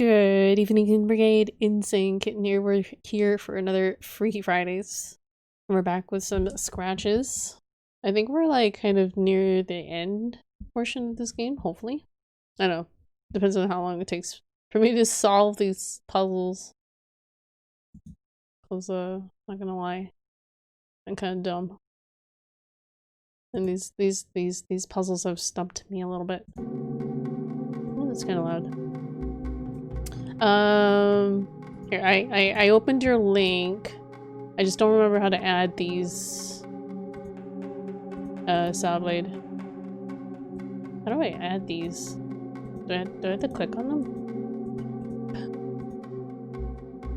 Good evening, Kitten Brigade. Insane Kitten here. We're here for another Freaky Fridays. We're back with some scratches. I think we're like kind of near the end portion of this game, hopefully. I don't know. Depends on how long it takes for me to solve these puzzles. Cause not gonna lie, I'm kind of dumb. And these puzzles have stumped me a little bit. Oh, that's kind of loud. Here, I opened your link. I just don't remember how to add these saw blade. How do I add these? Do I have to click on them?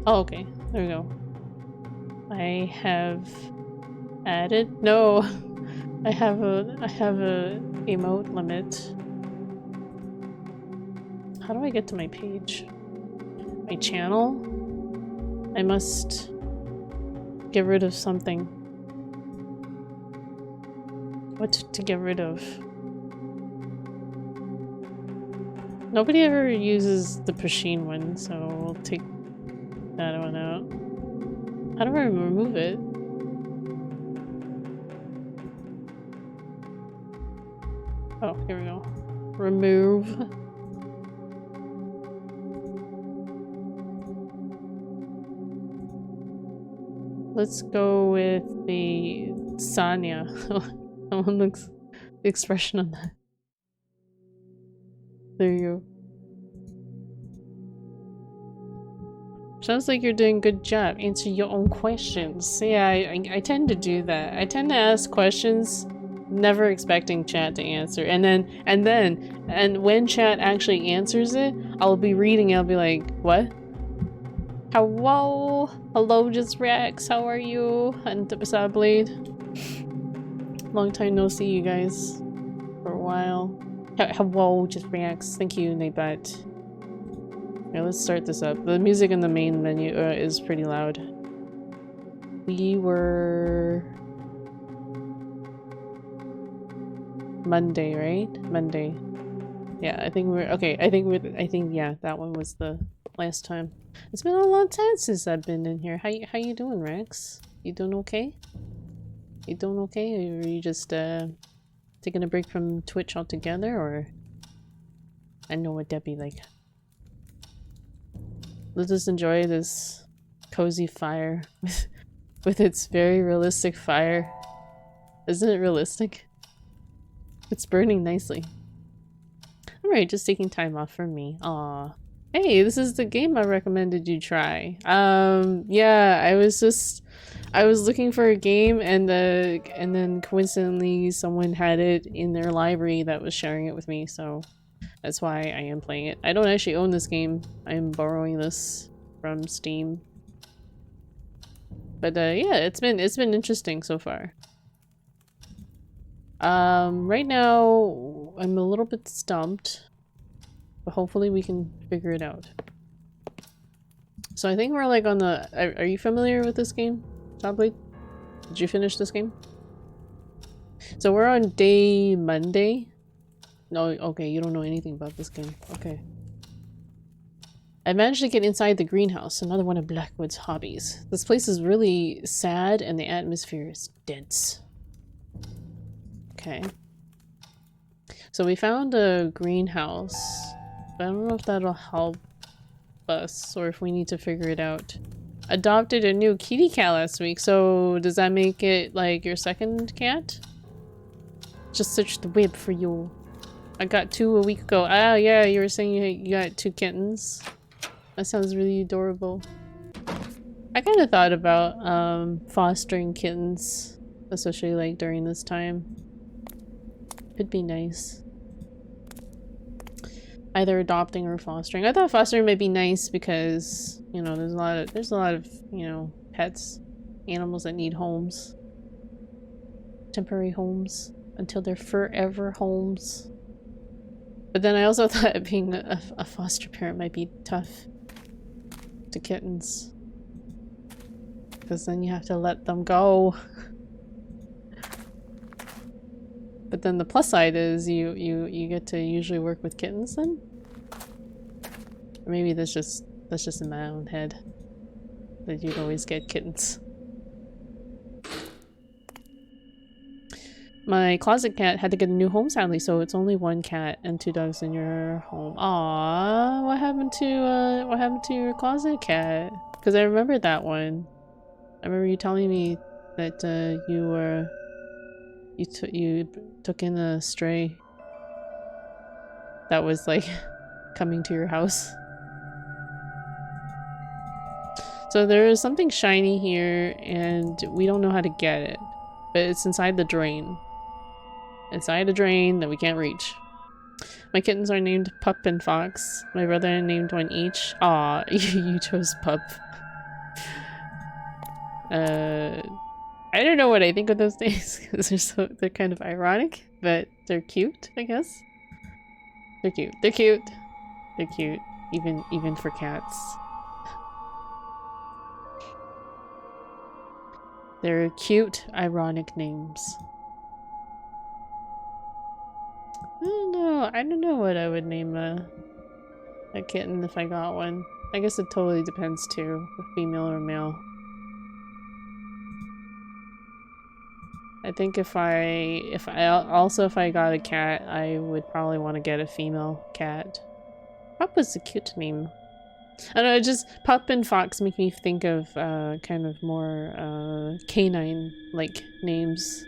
Oh, okay. There we go. I have added. No, I have a emote limit. How do I get to my page? My channel? I must get rid of something. What to get rid of? Nobody ever uses the Pasheen one, so we'll take that one out. How do I remove it? Oh, here we go. Remove. Let's go with the Sanya. That one looks the expression on that. There you go. Sounds like you're doing a good job. Answer your own questions. Yeah, I tend to do that. I tend to ask questions, never expecting chat to answer. And when chat actually answers it, I'll be reading it, I'll be like, what? Hello? Hello, just Rex. How are you? And Saw Blade. Long time no see, you guys. For a while. Hello, just Rex. Thank you, Nabet. Yeah, let's start this up. The music in the main menu is pretty loud. We were... Monday, right? Monday. Yeah, I think we're... Okay, I think, yeah, that one was the last time. It's been a long time since I've been in here. How you doing, Rex? You doing okay? You doing okay? Or are you just taking a break from Twitch altogether, or? I know what that'd be like. Let's just enjoy this cozy fire with its very realistic fire. Isn't it realistic? It's burning nicely. Alright, just taking time off from me. Aw. Hey, this is the game I recommended you try. Yeah, I was looking for a game and then coincidentally someone had it in their library that was sharing it with me, so that's why I am playing it. I don't actually own this game. I'm borrowing this from Steam. But yeah, it's been interesting so far. Right now I'm a little bit stumped. But hopefully we can figure it out. So I think we're like on the... Are you familiar with this game, Topblade? Did you finish this game? So we're on day Monday. No, okay, you don't know anything about this game. Okay. I managed to get inside the greenhouse, another one of Blackwood's hobbies. This place is really sad and the atmosphere is dense. Okay. So we found a greenhouse. But I don't know if that'll help us or if we need to figure it out. Adopted a new kitty cat last week, so does that make it like your second cat? Just search the web for you. I got 2 a week ago. Oh yeah, you were saying you got 2 kittens. That sounds really adorable. I kind of thought about fostering kittens, especially like during this time. It'd be nice. Either adopting or fostering. I thought fostering might be nice because, you know, there's a lot of, you know, pets, animals that need homes. Temporary homes until they're forever homes. But then I also thought being a foster parent might be tough to kittens. Because then you have to let them go. But then the plus side is you get to usually work with kittens then. Or maybe that's just in my own head. That you'd always get kittens. My closet cat had to get a new home sadly, so it's only 1 cat and 2 dogs in your home. Aww, what happened to your closet cat? Because I remember that one. I remember you telling me that you took in a stray that was like coming to your house. So there is something shiny here and we don't know how to get it, but it's inside the drain. Inside a drain that we can't reach. My kittens are named Pup and Fox. My brother named one each. Aw, you chose Pup. I don't know what I think of those names because they're kind of ironic, but they're cute, I guess. They're cute. They're cute. They're cute, even for cats. They're cute, ironic names. I don't know what I would name a kitten if I got one. I guess it totally depends too, if female or male. I think if I got a cat, I would probably want to get a female cat. Pup was a cute name. I don't know, just Pup and Fox make me think of kind of more canine-like names.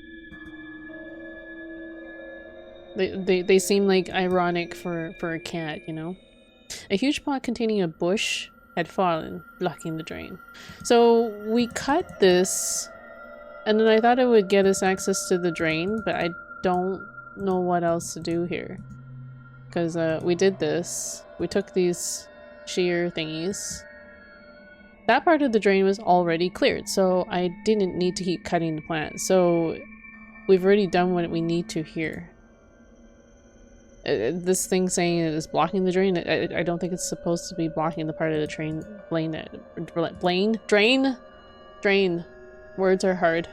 They seem like ironic for a cat, you know? A huge pot containing a bush had fallen, blocking the drain. So we cut this, and then I thought it would get us access to the drain, but I don't know what else to do here. Because we did this. We took these shear thingies. That part of the drain was already cleared, so I didn't need to keep cutting the plant. So we've already done what we need to here. This thing saying it is blocking the drain, I don't think it's supposed to be blocking the part of the drain. Words are hard.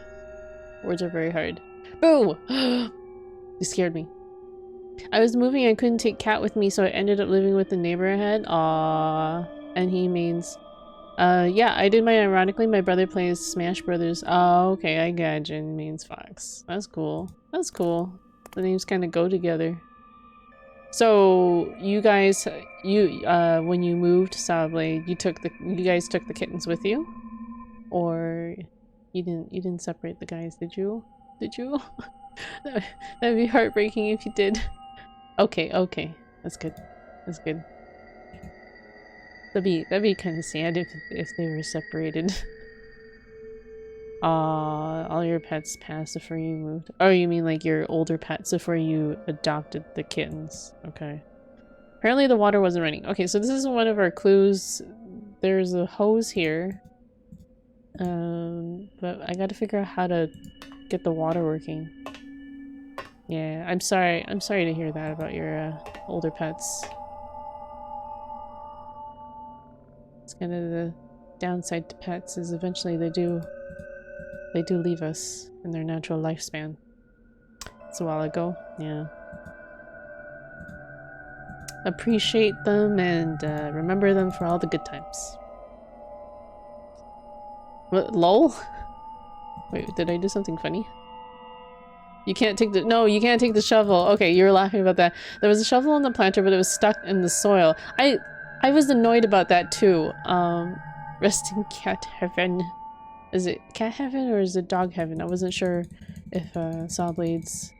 Words are very hard. Boo! You scared me. I was moving, I couldn't take cat with me, so I ended up living with the neighbor I had. Aww. And he means... yeah, I did mine ironically. My brother plays Smash Brothers. Oh, okay, I gotcha. It means Fox. That's cool. That's cool. The names kind of go together. So, you guys, when you moved Sawblade, you guys took the kittens with you? Or you didn't separate the guys, did you? Did you? That'd be heartbreaking if you did. Okay. That's good. That's good. That'd be kind of sad if they were separated. All your pets passed before you moved. Oh, you mean like your older pets before you adopted the kittens. Okay. Apparently the water wasn't running. Okay, so this is one of our clues. There's a hose here. But I gotta figure out how to get the water working. Yeah, I'm sorry to hear that about your older pets. It's kind of the downside to pets is eventually they do leave us in their natural lifespan. It's a while ago, yeah. Appreciate them and remember them for all the good times. What, lol? Wait, did I do something funny? You can't take the- No, you can't take the shovel. Okay, you were laughing about that. There was a shovel in the planter, but it was stuck in the soil. I was annoyed about that too. Rest in cat heaven. Is it cat heaven or is it dog heaven? I wasn't sure if Sawblade's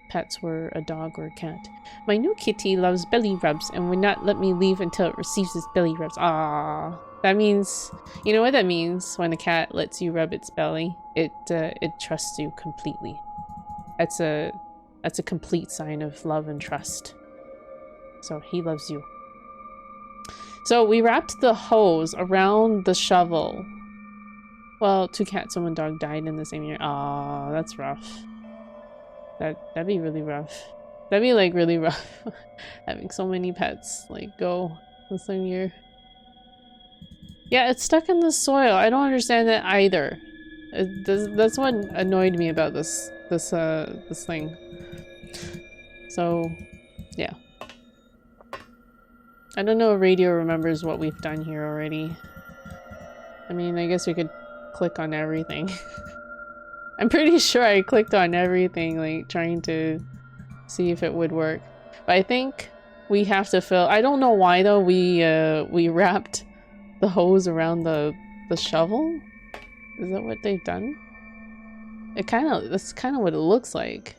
pets were a dog or a cat. My new kitty loves belly rubs and would not let me leave until it receives its belly rubs. Ah, that means, you know what that means? When a cat lets you rub its belly, it trusts you completely. That's a complete sign of love and trust. So he loves you. So we wrapped the hose around the shovel. Well, 2 cats and 1 dog died in the same year. Aw, that's rough. That'd be really rough. That'd be like really rough. Having so many pets like go the same year. Yeah, it's stuck in the soil. I don't understand that either. That's what annoyed me about this thing. So, yeah. I don't know if radio remembers what we've done here already. I mean, I guess we could click on everything. I'm pretty sure I clicked on everything, like trying to see if it would work. But I think we have to fill. I don't know why though. We wrapped the hose around the shovel. Is that what they've done? That's kind of what it looks like.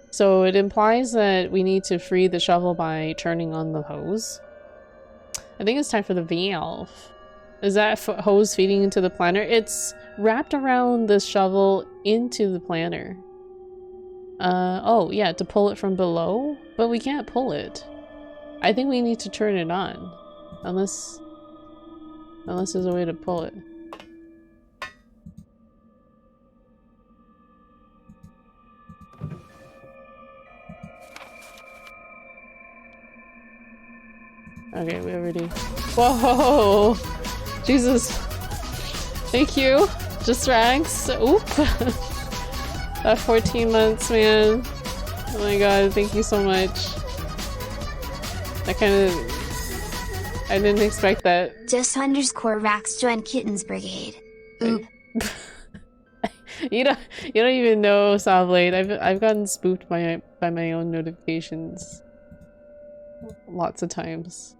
So it implies that we need to free the shovel by turning on the hose. I think it's time for the valve. Is that hose feeding into the planter? It's wrapped around the shovel into the planter. Oh yeah, to pull it from below? But we can't pull it. I think we need to turn it on. Unless there's a way to pull it. Okay, we already... Whoa! Jesus! Thank you! Just rags. Oop! That 14 months, man. Oh my god, thank you so much. I didn't expect that. Just _ Rax joined Kittens Brigade. Oop. You don't even know, Sawblade. I've gotten spooked by my own notifications. Lots of times.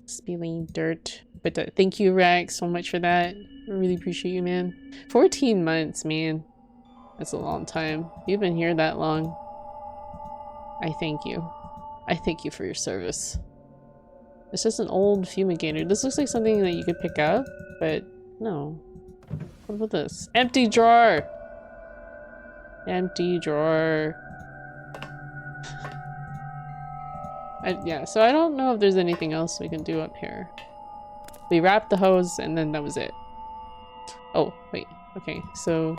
Spilling dirt. But thank you, Rax, so much for that. I really appreciate you, man. 14 months, man. That's a long time. You've been here that long. I thank you. I thank you for your service. It's just an old fumigator. This looks like something that you could pick up, but no. What about this? Empty drawer! Empty drawer. Yeah, so I don't know if there's anything else we can do up here. We wrapped the hose and then that was it. Oh, wait. Okay, so...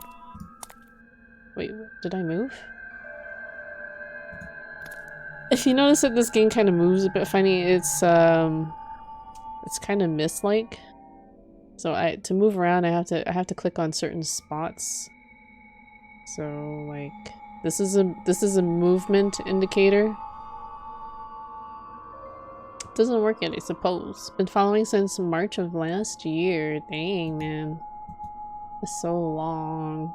Wait, did I move? If you notice that this game kind of moves a bit funny, it's kind of Myst-like. So to move around, I have to click on certain spots. So like this is a movement indicator. Doesn't work yet, I suppose. Been following since March of last year. Dang, man. That's so long.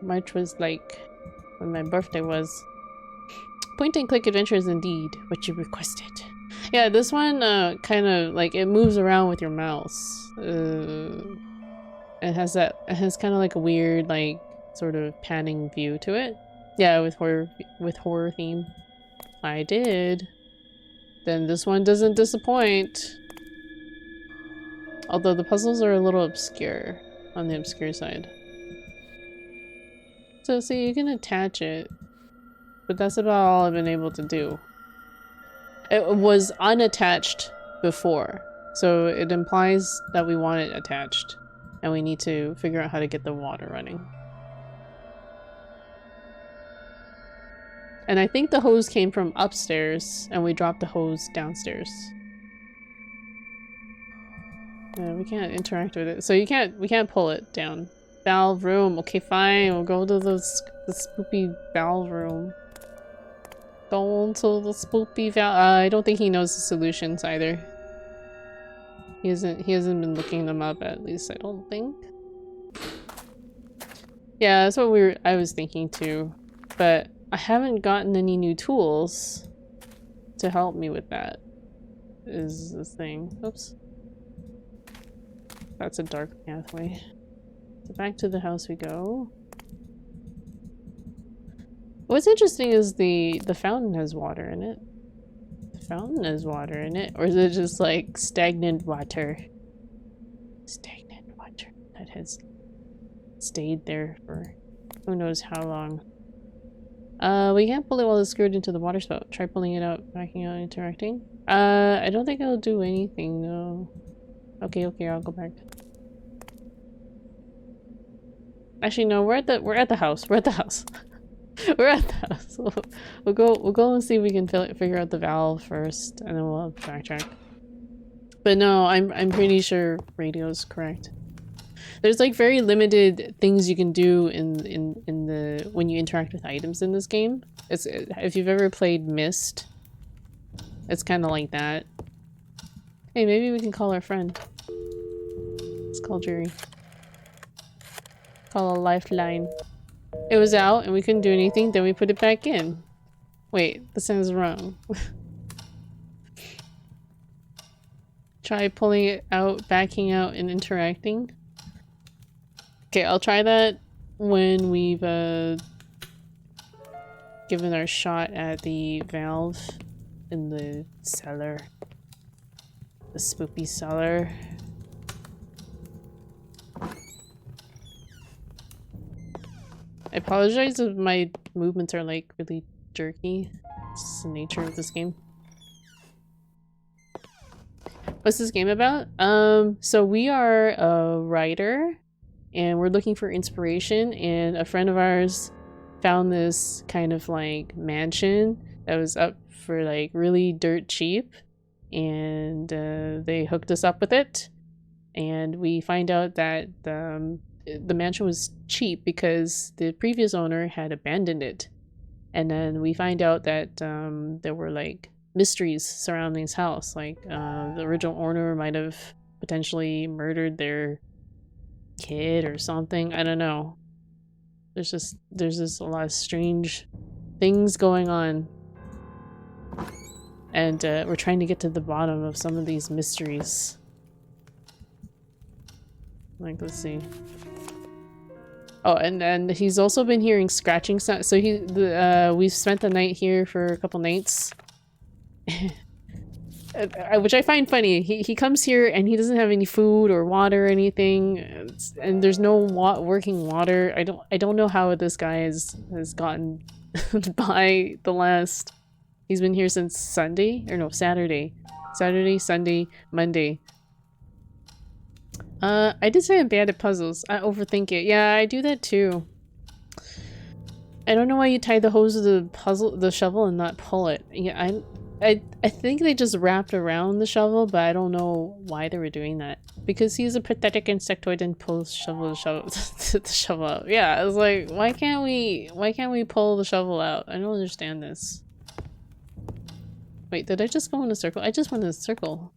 March was like when my birthday was. Point and click adventures indeed, what you requested. Yeah, this one kind of like it moves around with your mouse. It has kind of like a weird like sort of panning view to it. Yeah, with horror theme. I did. Then this one doesn't disappoint. Although the puzzles are a little obscure on the obscure side. So see, you can attach it, but that's about all I've been able to do. It was unattached before, so it implies that we want it attached, and we need to figure out how to get the water running. And I think the hose came from upstairs, and we dropped the hose downstairs. Yeah, we can't interact with it, so we can't pull it down. Valve room. Okay, fine. We'll go to the spoopy valve room. Go to the spoopy valve. I don't think he knows the solutions either. He hasn't been looking them up, at least I don't think. Yeah, that's what I was thinking too, but I haven't gotten any new tools to help me with that. Is this thing? Oops. That's a dark pathway. So back to the house we go. What's interesting is the fountain has water in it. The fountain has water in it, or is it just like stagnant water? Stagnant water that has stayed there for who knows how long. We can't pull it while it's screwed into the water spout. Try pulling it out, backing out, interacting. I don't think it'll do anything though. Okay, I'll go back. Actually, no, we're at the house. We're at the house. We're at the house. We'll go and see if we can figure out the valve first, and then we'll backtrack. But no, I'm pretty sure radio's correct. There's like very limited things you can do in the when you interact with items in this game. It's if you've ever played Myst, it's kind of like that. Hey, maybe we can call our friend. Let's call Jerry. Call a lifeline. It was out and we couldn't do anything, then we put it back in. Wait, this sounds wrong. Try pulling it out, backing out, and interacting. Okay, I'll try that when we've given our shot at the valve in the cellar. The Spoopy cellar. I apologize if my movements are like really jerky. It's just the nature of this game. What's this game about? So we are a writer and we're looking for inspiration, and a friend of ours found this kind of like mansion that was up for like really dirt cheap, and they hooked us up with it, and we find out that the mansion was cheap because the previous owner had abandoned it. And then we find out that there were like mysteries surrounding his house. Like the original owner might have potentially murdered their kid or something. I don't know. There's just a lot of strange things going on. And we're trying to get to the bottom of some of these mysteries. Like, let's see. Oh, and he's also been hearing scratching sounds. So we've spent the night here for a couple nights. Which I find funny. He comes here and he doesn't have any food or water or anything, and there's no working water. I don't know how this guy has gotten by the last. He's been here since Sunday, or no, Saturday, Sunday, Monday. I did say I'm bad at puzzles. I overthink it. Yeah, I do that too. I don't know why you tied the hose to the shovel and not pull it. Yeah, I think they just wrapped around the shovel, but I don't know why they were doing that. Because he's a pathetic insectoid and pulls the shovel out. Yeah, I was like, why can't we pull the shovel out? I don't understand this. Wait, did I just go in a circle? I just went in a circle.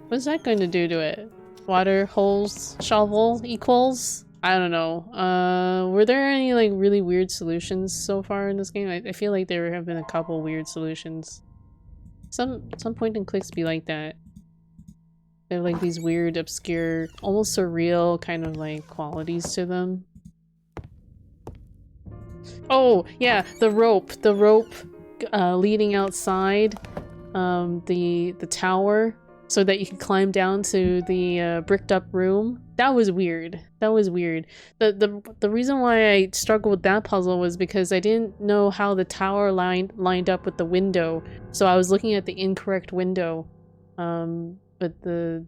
What's that going to do to it? Water, holes, shovel equals? I don't know. Were there any like really weird solutions so far in this game? I feel like there have been a couple weird solutions. Some point and clicks be like that. They have like these weird, obscure, almost surreal kind of like qualities to them. Oh yeah, the rope leading outside the tower, so that you can climb down to the bricked up room. That was weird. That was weird. The reason why I struggled with that puzzle was because I didn't know how the tower lined up with the window. So I was looking at the incorrect window. But the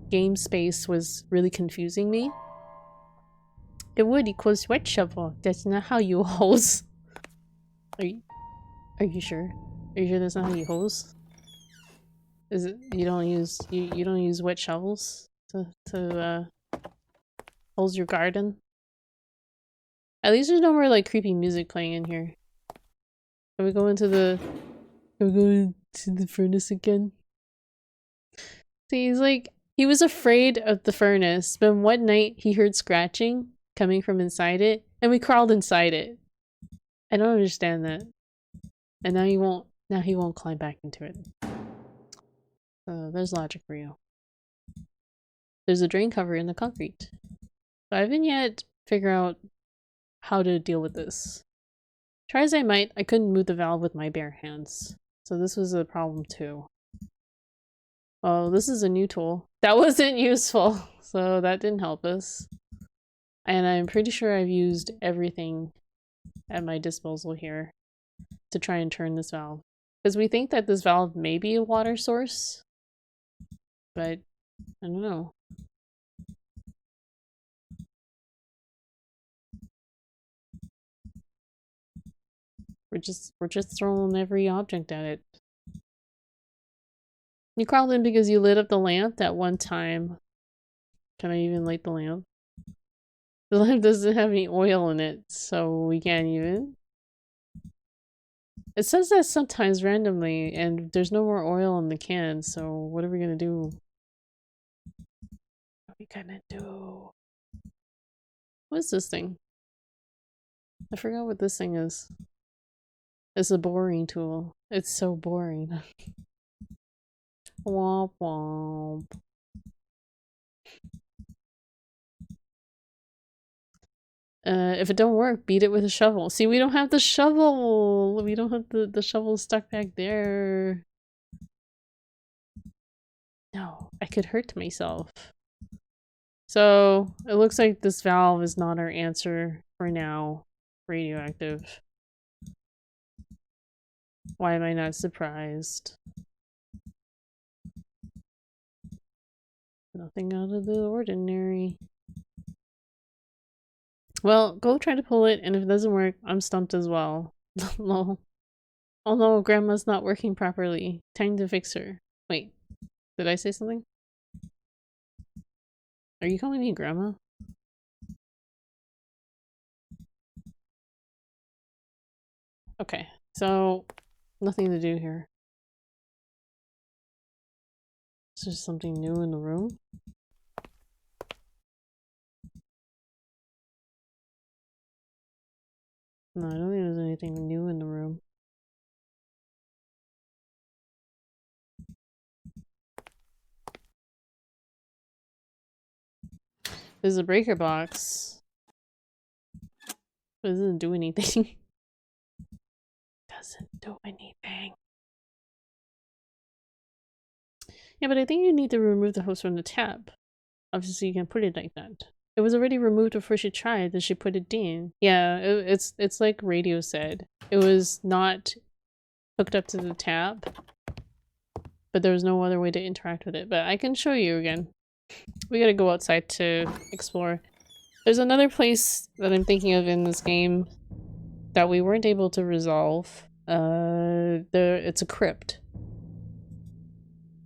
game space was really confusing me. The wood equals wet shovel. That's not how you hose. Are you sure? Are you sure that's not how you hose? Is it you don't use wet shovels to hose your garden? At least there's no more like creepy music playing in here. Can we go into the furnace again? See, he was afraid of the furnace, but one night he heard scratching coming from inside it, and we crawled inside it. I don't understand that. And now he won't climb back into it. So there's logic for you. There's a drain cover in the concrete. So I haven't yet figured out how to deal with this. Try as I might, I couldn't move the valve with my bare hands. So this was a problem too. Oh, this is a new tool. That wasn't useful, so that didn't help us. And I'm pretty sure I've used everything at my disposal here to try and turn this valve. Because we think that this valve may be a water source, but I don't know. We're just throwing every object at it. You crawled in because you lit up the lamp that one time. Can I even light the lamp? The lamp doesn't have any oil in it, so we can't even. It says that sometimes randomly, and there's no more oil in the can, so what are we gonna do? What are we gonna do? What is this thing? I forgot what this thing is. It's a boring tool. It's so boring. Womp womp. If it don't work, beat it with a shovel. See, we don't have the shovel! We don't have the shovel stuck back there. No, I could hurt myself. So, it looks like this valve is not our answer for now. Radioactive. Why am I not surprised? Nothing out of the ordinary. Well, go try to pull it, and if it doesn't work, I'm stumped as well. Lol. Oh no, Grandma's not working properly. Time to fix her. Wait, did I say something? Are you calling me Grandma? Okay, so nothing to do here. Is there something new in the room? No, I don't think there's anything new in the room. There's a breaker box. But it doesn't do anything. Doesn't do anything. Yeah, but I think you need to remove the hose from the tap. Obviously you can put it like that. It was already removed before she tried, then she put it in. Yeah, it's like Radio said. It was not hooked up to the tap, but there was no other way to interact with it. But I can show you again. We gotta go outside to explore. There's another place that I'm thinking of in this game that we weren't able to resolve. It's a crypt.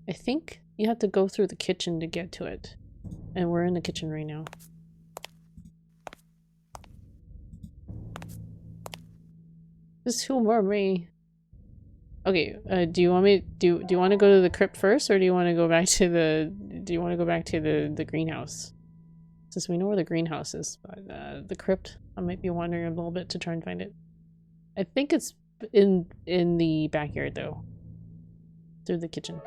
I think you have to go through the kitchen to get to it. And we're in the kitchen right now. Just humor me. Okay, do you want me do you want to go to the crypt first, or do you want to go back to the greenhouse? Since we know where the greenhouse is, but the crypt, I might be wandering a little bit to try and find it. I think it's in the backyard though. Through the kitchen.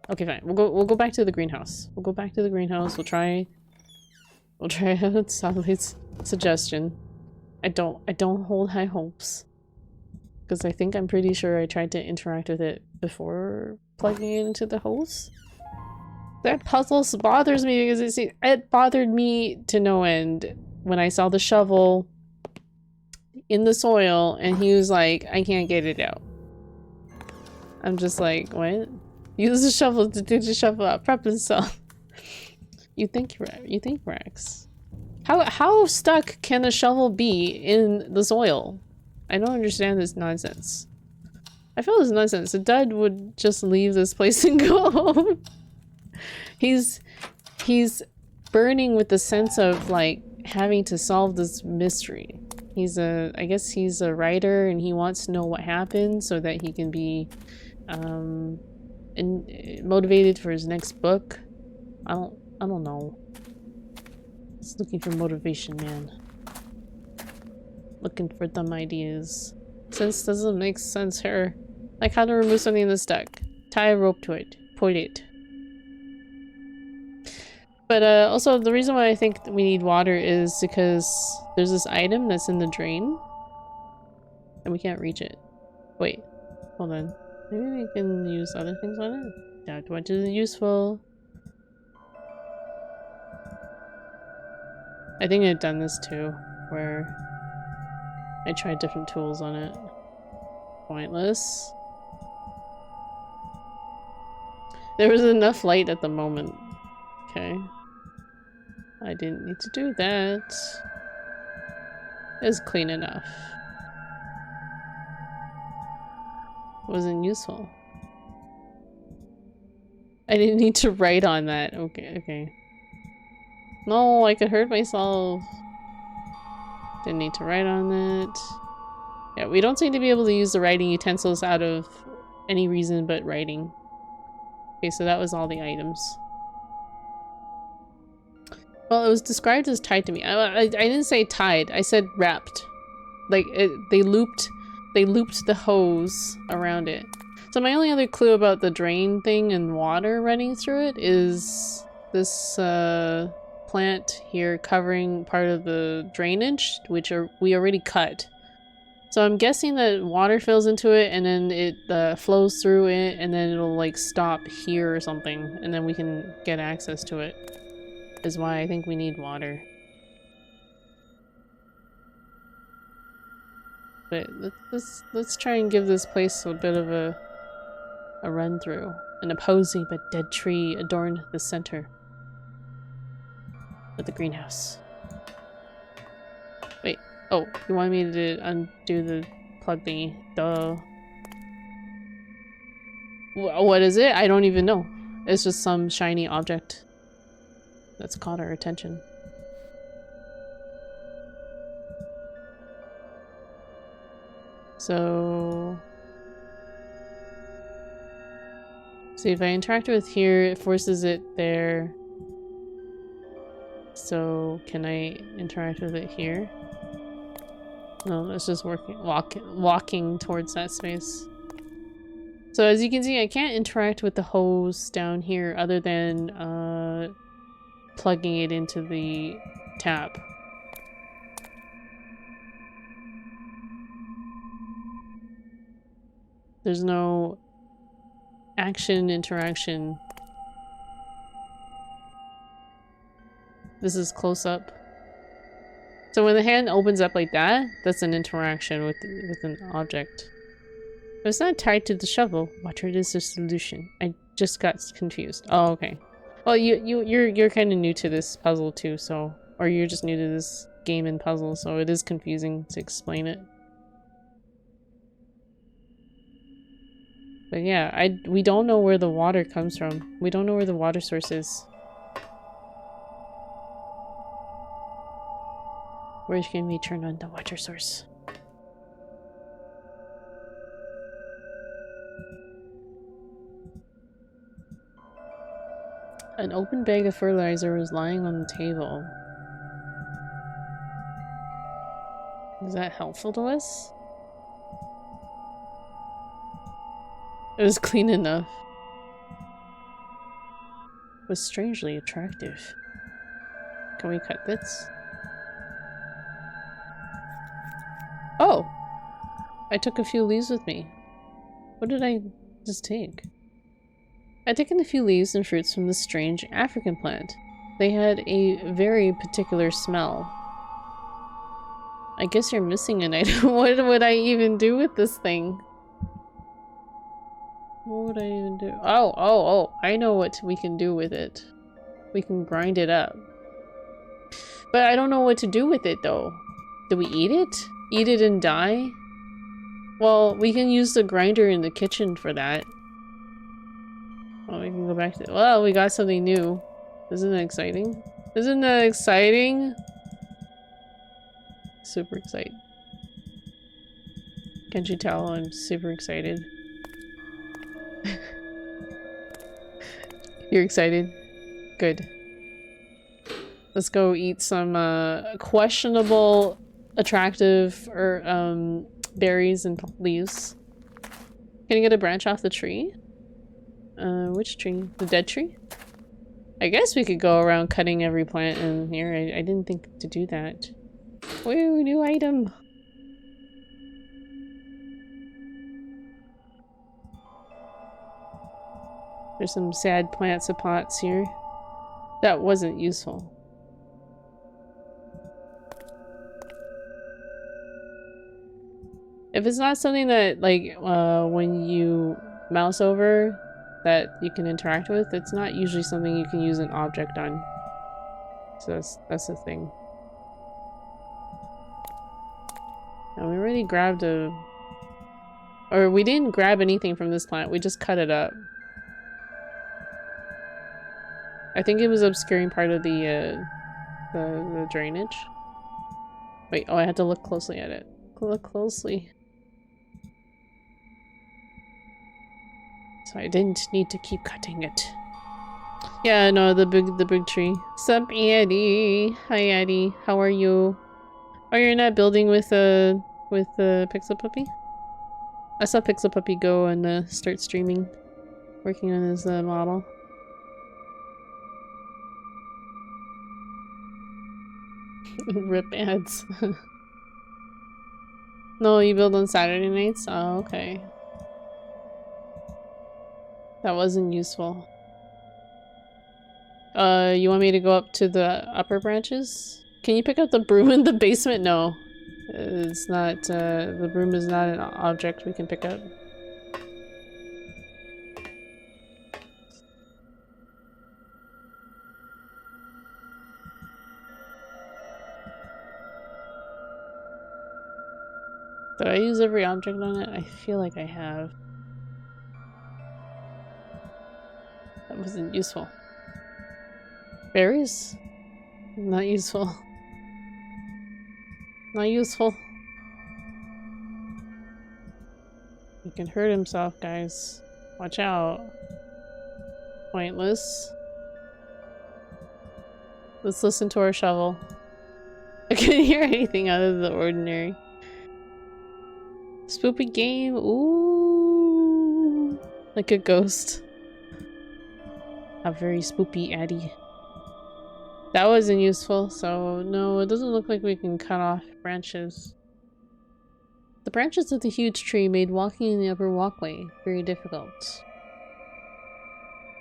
Okay, fine. We'll go back to the greenhouse. We'll go back to the greenhouse. We'll try out Satellite's suggestion. I don't hold high hopes. Because I'm pretty sure I tried to interact with it before plugging it into the hose. That puzzle bothers me because it bothered me to no end when I saw the shovel in the soil and he was like, I can't get it out. I'm just like, what? Use the shovel to dig the shovel out. Prep himself. You think Rex. How stuck can a shovel be in the soil? I don't understand this nonsense. I feel this nonsense. A dud would just leave this place and go home. He's burning with the sense of like having to solve this mystery. I guess he's a writer and he wants to know what happened so that he can be motivated for his next book. I don't know. Just looking for motivation, man. Looking for dumb ideas. Sense doesn't make sense here. Like how to remove something that's stuck. Tie a rope to it. Point it. But also the reason why I think we need water is because there's this item that's in the drain. And we can't reach it. Wait. Hold on. Maybe we can use other things on it? That what is useful. I think I've done this too, where I tried different tools on it. Pointless. There was enough light at the moment. Okay. I didn't need to do that. It's clean enough. Wasn't useful. I didn't need to write on that. Okay, okay. No, I could hurt myself. Didn't need to write on it. Yeah, we don't seem to be able to use the writing utensils out of any reason but writing. Okay, so that was all the items. Well, it was described as tied to me. I didn't say tied. I said wrapped. Like they looped the hose around it. So my only other clue about the drain thing and water running through it is this plant here covering part of the drainage, which we already cut. So I'm guessing that water fills into it and then it flows through it and then it'll like stop here or something and then we can get access to it. Is why I think we need water. But let's try and give this place a bit of a run through. An opposing but dead tree adorned the center of the greenhouse. Wait, oh, you want me to undo the plug thingy? Duh. What is it? I don't even know. It's just some shiny object that's caught our attention. So... see, if I interact with here, it forces it there. So, can I interact with it here? No, it's just walking towards that space. So as you can see, I can't interact with the hose down here other than plugging it into the tap. There's no action interaction. This is close up. So when the hand opens up like that, that's an interaction with an object. But it's not tied to the shovel. Water is the solution. I just got confused. Oh, okay. Well, you're kind of new to this puzzle too, so, or you're just new to this game and puzzle, so it is confusing to explain it. But yeah, we don't know where the water comes from. We don't know where the water source is. Where can we turn on the water source? An open bag of fertilizer was lying on the table. Is that helpful to us? It was clean enough. It was strangely attractive. Can we cut this? Oh! I took a few leaves with me. What did I just take? I'd taken a few leaves and fruits from this strange African plant. They had a very particular smell. I guess you're missing an item. What would I even do with this thing? What would I even do? Oh, I know what we can do with it. We can grind it up. But I don't know what to do with it though. Do we eat it? Eat it and die? Well, we can use the grinder in the kitchen for that. Oh, we can go back to... well, we got something new. Isn't that exciting? Isn't that exciting? Super excited. Can't you tell I'm super excited? You're excited? Good. Let's go eat some questionable, attractive or berries and leaves. Can you get a branch off the tree? Which tree? The dead tree? I guess we could go around cutting every plant in here. I didn't think to do that. Woo, new item! There's some sad plants and pots here. That wasn't useful. If it's not something that, like, when you mouse over that you can interact with, it's not usually something you can use an object on. So that's the thing. And we already grabbed a... or we didn't grab anything from this plant, we just cut it up. I think it was obscuring part of the the drainage. Wait, oh, I had to look closely at it. Look closely. So I didn't need to keep cutting it. Yeah, no, the big tree. Sup, Eddie? Hi, Eddie. How are you? Oh, you're not building with Pixel Puppy? I saw Pixel Puppy go and start streaming, working on his model. Rip ads. No, you build on Saturday nights? Oh, okay. That wasn't useful. You want me to go up to the upper branches? Can you pick up the broom in the basement? No. It's not, the broom is not an object we can pick up. Did I use every object on it? I feel like I have. That wasn't useful. Berries? Not useful. Not useful. He can hurt himself, guys. Watch out. Pointless. Let's listen to our shovel. I couldn't hear anything out of the ordinary. Spoopy game? Ooh. Like a ghost. A very spoopy Addy. That wasn't useful, so no, it doesn't look like we can cut off branches. The branches of the huge tree made walking in the upper walkway very difficult.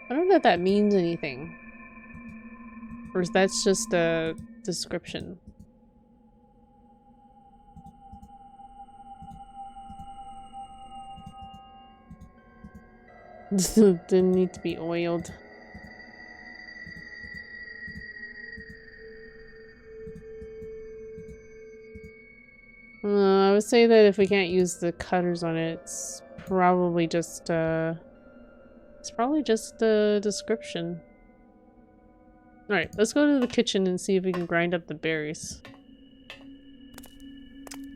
I don't know if that means anything. Or is that just a description? Didn't need to be oiled. I would say that if we can't use the cutters on it, it's probably just a description. Alright, let's go to the kitchen and see if we can grind up the berries.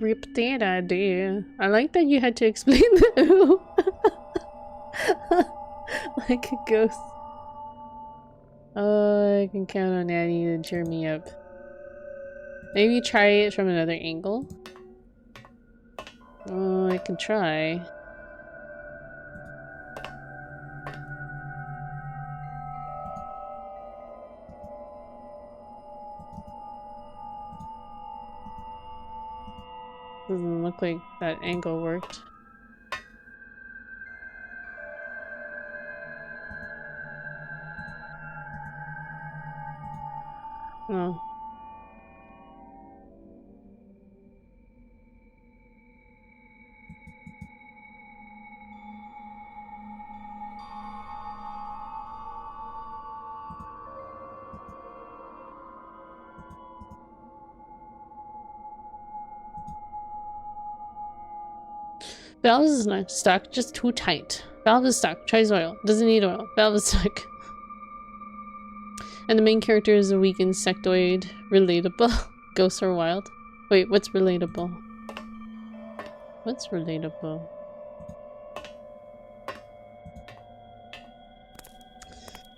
Rip that idea. I like that you had to explain that. Like a ghost. Oh, I can count on Annie to cheer me up. Maybe try it from another angle. Oh, I can try. Doesn't look like that angle worked. Oh. Valve is not stuck, just too tight. Valve is stuck. Tries oil. Doesn't need oil. Valve is stuck. And the main character is a weak insectoid. Relatable. Ghosts are wild. Wait, what's relatable? What's relatable?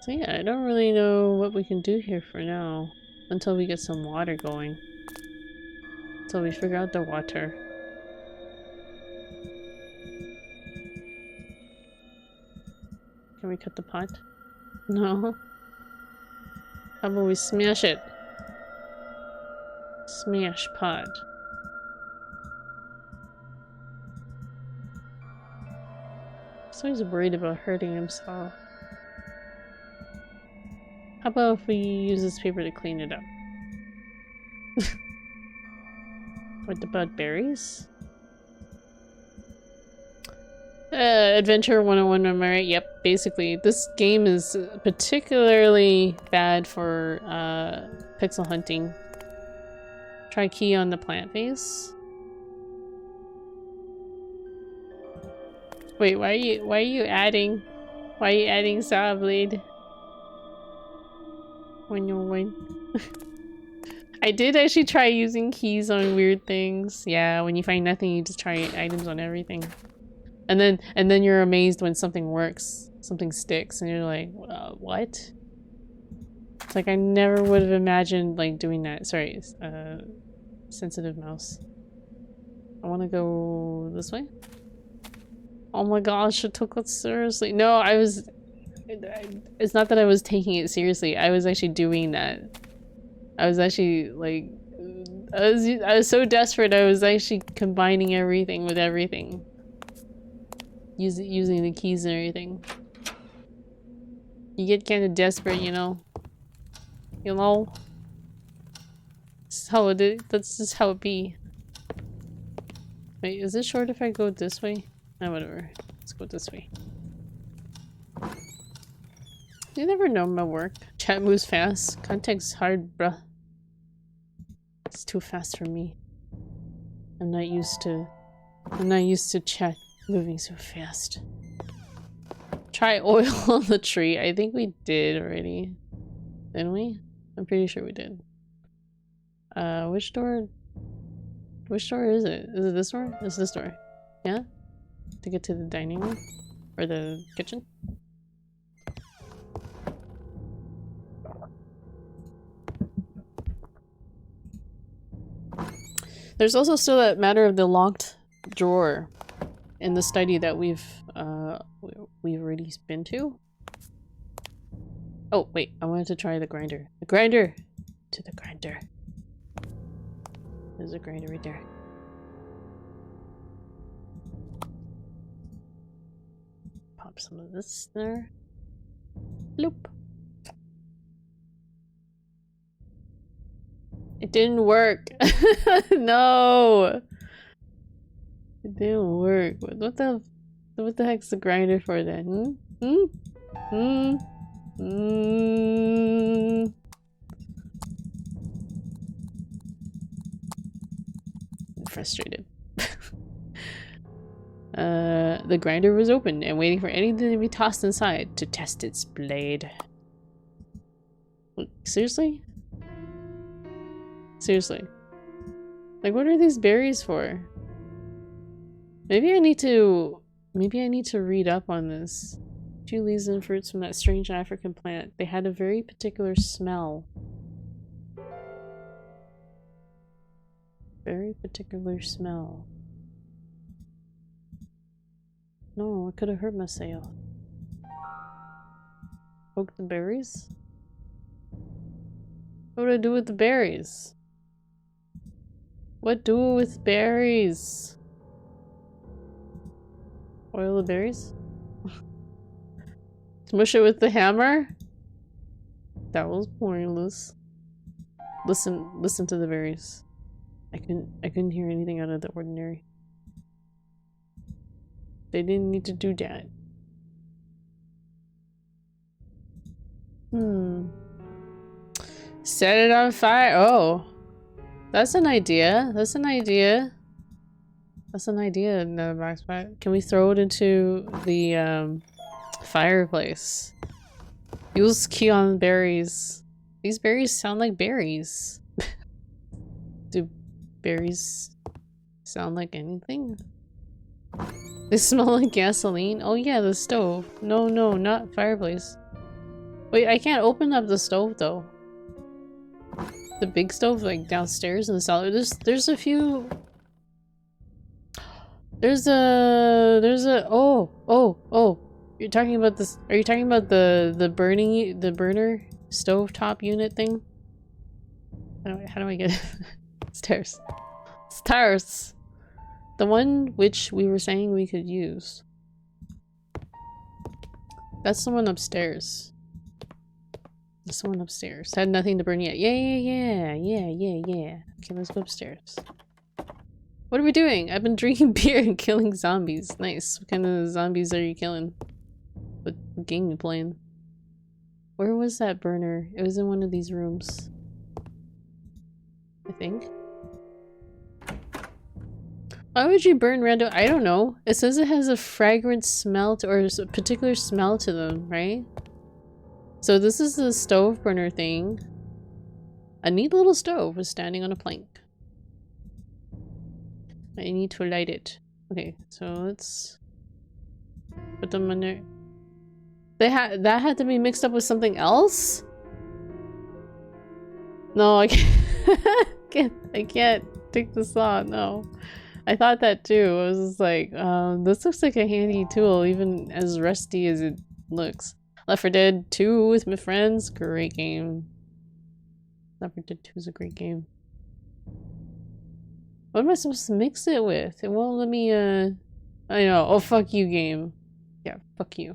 So yeah, I don't really know what we can do here for now. Until we get some water going. Until we figure out the water. Can we cut the pot? No. How about we smash it? Smash pot. So he's worried about hurting himself. How about if we use this paper to clean it up? What about berries? Adventure 101, am I right? Yep, basically. This game is particularly bad for pixel hunting. Try key on the plant face. Wait, why are you adding saw blade? When you win. I did actually try using keys on weird things. Yeah, when you find nothing, you just try items on everything. And then you're amazed when something works. Something sticks and you're like, what? It's like I never would have imagined like doing that. Sorry, sensitive mouse. I want to go this way. Oh my gosh, it took it seriously. No, it's not that I was taking it seriously. I was actually doing that. I was actually like, I was so desperate. I was actually combining everything with everything. Using the keys and everything. You get kind of desperate, you know. You know. That's how it is. That's just how it be. Wait, is it short if I go this way? No, whatever. Let's go this way. You never know my work. Chat moves fast. Context's hard, bruh. It's too fast for me. I'm not used to chat moving so fast. Try oil on the tree. I think we did already. Didn't we? I'm pretty sure we did. Which door? Which door is it? Is it this door? It's this door. Yeah? To get to the dining room? Or the kitchen? There's also still that matter of the locked drawer in the study that we've already been to. Oh, wait, I wanted to try the grinder. The grinder! To the grinder. There's a grinder right there. Pop some of this there. Bloop. It didn't work. No! It didn't work. What the heck's the grinder for then? I'm frustrated. The grinder was open and waiting for anything to be tossed inside to test its blade. Seriously? Seriously. Like, what are these berries for? Maybe I need to read up on this. 2 leaves and fruits from that strange African plant. They had a very particular smell. Very particular smell. No, I could have hurt myself. Poke the berries? What do I do with the berries? What do with berries? Oil the berries? Smush it with the hammer? That was pointless. Listen to the berries. I couldn't hear anything out of the ordinary. They didn't need to do that. Set it on fire. Oh. That's an idea. That's an idea. That's an idea, Netherbox. Can we throw it into the fireplace? Use key on berries. These berries sound like berries. Do berries sound like anything? They smell like gasoline? Oh yeah, the stove. No, not fireplace. Wait, I can't open up the stove though. The big stove, like downstairs in the cellar. There's a few. There's a oh. You're talking about this? Are you talking about the burner stovetop unit thing? How do I get stairs? Stairs. The one which we were saying we could use. That's the one upstairs. That's the one upstairs. Had nothing to burn yet. Yeah. Okay, let's go upstairs. What are we doing? I've been drinking beer and killing zombies. Nice. What kind of zombies are you killing? What game you playing? Where was that burner? It was in one of these rooms. I think. Why would you burn random? I don't know. It says it has a fragrant smell to, or a particular smell to them, right? So this is the stove burner thing. A neat little stove was standing on a plank. I need to light it. Okay, so let's put them in there. That had to be mixed up with something else? No, I can't. I can't take this on. No, I thought that too. I was just like, this looks like a handy tool, even as rusty as it looks. Left 4 Dead 2 with my friends, great game. Left 4 Dead 2 is a great game. What am I supposed to mix it with? It won't let me. I know. Oh, fuck you, game. Yeah, fuck you.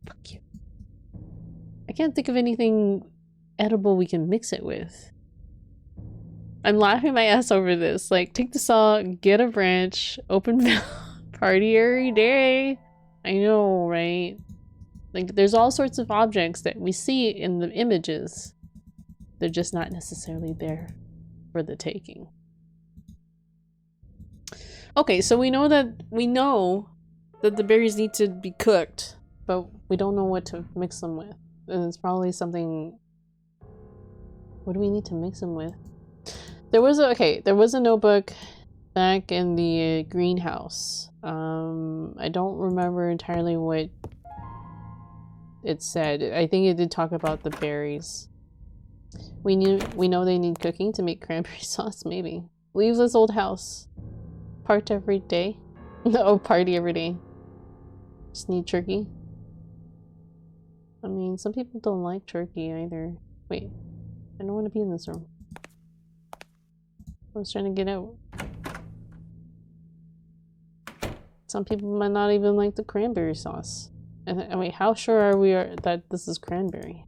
Fuck you. I can't think of anything edible we can mix it with. I'm laughing my ass over this. Like, take the saw, get a branch, open party every day. I know, right? Like, there's all sorts of objects that we see in the images. They're just not necessarily there for the taking. Okay, so we know that the berries need to be cooked, but we don't know what to mix them with. And it's probably something. What do we need to mix them with? There was a notebook back in the greenhouse. I don't remember entirely what it said. I think it did talk about the berries. We know they need cooking to make cranberry sauce, maybe. Leave this old house. Part every day. No, party every day. Just need turkey. I mean, some people don't like turkey either. Wait, I don't want to be in this room. I was trying to get out. Some people might not even like the cranberry sauce. And wait, how sure are we that this is cranberry?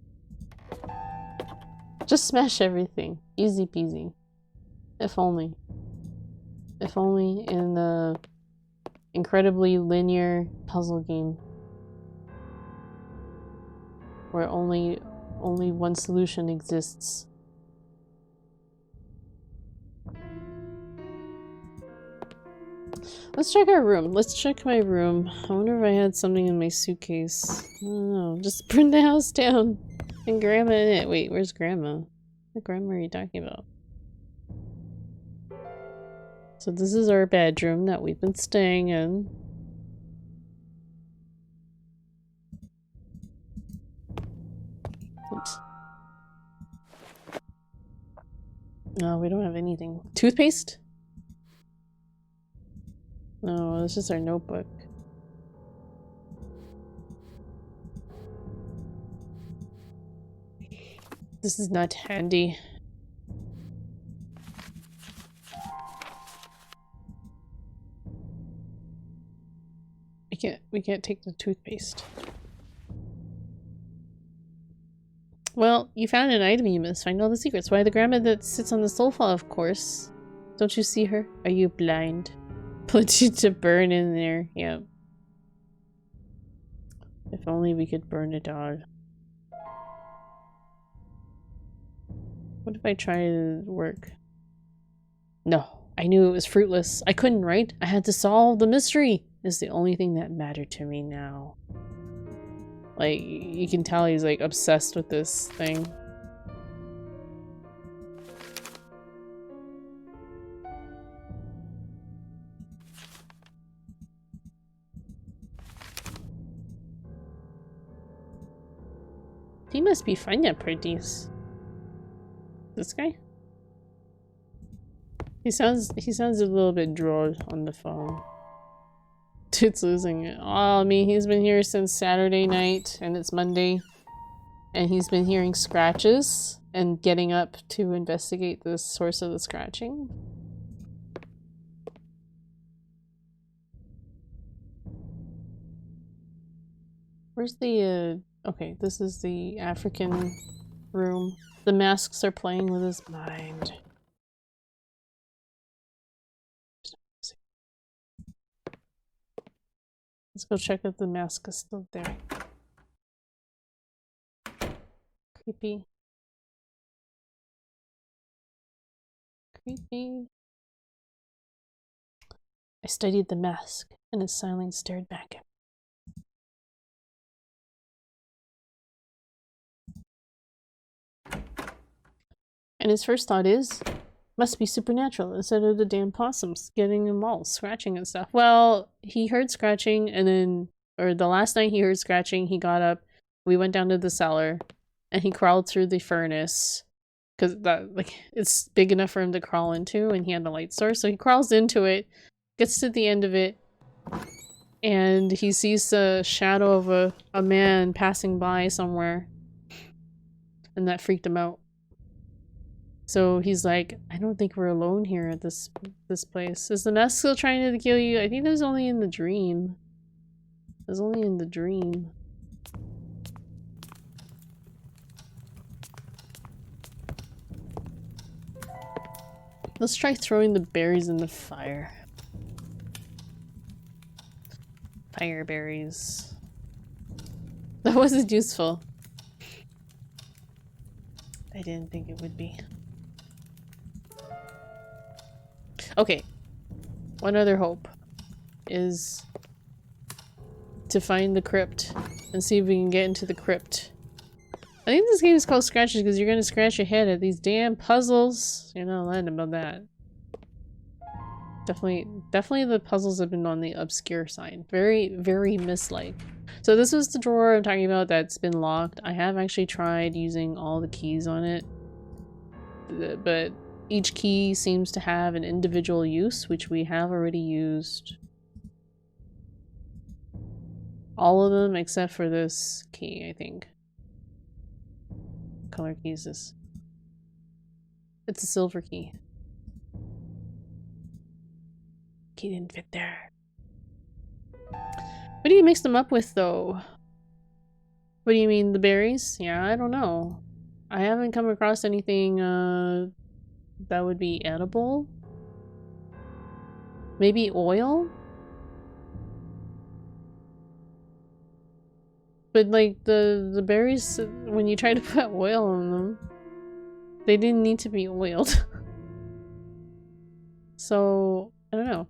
Just smash everything. Easy peasy. If only. If only in the incredibly linear puzzle game where only one solution exists. Let's check our room. Let's check my room. I wonder if I had something in my suitcase. I don't know. Just burn the house down and grandma in it. Wait, where's grandma? What grandma are you talking about? So this is our bedroom that we've been staying in. Oops. No, we don't have anything. Toothpaste? No, it's just our notebook. This is not handy. We can't take the toothpaste. Well, you found an item you must find all the secrets. Why, the grandma that sits on the sofa, of course. Don't you see her? Are you blind? Plenty to burn in there. Yep. If only we could burn it all. What if I try to work? No, I knew it was fruitless. I couldn't, right? I had to solve the mystery. It's the only thing that mattered to me now. Like, you can tell he's like obsessed with this thing. He must be fine at parties. This guy? He sounds a little bit droll on the phone. Dude's losing it. Oh, I mean, he's been here since Saturday night, and it's Monday. And he's been hearing scratches and getting up to investigate the source of the scratching. Where's the, okay, this is the African room. The masks are playing with his mind. Let's go check if the mask is still there. Creepy. Creepy. I studied the mask, and it silently stared back at me. And his first thought is, must be supernatural instead of the damn possums getting them all scratching and stuff. Well, he heard scratching and then, or the last night he heard scratching, he got up, we went down to the cellar, and he crawled through the furnace because that, like, it's big enough for him to crawl into, and he had the light source, so he crawls into it, gets to the end of it, and he sees the shadow of a man passing by somewhere, and that freaked him out. So he's like, I don't think we're alone here at this place. Is the mask still trying to kill you? I think that's only in the dream. It's only in the dream. Let's try throwing the berries in the fire. Fire berries. That wasn't useful. I didn't think it would be. Okay. One other hope is to find the crypt and see if we can get into the crypt. I think this game is called Scratches because you're gonna scratch your head at these damn puzzles. You're not lying about that. Definitely the puzzles have been on the obscure side. Very, very Myst-like. So this was the drawer I'm talking about that's been locked. I have actually tried using all the keys on it, but each key seems to have an individual use, which we have already used. All of them except for this key, I think. What color key is this? It's a silver key. Key didn't fit there. What do you mix them up with, though? What do you mean, the berries? Yeah, I don't know. I haven't come across anything, that would be edible? Maybe oil? But, like, the berries, when you try to put oil on them, they didn't need to be oiled. So, I don't know.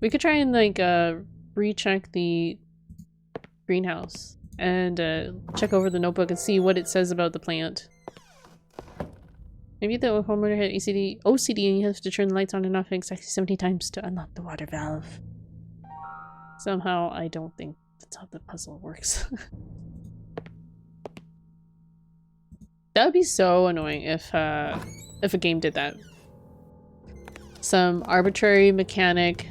We could try and, like, recheck the greenhouse and check over the notebook and see what it says about the plant. Maybe the homeowner had OCD and you have to turn the lights on and off exactly 70 times to unlock the water valve. Somehow, I don't think that's how the puzzle works. That would be so annoying if a game did that. Some arbitrary mechanic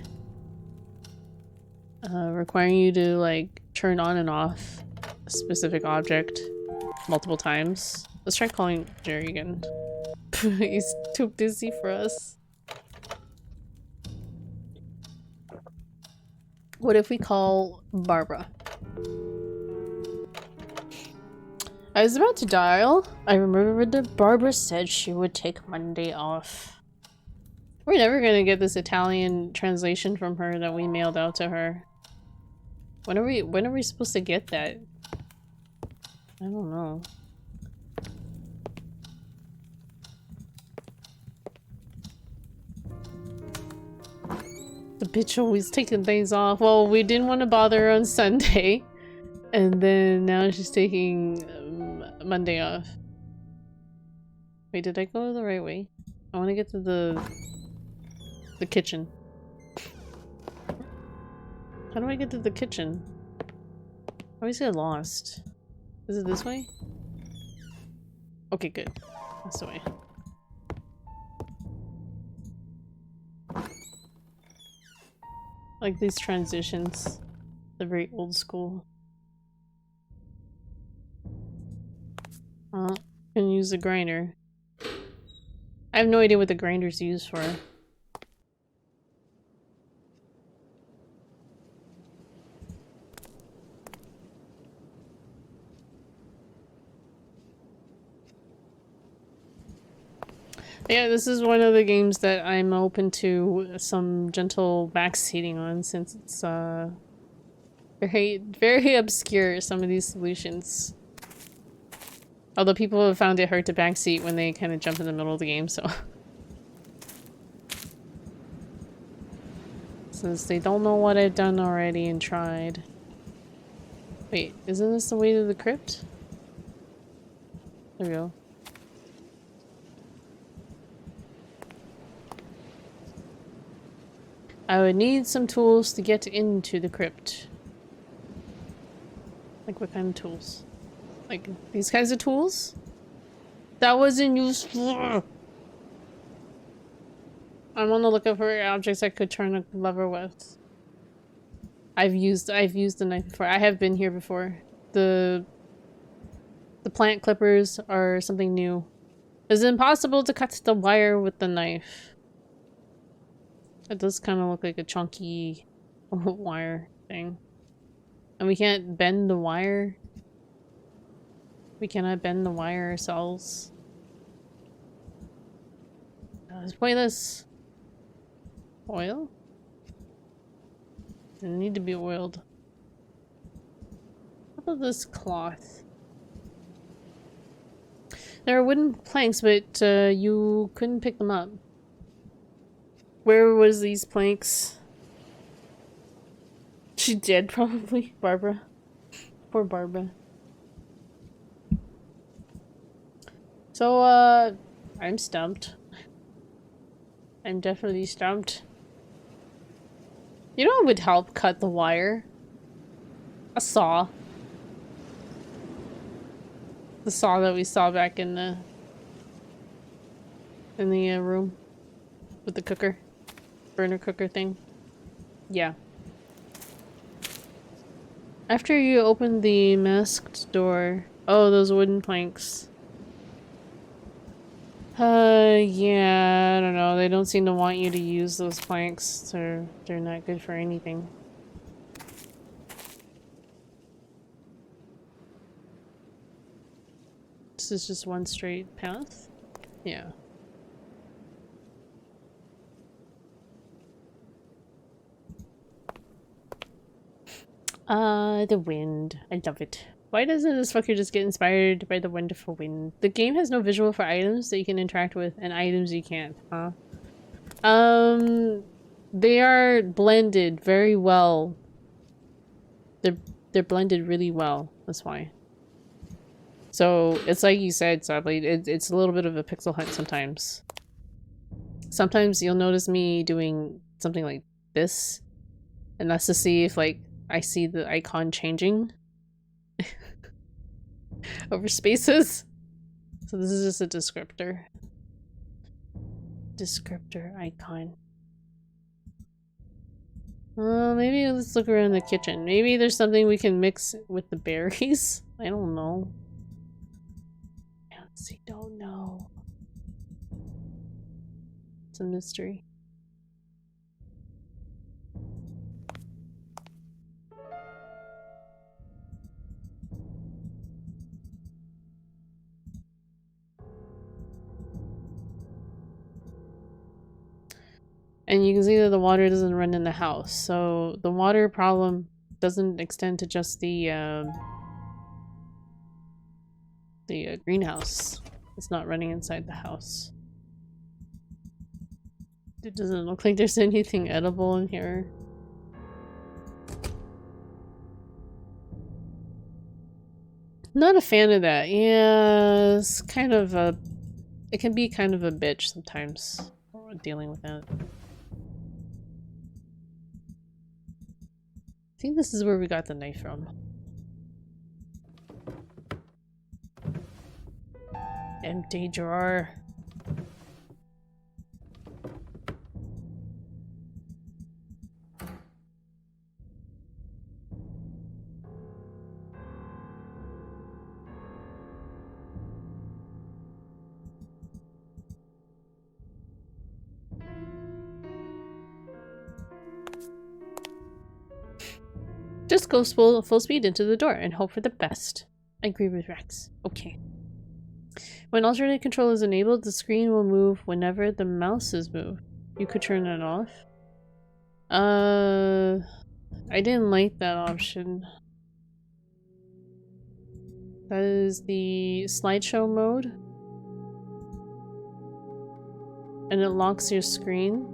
requiring you to, like, turn on and off a specific object multiple times. Let's try calling Jerry again. He's too busy for us. What if we call Barbara? I was about to dial. I remembered that Barbara said she would take Monday off. We're never gonna get this Italian translation from her that we mailed out to her. When are we supposed to get that? I don't know. The bitch always taking days off. Well, we didn't want to bother her on Sunday. And then now she's taking Monday off. Wait, did I go the right way? I want to get to the kitchen. How do I get to the kitchen? I always get lost. Is it this way? Okay, good. That's the way. Like these transitions. They're very old school. Can use the grinder. I have no idea what the grinder's used for. Yeah, this is one of the games that I'm open to some gentle backseating on, since it's very, very obscure, some of these solutions. Although people have found it hard to backseat when they kind of jump in the middle of the game, so. Since they don't know what I've done already and tried. Wait, isn't this the way to the crypt? There we go. I would need some tools to get into the crypt. Like what kind of tools? Like these kinds of tools? That wasn't useful. I'm on the lookout for objects I could turn a lever with. I've used the knife before. I have been here before. The plant clippers are something new. Is it impossible to cut the wire with the knife? It does kind of look like a chunky wire thing. And we can't bend the wire. We cannot bend the wire ourselves. Let's play this. Oil? Doesn't need to be oiled. How about this cloth? There are wooden planks, but you couldn't pick them up. Where was these planks? She dead, probably. Barbara. Poor Barbara. So, I'm stumped. I'm definitely stumped. You know what would help cut the wire? A saw. The saw that we saw back in the room with the cooker, burner cooker thing. Yeah. After you open the masked door, oh, those wooden planks. Yeah, I don't know. They don't seem to want you to use those planks. They're not good for anything. This is just one straight path? Yeah. The wind. I love it. Why doesn't this fucker just get inspired by the wonderful wind? The game has no visual for items that you can interact with and items you can't, huh? They are blended very well. They're blended really well. That's why. So it's like you said, sadly, it's a little bit of a pixel hunt sometimes. Sometimes you'll notice me doing something like this, and that's to see if like I see the icon changing over spaces. So this is just a descriptor. Descriptor icon. Maybe let's look around the kitchen. Maybe there's something we can mix with the berries. I don't know. I honestly don't know. It's a mystery. And you can see that the water doesn't run in the house. So the water problem doesn't extend to just the greenhouse. It's not running inside the house. It doesn't look like there's anything edible in here. Not a fan of that. Yeah, it's kind of a... It can be kind of a bitch sometimes, dealing with that. I think this is where we got the knife from. Empty drawer. Just go full speed into the door and hope for the best. I agree with Rex. Okay. When alternate control is enabled, the screen will move whenever the mouse is moved. You could turn it off. I didn't like that option. That is the slideshow mode. And it locks your screen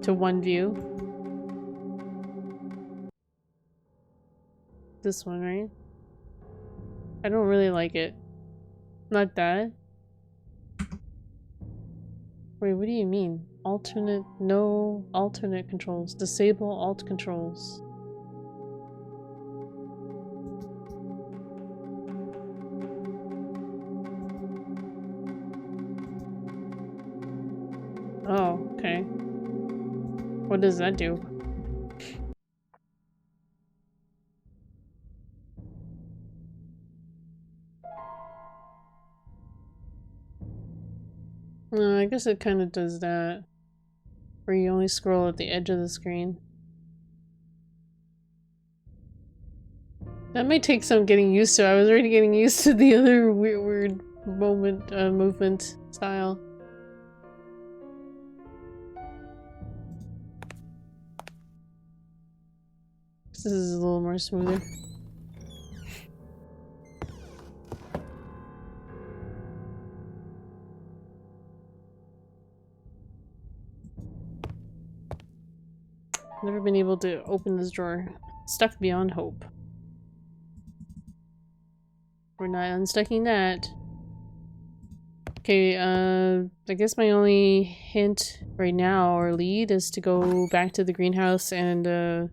to one view. This one, right? I don't really like it. Not that. Wait, what do you mean? Alternate, no alternate controls. Disable alt controls. Oh, okay. What does that do? I guess it kind of does that. Where you only scroll at the edge of the screen. That might take some getting used to. I was already getting used to the other weird movement style. This is a little more smoother. Never been able to open this drawer. Stuck beyond hope. We're not unstucking that. Okay, I guess my only hint right now, or lead, is to go back to the greenhouse and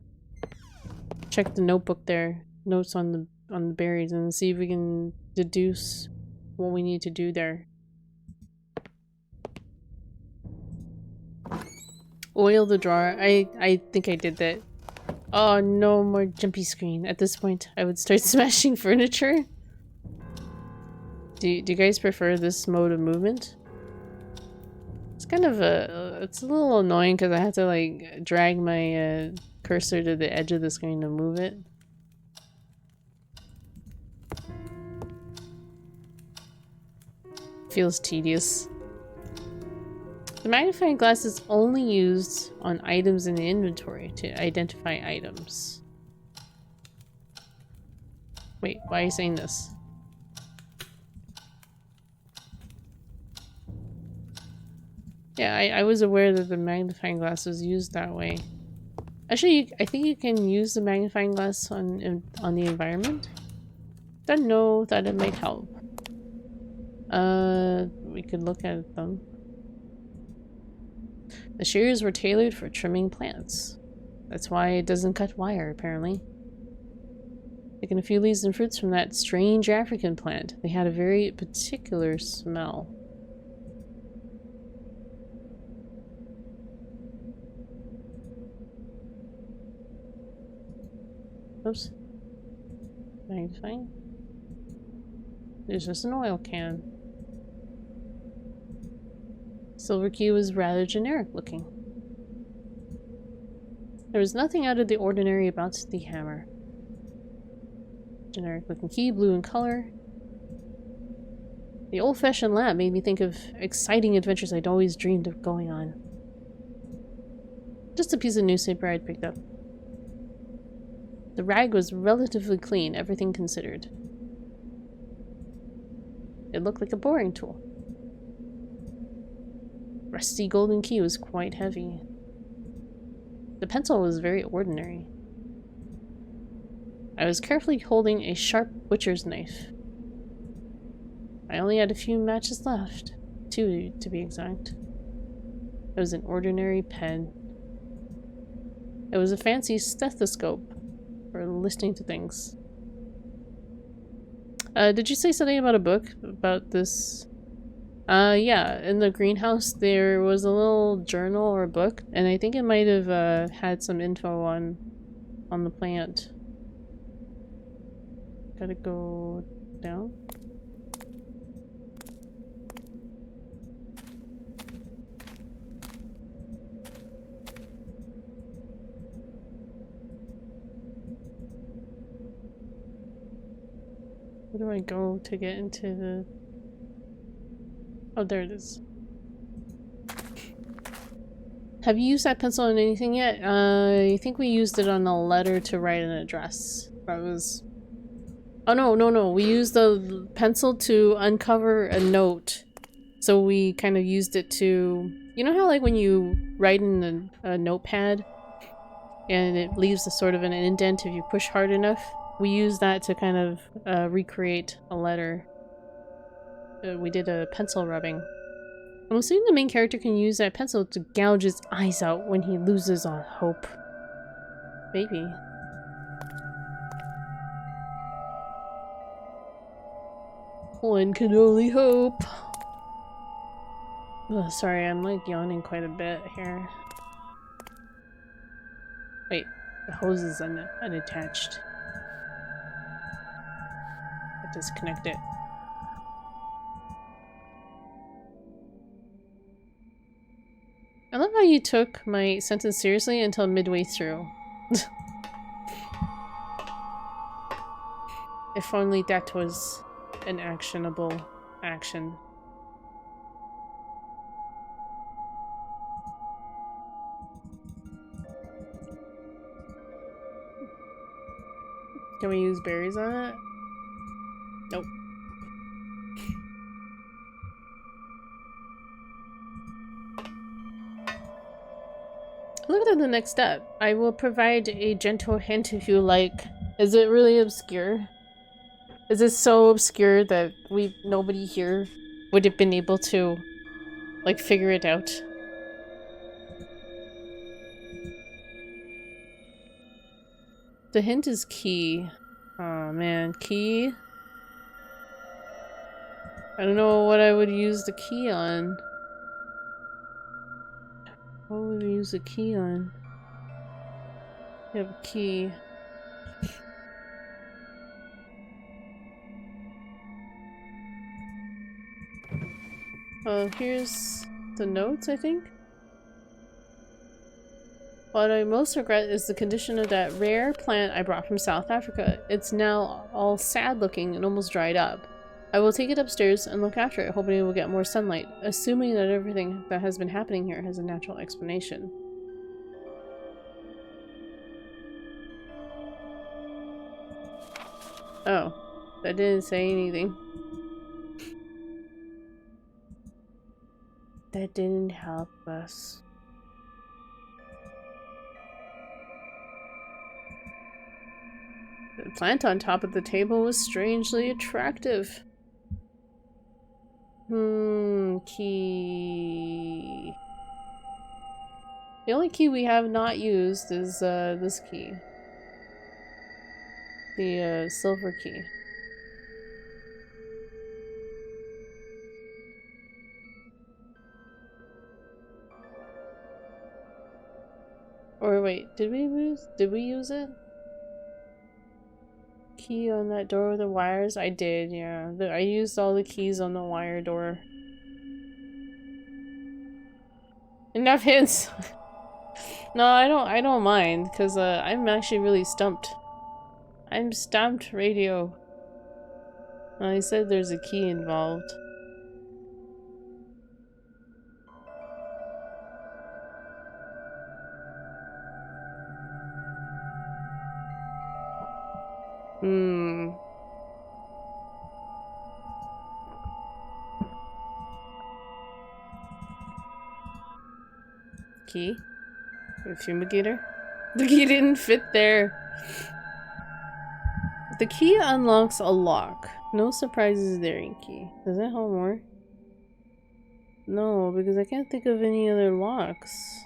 check the notebook there. Notes on the berries, and see if we can deduce what we need to do there. Oil the drawer. I think I did that. Oh, no more jumpy screen. At this point, I would start smashing furniture. Do you guys prefer this mode of movement? It's kind of it's a little annoying because I have to like drag my cursor to the edge of the screen to move it. Feels tedious. The magnifying glass is only used on items in the inventory to identify items. Wait, why are you saying this? Yeah, I was aware that the magnifying glass was used that way. Actually, I think you can use the magnifying glass on the environment. Don't know that it might help. We could look at them. The shears were tailored for trimming plants. That's why it doesn't cut wire, apparently. Taking a few leaves and fruits from that strange African plant. They had a very particular smell. Oops. Magnifying. There's just an oil can. Silver key was rather generic looking. There was nothing out of the ordinary about the hammer. Generic looking key, blue in color. The old-fashioned lamp made me think of exciting adventures I'd always dreamed of going on. Just a piece of newspaper I'd picked up. The rag was relatively clean, everything considered. It looked like a boring tool. Rusty golden key was quite heavy. The pencil was very ordinary. I was carefully holding a sharp butcher's knife. I only had a few matches left. 2 to be exact. It was an ordinary pen. It was a fancy stethoscope for listening to things. Did you say something about a book about this? Yeah, in the greenhouse there was a little journal or book, and I think it might have had some info on the plant. Gotta go down. Where do I go to get into the... Oh, there it is. Have you used that pencil on anything yet? I think we used it on a letter to write an address. That was... Oh, no. We used the pencil to uncover a note. So we kind of used it to... You know how like when you write in a notepad and it leaves a sort of an indent if you push hard enough? We used that to kind of recreate a letter. We did a pencil rubbing. I'm assuming the main character can use that pencil to gouge his eyes out when he loses all hope. Maybe. One can only hope. Oh, sorry, I'm like yawning quite a bit here. Wait, the hose is unattached. I disconnect it. I love how you took my sentence seriously until midway through. If only that was an actionable action. Can we use berries on it? Nope. Look at the next step. I will provide a gentle hint if you like. Is it really obscure? Is it so obscure that nobody here would have been able to, like, figure it out? The hint is key. Oh man, key? I don't know what I would use the key on. What would we use the key on? We have a key. Oh, here's the notes, I think. What I most regret is the condition of that rare plant I brought from South Africa. It's now all sad looking and almost dried up. I will take it upstairs and look after it, hoping it will get more sunlight, assuming that everything that has been happening here has a natural explanation. Oh, that didn't say anything. That didn't help us. The plant on top of the table was strangely attractive. Key. The only key we have not used is this key. The silver key. Or wait, did we use it? Key on that door with the wires? I did, yeah. I used all the keys on the wire door. Enough hints! No, I don't mind, because I'm actually really stumped. I'm stumped, radio. Well, he said there's a key involved. Key? A fumigator? The key didn't fit there. The key unlocks a lock. No surprises there, Inky. Does that hold more? No, because I can't think of any other locks.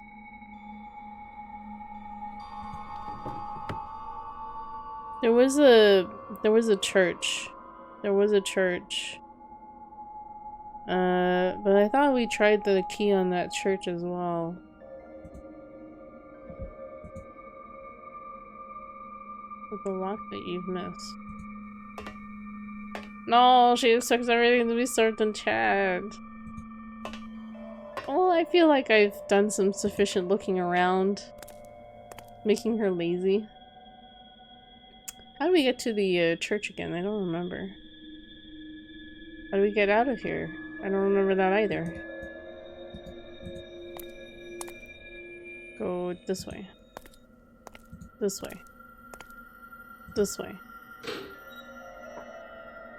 There was a church. There was a church. But I thought we tried the key on that church as well. With the lock that you've missed. No, she expects everything to be served in chat. Well, I feel like I've done some sufficient looking around. Making her lazy. How do we get to the church again? I don't remember. How do we get out of here? I don't remember that either. Go this way. This way. This way.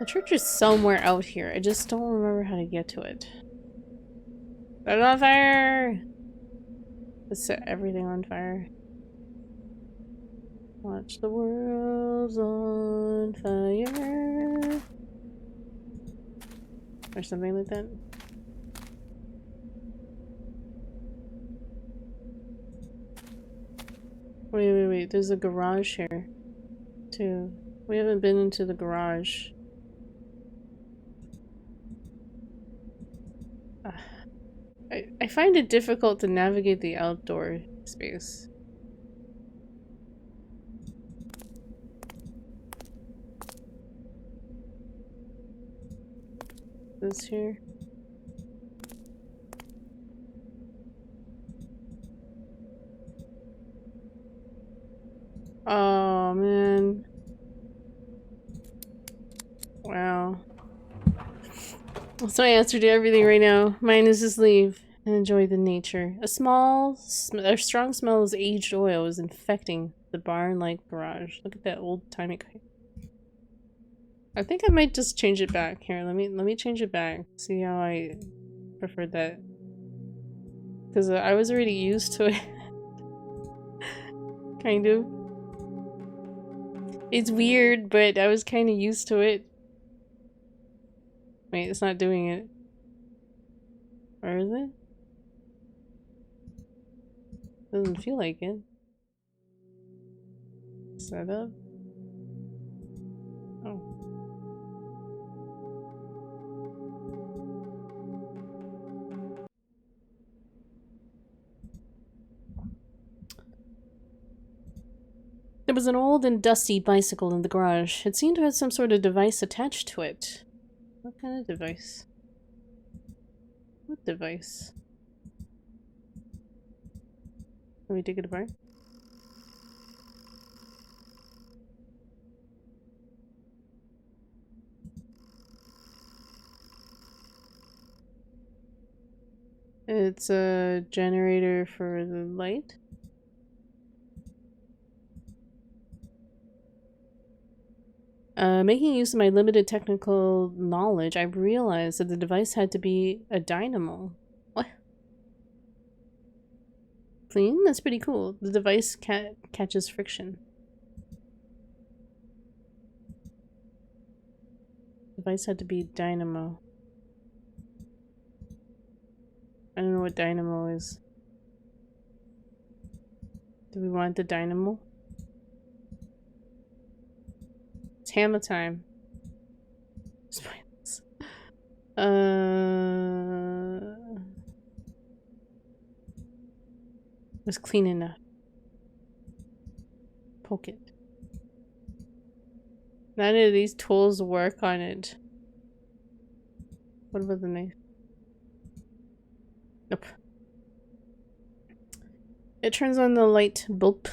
The church is somewhere out here. I just don't remember how to get to it. Set it on fire! Let's set everything on fire. Watch the world's on fire. Or something like that. Wait. There's a garage here, too. We haven't been into the garage. I find it difficult to navigate the outdoor space. This here. Oh, man. Wow. That's my answer to everything right now. Mine is just leave and enjoy the nature. A strong smell of aged oil is infecting the barn-like garage. Look at that old-timey. I think I might just change it back. Here, let me change it back. See how I prefer that. Because I was already used to it. Kind of. It's weird, but I was kind of used to it. Wait, it's not doing it. Or is it? Doesn't feel like it. Setup. Oh. There was an old and dusty bicycle in the garage. It seemed to have some sort of device attached to it. What kind of device? What device? Can we take it apart? It's a generator for the light. Making use of my limited technical knowledge, I realized that the device had to be a dynamo. What? Clean? That's pretty cool. The device catches friction. The device had to be dynamo. I don't know what dynamo is. Do we want the dynamo? It's hammer time. It's pointless. It was clean enough. Poke it. None of these tools work on it. What about the knife? Nope. It turns on the light bulb.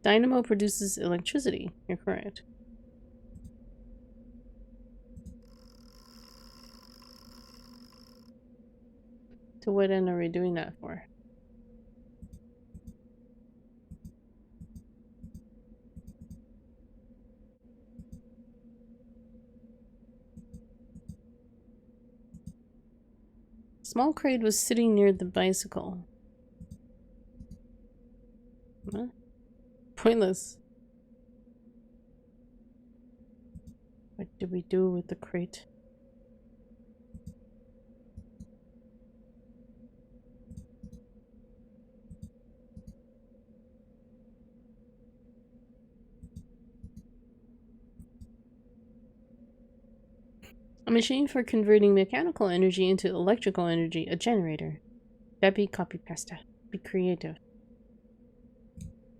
Dynamo produces electricity. You're correct. To what end are we doing that for? Small crate was sitting near the bicycle. What? Pointless. What do we do with the crate? A machine for converting mechanical energy into electrical energy, a generator. That'd copy pasta. Be creative.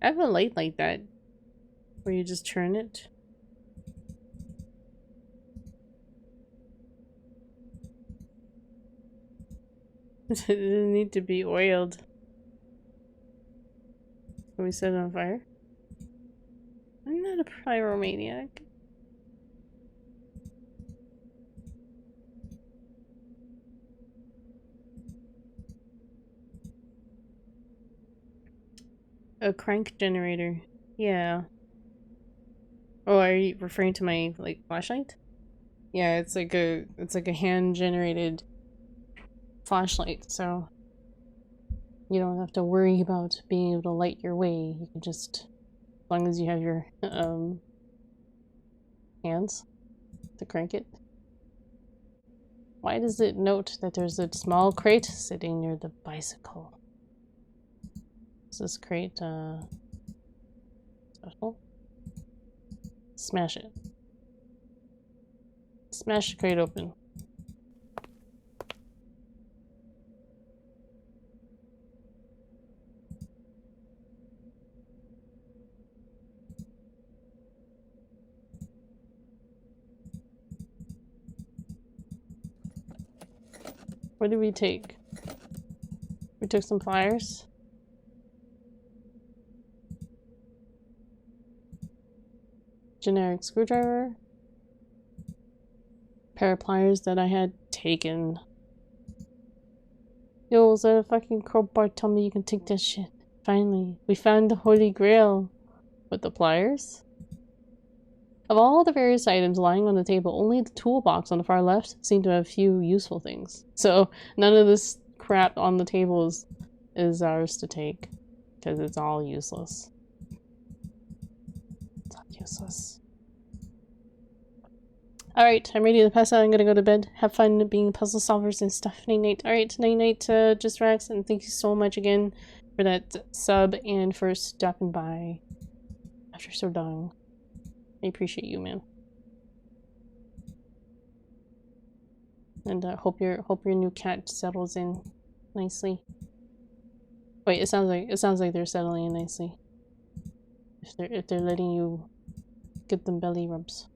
I have a light like that, where you just turn it. It doesn't need to be oiled. Can we set it on fire? I'm not a pyromaniac. A crank generator. Yeah. Oh, are you referring to my like flashlight? Yeah, it's like a hand generated flashlight, so you don't have to worry about being able to light your way. You can just, as long as you have your hands to crank it. Why does it note that there's a small crate sitting near the bicycle? Is this crate special. Smash it. Smash the crate open. What did we take? We took some pliers. Generic screwdriver. Pair of pliers that I had taken. Yo, is that a fucking crowbar? Tell me you can take that shit. Finally, we found the holy grail. With the pliers? Of all the various items lying on the table, only the toolbox on the far left seemed to have few useful things. So none of this crap on the table is ours to take. Because it's all useless. It's all useless. Alright, I'm ready to pass out. I'm gonna go to bed. Have fun being puzzle solvers and stuff. Night-night. Alright, night-night, Just Rex, and thank you so much again for that sub and for stopping by after so long. I appreciate you, man. And hope your new cat settles in nicely. Wait, it sounds like they're settling in nicely. If they're letting you give them belly rubs.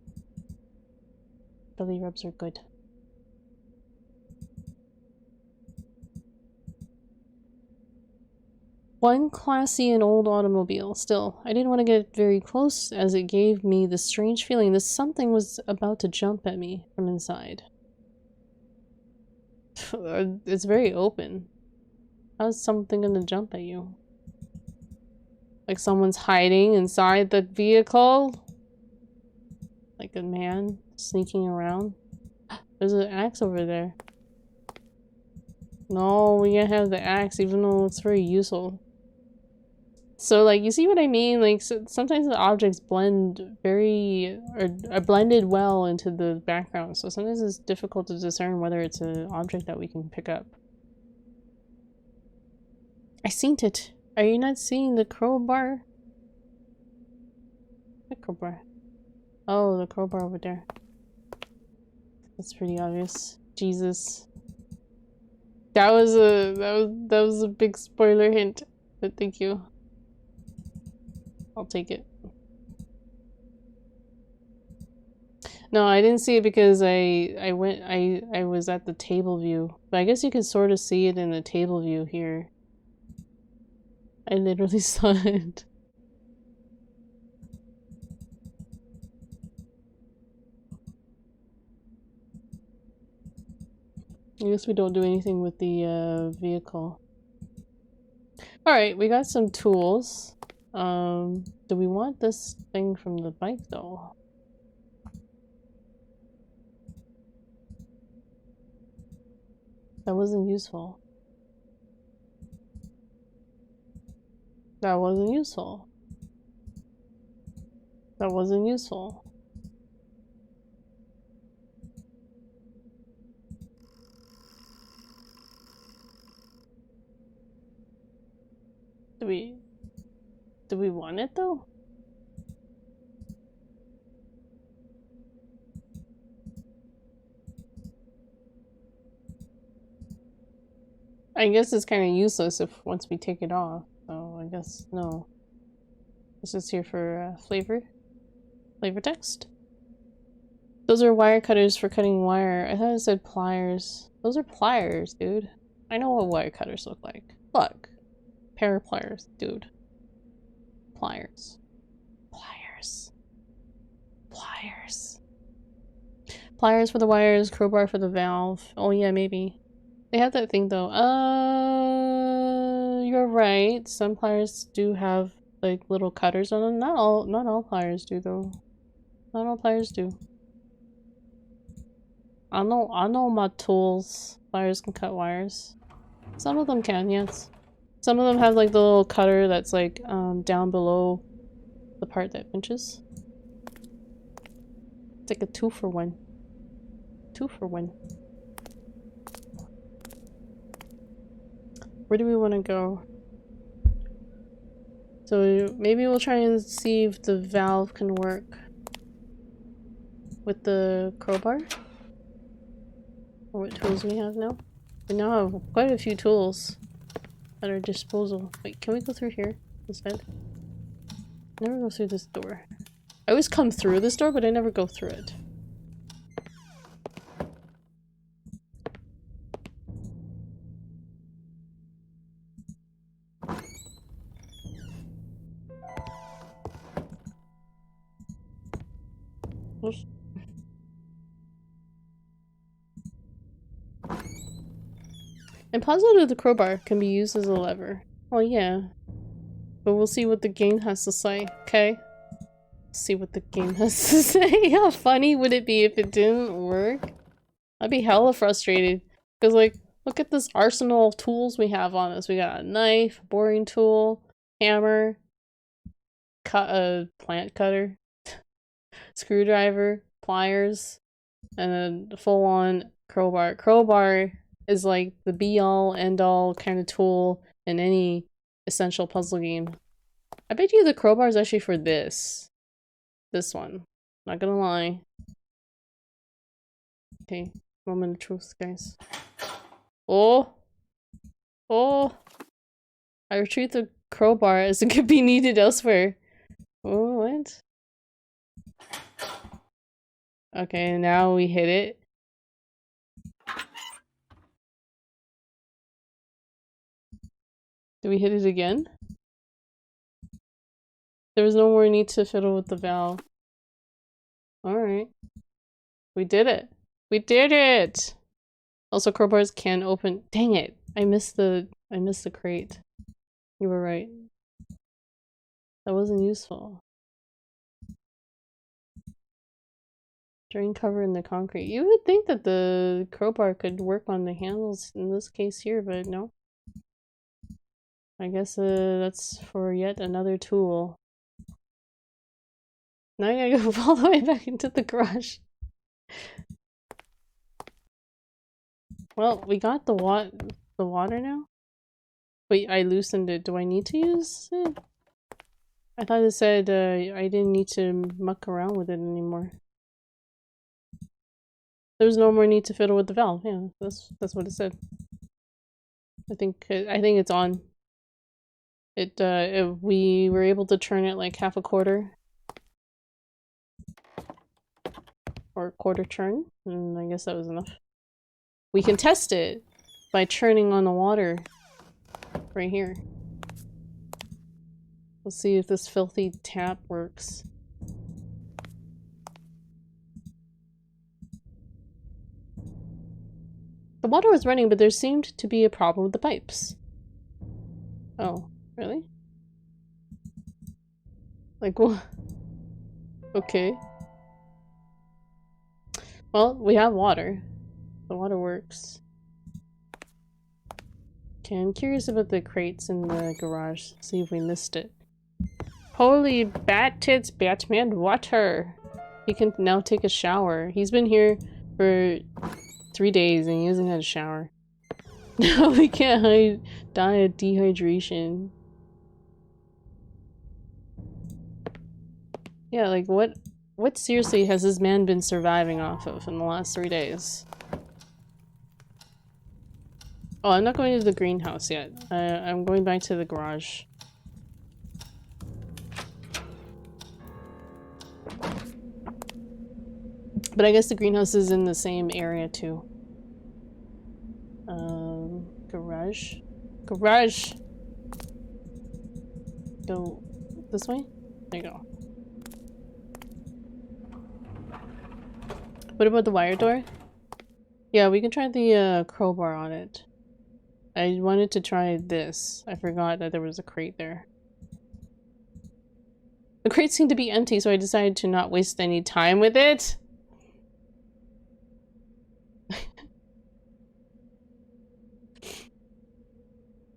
Belly rubs are good. One classy and old automobile. Still, I didn't want to get very close as it gave me the strange feeling that something was about to jump at me from inside. It's very open. How's something gonna jump at you? Like someone's hiding inside the vehicle? Like a man sneaking around? There's an axe over there. No, we can't have the axe even though it's very useful. So, like, you see what I mean? Like, so sometimes the objects blend are blended well into the background. So sometimes it's difficult to discern whether it's an object that we can pick up. I seen it. Are you not seeing the crowbar? What crowbar? Oh, the crowbar over there. That's pretty obvious. Jesus. That was a big spoiler hint. But thank you. I'll take it. No, I didn't see it because I was at the table view. But I guess you can sort of see it in the table view here. I literally saw it. I guess we don't do anything with the vehicle. Alright, we got some tools. Do we want this thing from the bike though? That wasn't useful. That wasn't useful. That wasn't useful. Do we want it though? I guess it's kind of useless if once we take it off. So I guess no. This is here for flavor text. Those are wire cutters for cutting wire. I thought it said pliers. Those are pliers, dude. I know what wire cutters look like. Look. Pair of pliers, dude. Pliers. Pliers. Pliers. Pliers for the wires, crowbar for the valve. Oh yeah, maybe. They have that thing though. You're right. Some pliers do have like little cutters on them. Not all pliers do though. Not all pliers do. I know my tools. Pliers can cut wires. Some of them can, yes. Some of them have like the little cutter that's like down below the part that pinches. It's like a 2-for-1. 2-for-1. Where do we want to go? So maybe we'll try and see if the valve can work with the crowbar. Or what tools we have now. We now have quite a few tools at our disposal. Wait, can we go through here instead? Never go through this door. I always come through this door, but I never go through it. Oops. I'm positive the crowbar can be used as a lever. Well, yeah. But we'll see what the game has to say, okay? See what the game has to say. How funny would it be if it didn't work? I'd be hella frustrated. Because, like, look at this arsenal of tools we have on us. We got a knife, boring tool, hammer, plant cutter, screwdriver, pliers, and then a full-on crowbar. Crowbar is like the be-all, end-all kind of tool in any essential puzzle game. I bet you the crowbar is actually for this. This one. Not gonna lie. Okay, moment of truth, guys. Oh! Oh! I retrieved the crowbar as it could be needed elsewhere. Oh, what? Okay, now we hit it. Do we hit it again? There was no more need to fiddle with the valve. Alright. We did it! We did it! Also, crowbars can open- dang it! I missed the crate. You were right. That wasn't useful. Drain cover in the concrete. You would think that the crowbar could work on the handles in this case here, but no. I guess that's for yet another tool. Now I gotta go all the way back into the garage. Well, we got the water now? Wait, I loosened it. Do I need to use it? I thought it said I didn't need to muck around with it anymore. There's no more need to fiddle with the valve. Yeah, that's what it said. I think it's on. We were able to turn it like half a quarter. Or a quarter turn, and I guess that was enough. We can test it by turning on the water right here. Let's see if this filthy tap works. The water was running, but there seemed to be a problem with the pipes. Oh, really? Like, what? Okay. Well, we have water. The water works. Okay, I'm curious about the crates in the garage. See if we missed it. Holy bat tits, Batman water! He can now take a shower. He's been here for 3 days and he hasn't had a shower. No, we can't die of dehydration. Yeah, like what seriously has this man been surviving off of in the last 3 days? Oh, I'm not going to the greenhouse yet. I'm going back to the garage. But I guess the greenhouse is in the same area too. Garage? Garage! Go this way? There you go. What about the wire door? Yeah, we can try the crowbar on it. I wanted to try this. I forgot that there was a crate there. The crate seemed to be empty, so I decided to not waste any time with it.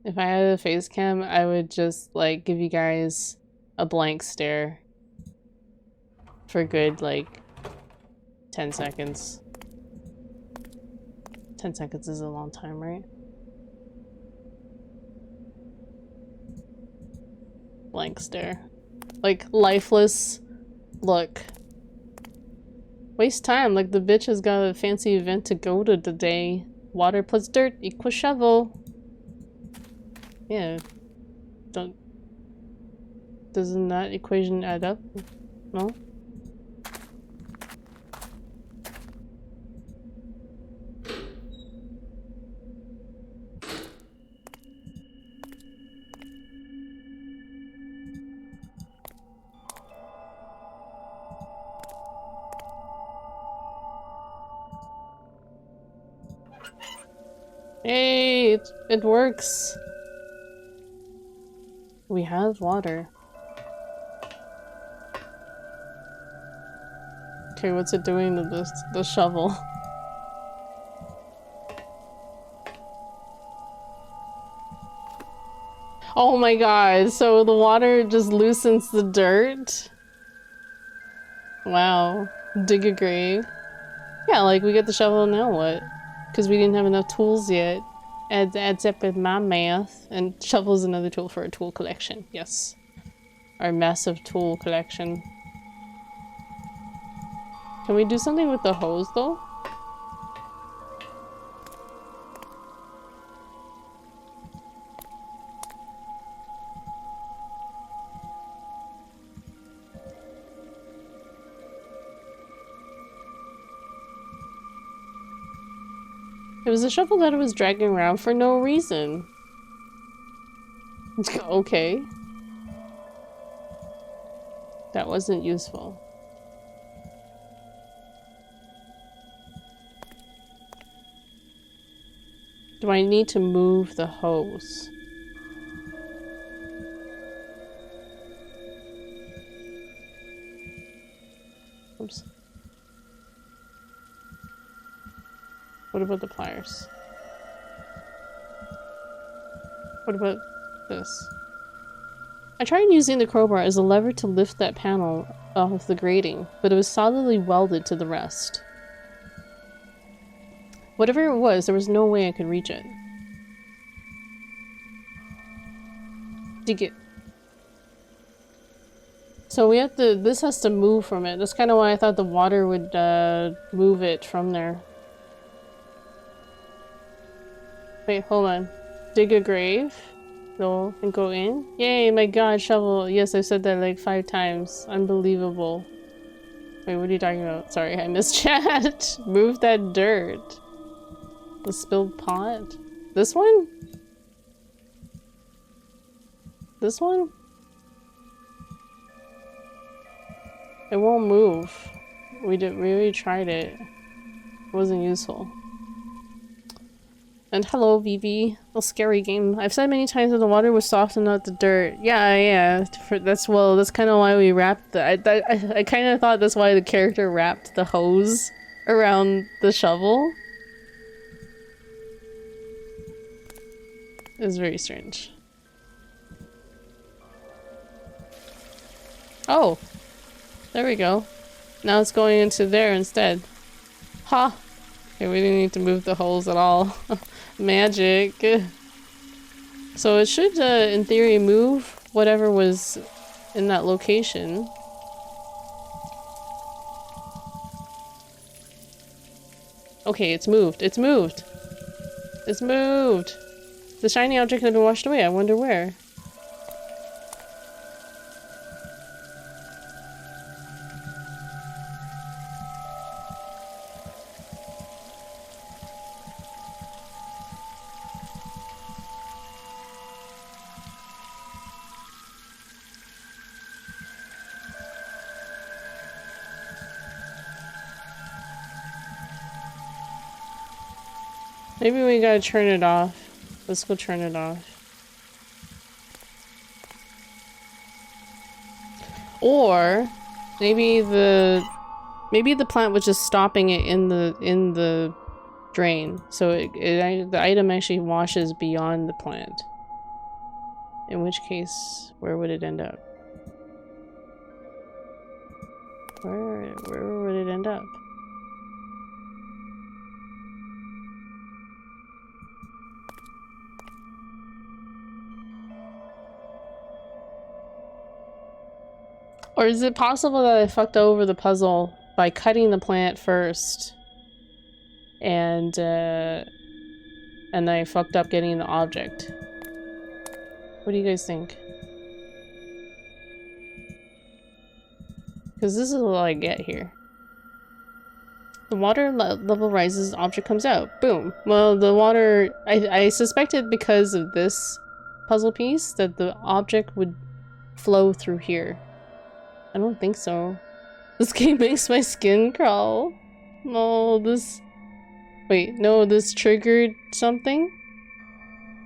If I had a face cam, I would just like give you guys a blank stare for good like 10 seconds. 10 seconds is a long time, right? Blank stare. Like, lifeless look. Waste time, like the bitch has got a fancy event to go to today. Water plus dirt equals shovel. Yeah. Doesn't that equation add up? No? Hey, it works. We have water. Okay, what's it doing to the shovel? Oh my god, so the water just loosens the dirt? Wow. Dig a grave. Yeah, like we get the shovel, now what? Because we didn't have enough tools yet. Adds up in my math. And shovel is another tool for our tool collection. Yes. Our massive tool collection. Can we do something with the hose though? It was a shovel that I was dragging around for no reason. Okay. That wasn't useful. Do I need to move the hose? Oops. What about the pliers? What about this? I tried using the crowbar as a lever to lift that panel off the grating, but it was solidly welded to the rest. Whatever it was, there was no way I could reach it. Dig it. So we have to- this has to move from it. That's kind of why I thought the water would move it from there. Wait, hold on. Dig a grave? Go and go in? Yay, my god, shovel. Yes, I said that like 5 times. Unbelievable. Wait, what are you talking about? Sorry, I missed chat. Move that dirt. The spilled pot? This one? This one? It won't move. We already tried it. It wasn't useful. And hello, Vivi. A scary game. I've said many times that the water was soft and not the dirt. Yeah. That's kind of why we wrapped the- I kind of thought that's why the character wrapped the hose around the shovel. It was very strange. Oh! There we go. Now it's going into there instead. Ha! Okay, we didn't need to move the holes at all. Magic. So it should, in theory, move whatever was in that location. Okay, it's moved. It's moved! It's moved! The shiny object had been washed away. I wonder where. Maybe we gotta turn it off. Let's go turn it off. Or maybe the plant was just stopping it in the drain, so the item actually washes beyond the plant. In which case, where would it end up? Where would it end up? Or is it possible that I fucked over the puzzle by cutting the plant first? And I fucked up getting the object. What do you guys think? Because this is what I get here. The water level rises, object comes out. Boom. Well, the water... I suspected because of this puzzle piece that the object would flow through here. I don't think so. This game makes my skin crawl. No, this... Wait, no, this triggered something?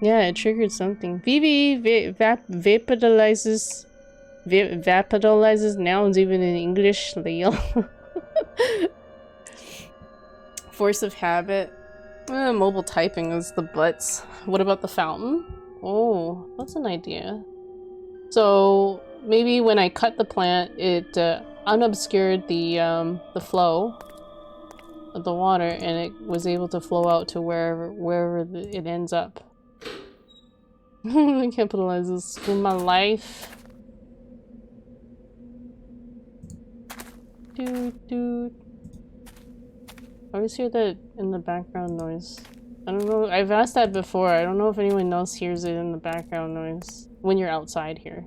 Yeah, it triggered something. VV vaporizes... Vaporizes nouns even in English, Leo. Force of habit. Mobile typing is the butts. What about the fountain? Oh, that's an idea. So maybe when I cut the plant, it unobscured the flow of the water, and it was able to flow out to wherever it ends up. I capitalize this for my life. Dude. I always hear that in the background noise. I don't know, I've asked that before. I don't know if anyone else hears it in the background noise when you're outside here.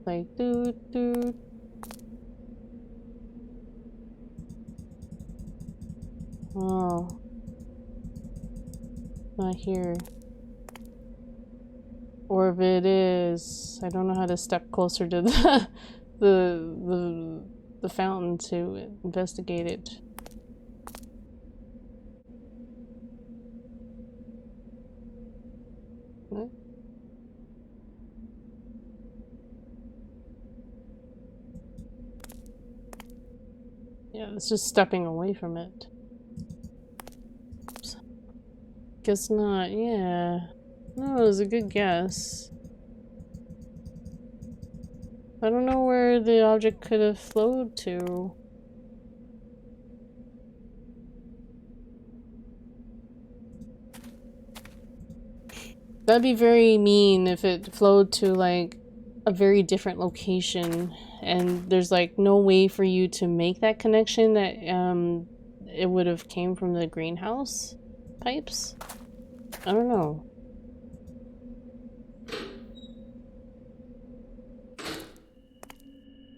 Like, dude. Oh. Not here. Or if it is, I don't know how to step closer to the fountain to investigate it. What? Yeah, it's just stepping away from it. Oops. Guess not, yeah. No, it was a good guess. I don't know where the object could have flowed to. That'd be very mean if it flowed to like a very different location and there's like no way for you to make that connection that it would have came from the greenhouse pipes. I don't know.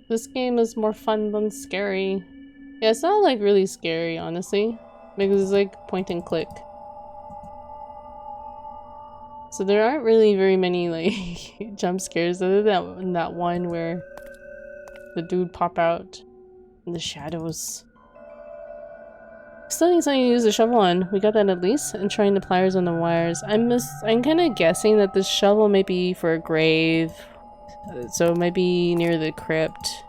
This game is more fun than scary. Yeah, it's not like really scary, honestly, because it's like point and click. So there aren't really very many like jump scares other than that one where the dude pop out in the shadows. Still need something to use the shovel on. We got that at least. And trying the pliers on the wires. I'm kind of guessing that this shovel may be for a grave. So it might be near the crypt.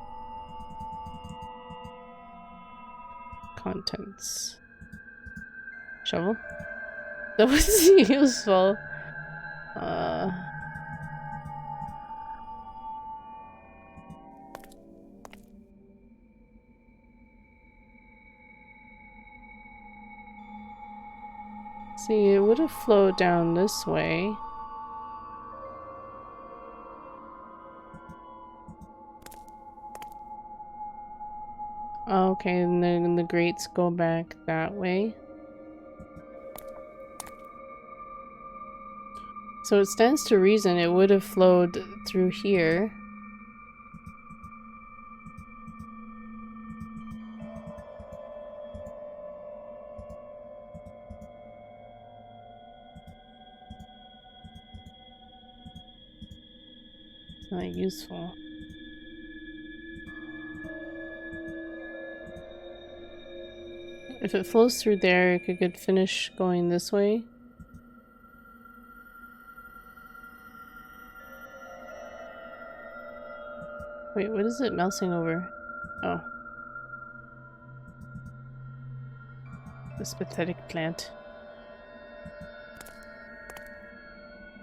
Contents. Shovel? That was useful. See, it would have flowed down this way. Okay, and then the grates go back that way. So it stands to reason it would have flowed through here. It's not useful. If it flows through there, it could finish going this way. Wait, what is it mousing over? Oh. This pathetic plant.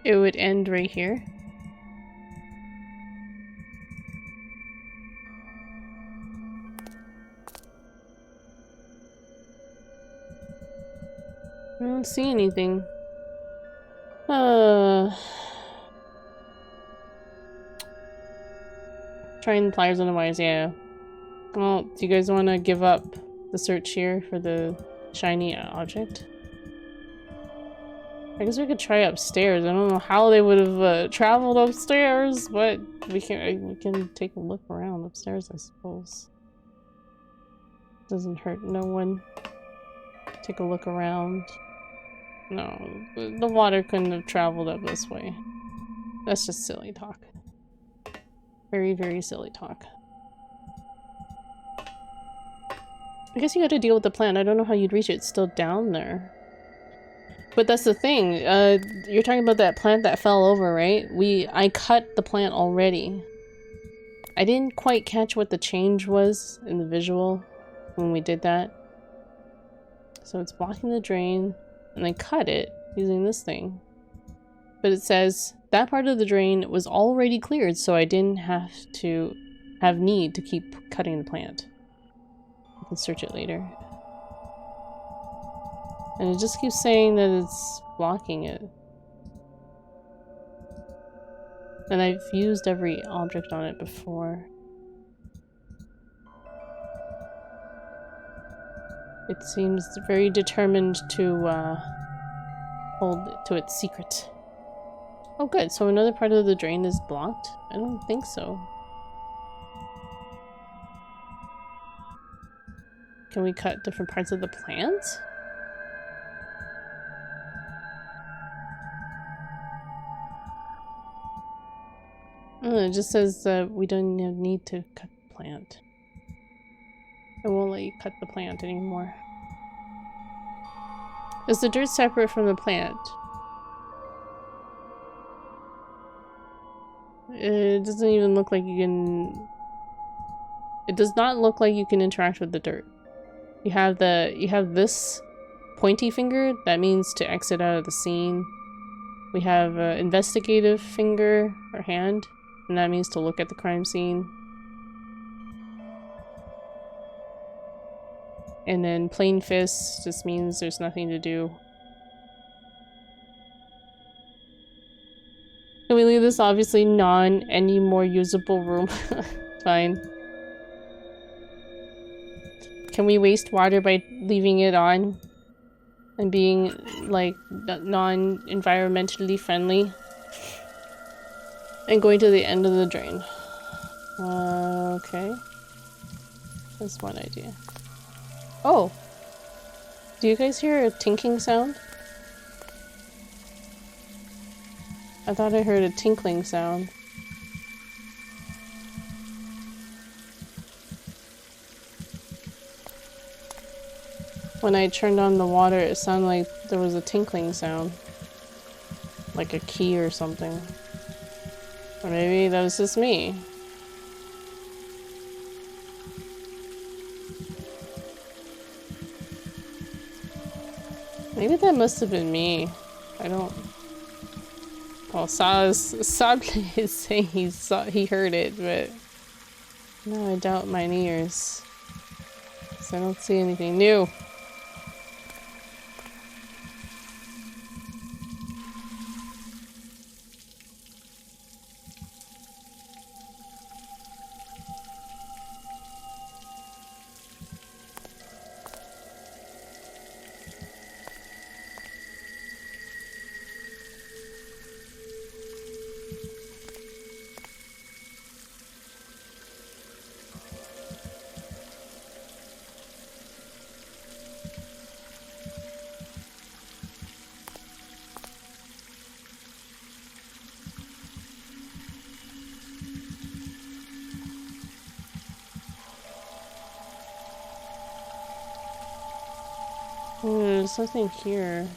It would end right here. I don't see anything. Trying pliers on the wires, yeah. Well, do you guys want to give up the search here for the shiny object? I guess we could try upstairs. I don't know how they would have traveled upstairs, but we can take a look around upstairs, I suppose. Doesn't hurt no one. Take a look around. No, the water couldn't have traveled up this way. That's just silly talk. Very, very silly talk. I guess you gotta deal with the plant. I don't know how you'd reach it. It's still down there. But that's the thing. You're talking about that plant that fell over, right? I cut the plant already. I didn't quite catch what the change was in the visual when we did that. So it's blocking the drain, and I cut it using this thing. But it says that part of the drain was already cleared, so I didn't have need to keep cutting the plant. I can search it later. And it just keeps saying that it's blocking it. And I've used every object on it before. It seems very determined to hold to its secret. Oh good, so another part of the drain is blocked? I don't think so. Can we cut different parts of the plant? Oh, it just says that we don't need to cut the plant. It won't let you cut the plant anymore. Is the dirt separate from the plant? It doesn't even look like you can... It does not look like you can interact with the dirt. You have this pointy finger, that means to exit out of the scene. We have an investigative finger or hand, and that means to look at the crime scene. And then plain fist just means there's nothing to do. Can we leave this obviously any more usable room? Fine. Can we waste water by leaving it on? And being, like, non-environmentally friendly? And going to the end of the drain. Okay. That's one idea. Oh! Do you guys hear a tinking sound? I thought I heard a tinkling sound. When I turned on the water, it sounded like there was a tinkling sound. Like a key or something. Or maybe that was just me. Maybe that must have been me. I don't... Well, Sadly is saying he heard it, but... No, I doubt my ears. So I don't see anything new. There's nothing here.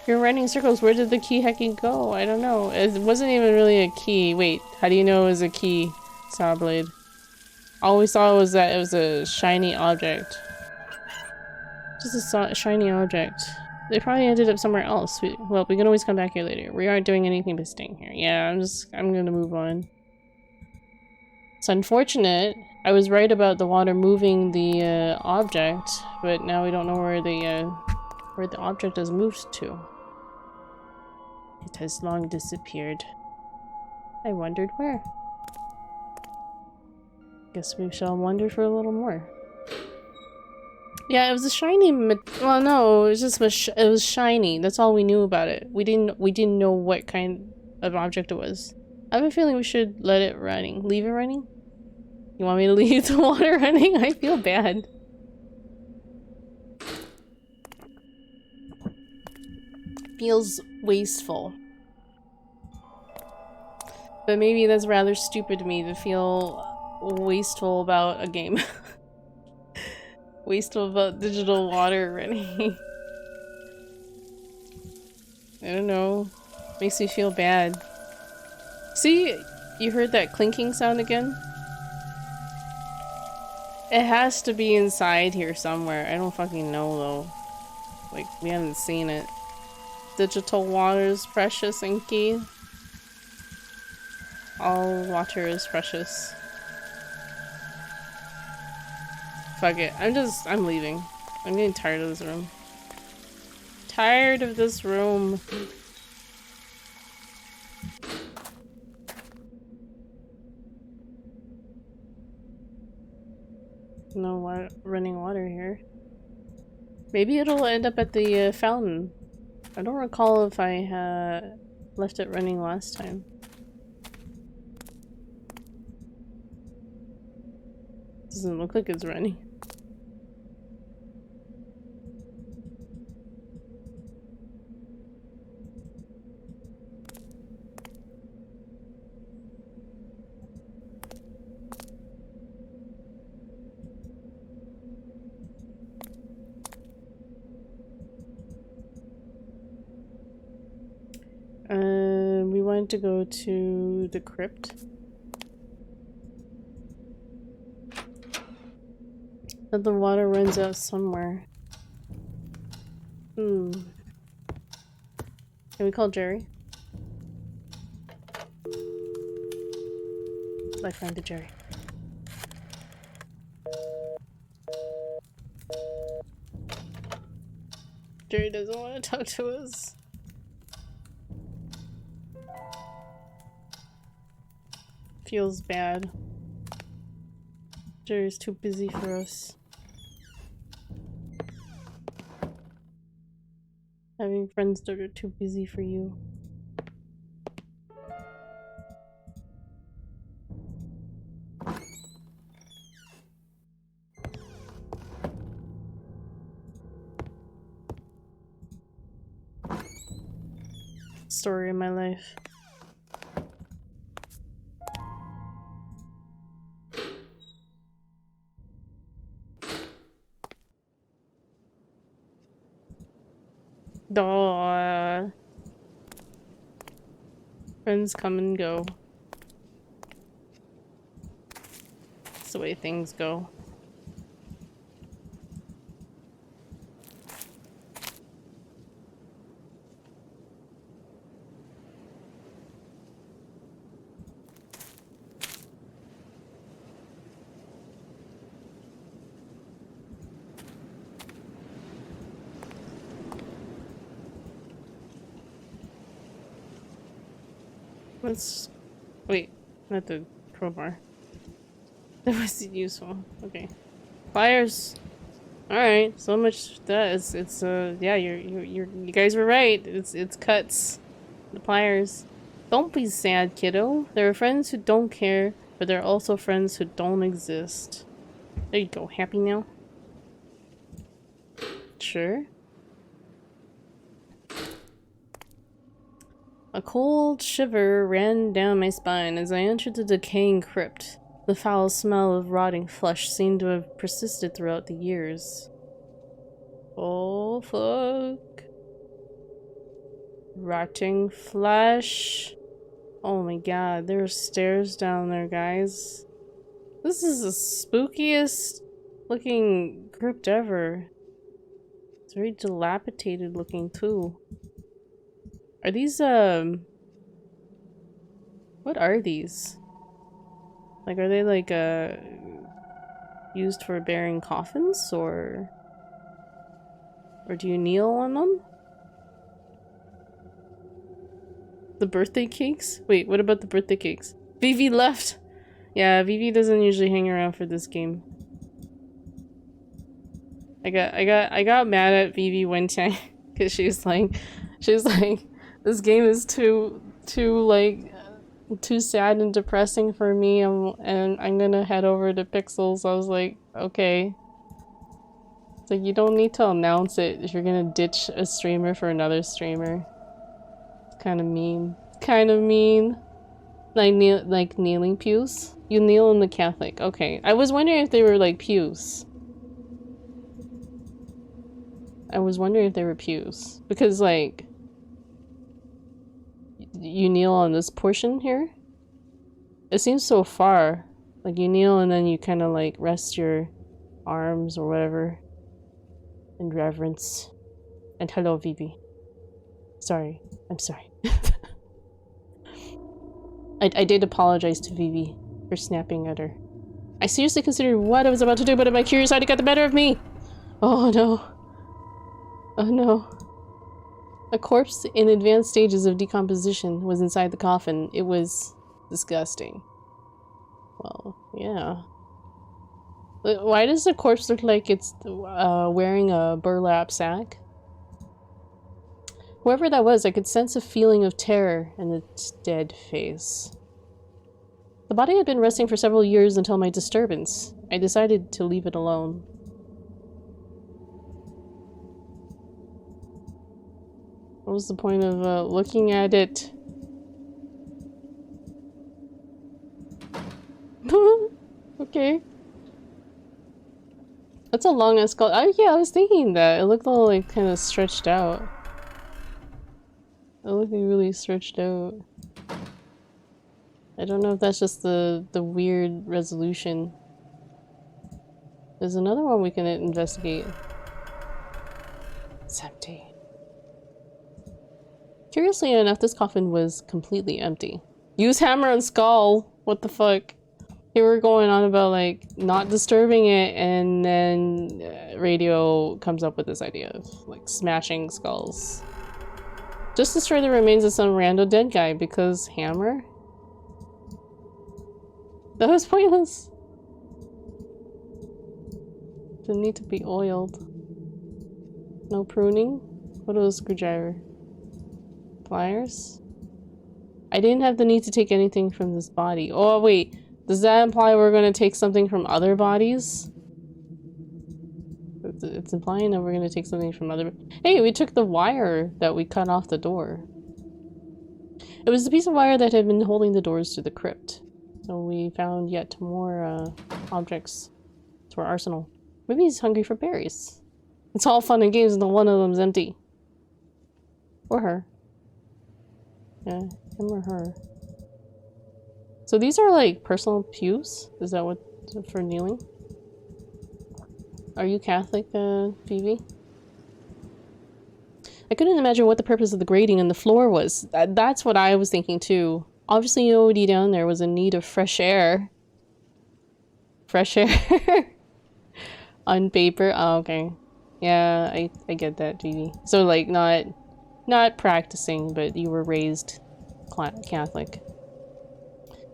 You're running circles. Where did the key hecking go? I don't know. It wasn't even really a key. Wait, how do you know it was a key, Sawblade? All we saw was that it was a shiny object. Just a shiny object. They probably ended up somewhere else. Well, we can always come back here later. We aren't doing anything but staying here. Yeah, I'm gonna move on. It's unfortunate. I was right about the water moving the object, but now we don't know where the object has moved to. It has long disappeared. I wondered where. Guess we shall wonder for a little more. Yeah, it was a shiny. Well, no, it was just it was shiny. That's all we knew about it. We didn't know what kind of object it was. I have a feeling we should let it running. Leave it running? You want me to leave the water running? I feel bad. Feels wasteful. But maybe that's rather stupid of me to feel wasteful about a game. Wasteful about digital water running. I don't know. Makes me feel bad. See? You heard that clinking sound again? It has to be inside here somewhere. I don't fucking know though. Like, we haven't seen it. Digital water is precious and key. All water is precious. Fuck it. I'm leaving. I'm getting tired of this room. Tired of this room. No running water here. Maybe it'll end up at the fountain. I don't recall if I left it running last time. Doesn't look like it's running. We wanted to go to the crypt. But the water runs out somewhere. Can we call Jerry? Lifeline to Jerry. Jerry doesn't want to talk to us. Feels bad. Jerry's too busy for us. Having friends that are too busy for you. Story of my life. Duh. Friends come and go. That's the way things go. Let's wait, not the crowbar. That was useful. Okay. Pliers. Alright, so much that it's yeah, you guys were right. It's cuts. The pliers. Don't be sad, kiddo. There are friends who don't care, but there are also friends who don't exist. There you go. Happy now? Sure. A cold shiver ran down my spine as I entered the decaying crypt. The foul smell of rotting flesh seemed to have persisted throughout the years. Oh, fuck. Rotting flesh. Oh my god, there are stairs down there, guys. This is the spookiest looking crypt ever. It's very dilapidated looking too. Are these, what are these? Like, are they like used for bearing coffins, or do you kneel on them? The birthday cakes? Wait, what about the birthday cakes? Vivi left! Yeah, Vivi doesn't usually hang around for this game. I got mad at Vivi one time because she was like, this game is too sad and depressing for me, and I'm gonna head over to Pixels. I was like, okay. It's like, you don't need to announce it if you're gonna ditch a streamer for another streamer. It's kind of mean. It's kind of mean. Like kneeling pews? You kneel in the Catholic. Okay. I was wondering if they were like pews. I was wondering if they were pews. Because, like, you kneel on this portion here? It seems so far. Like, you kneel and then you kind of, like, rest your arms or whatever. In reverence. And hello, Vivi. Sorry. I'm sorry. I did apologize to Vivi for snapping at her. I seriously considered what I was about to do, but my curiosity got the better of me! Oh no. Oh no. A corpse in advanced stages of decomposition was inside the coffin. It was disgusting. Well, yeah. Why does the corpse look like it's wearing a burlap sack? Whoever that was, I could sense a feeling of terror in its dead face. The body had been resting for several years until my disturbance. I decided to leave it alone. What was the point of looking at it? Okay. That's a long ass skull. Oh yeah, I was thinking that. It looked all like kind of stretched out. It looked really stretched out. I don't know if that's just the weird resolution. There's another one we can investigate. It's empty. Curiously enough, this coffin was completely empty. Use hammer and skull! What the fuck? Here we're going on about, like, not disturbing it, and then Radio comes up with this idea of, like, smashing skulls. Just destroy the remains of some random dead guy, because hammer? That was pointless. Didn't need to be oiled. No pruning? What was a screwdriver? Pliers? I didn't have the need to take anything from this body. Oh wait, does that imply we're going to take something from other bodies? It's implying that we're going to take something from other... Hey, we took the wire that we cut off the door. It was the piece of wire that had been holding the doors to the crypt. So we found yet more objects to our arsenal. Maybe he's hungry for berries. It's all fun and games until one of them's empty. Or her. Yeah, him or her. So these are like personal pews? Is that what for kneeling? Are you Catholic, Phoebe? I couldn't imagine what the purpose of the grating in the floor was. That's what I was thinking too. Obviously nobody down there was in need of fresh air. Fresh air? On paper? Oh, okay. Yeah, I get that, Phoebe. So like not practicing, but you were raised Catholic.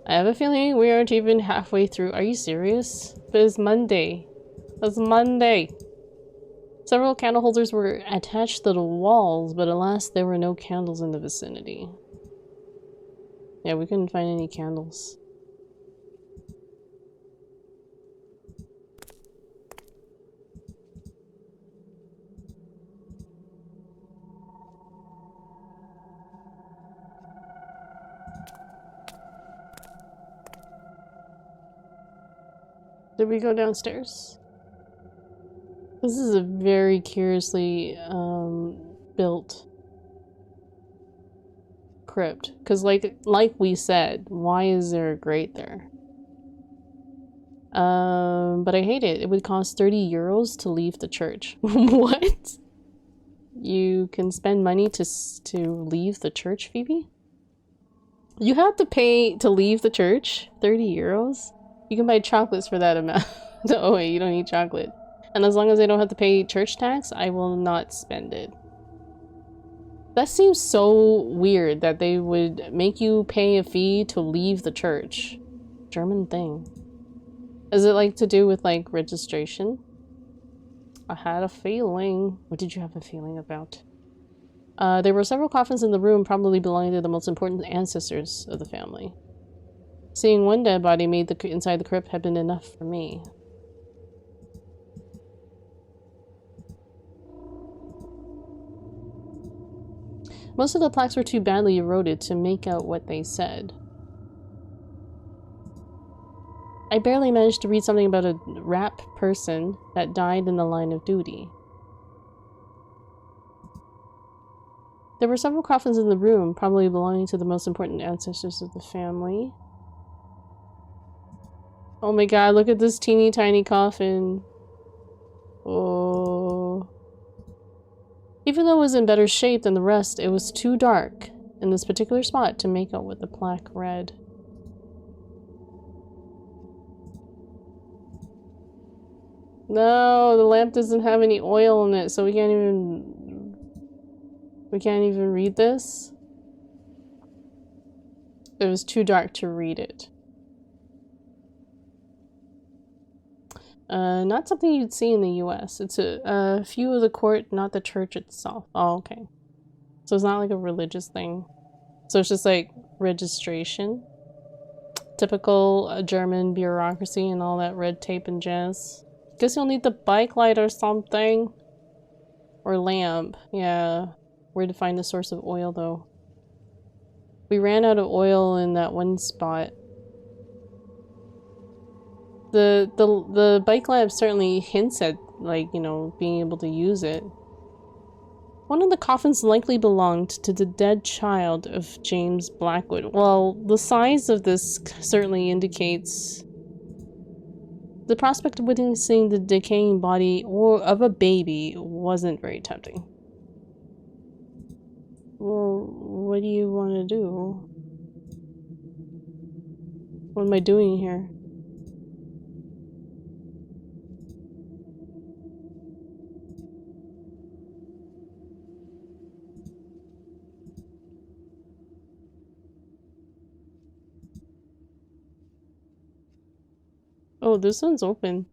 I have a feeling we aren't even halfway through. Are you serious? But it's Monday. It's Monday. Several candle holders were attached to the walls, but alas, there were no candles in the vicinity. Yeah, we couldn't find any candles. Did we go downstairs? This is a very curiously built crypt. Because like we said, why is there a grate there? But I hate it. It would cost 30 euros to leave the church. What? You can spend money to leave the church, Phoebe? You have to pay to leave the church? 30 euros? You can buy chocolates for that amount. Oh wait, you don't need chocolate. And as long as I don't have to pay church tax, I will not spend it. That seems so weird that they would make you pay a fee to leave the church. German thing. Is it like to do with like registration? I had a feeling. What did you have a feeling about? There were several coffins in the room, probably belonging to the most important ancestors of the family. Seeing one dead body made inside the crypt had been enough for me. Most of the plaques were too badly eroded to make out what they said. I barely managed to read something about a rap person that died in the line of duty. There were several coffins in the room, probably belonging to the most important ancestors of the family. Oh my god, look at this teeny tiny coffin. Oh. Even though it was in better shape than the rest, it was too dark in this particular spot to make out what the plaque read. No, the lamp doesn't have any oil in it, so we can't even read this. It was too dark to read it. Not something you'd see in the US. It's a few of the court, not the church itself. Oh, okay. So it's not like a religious thing. So it's just like registration. Typical German bureaucracy and all that red tape and jazz. Guess you'll need the bike light or something. Or lamp. Yeah. Where to find the source of oil though? We ran out of oil in that one spot. The bike lamp certainly hints at, like, you know, being able to use it. One of the coffins likely belonged to the dead child of James Blackwood. Well, the size of this certainly indicates the prospect of witnessing the decaying body of a baby wasn't very tempting. Well, what do you want to do? What am I doing here? Oh, this one's open.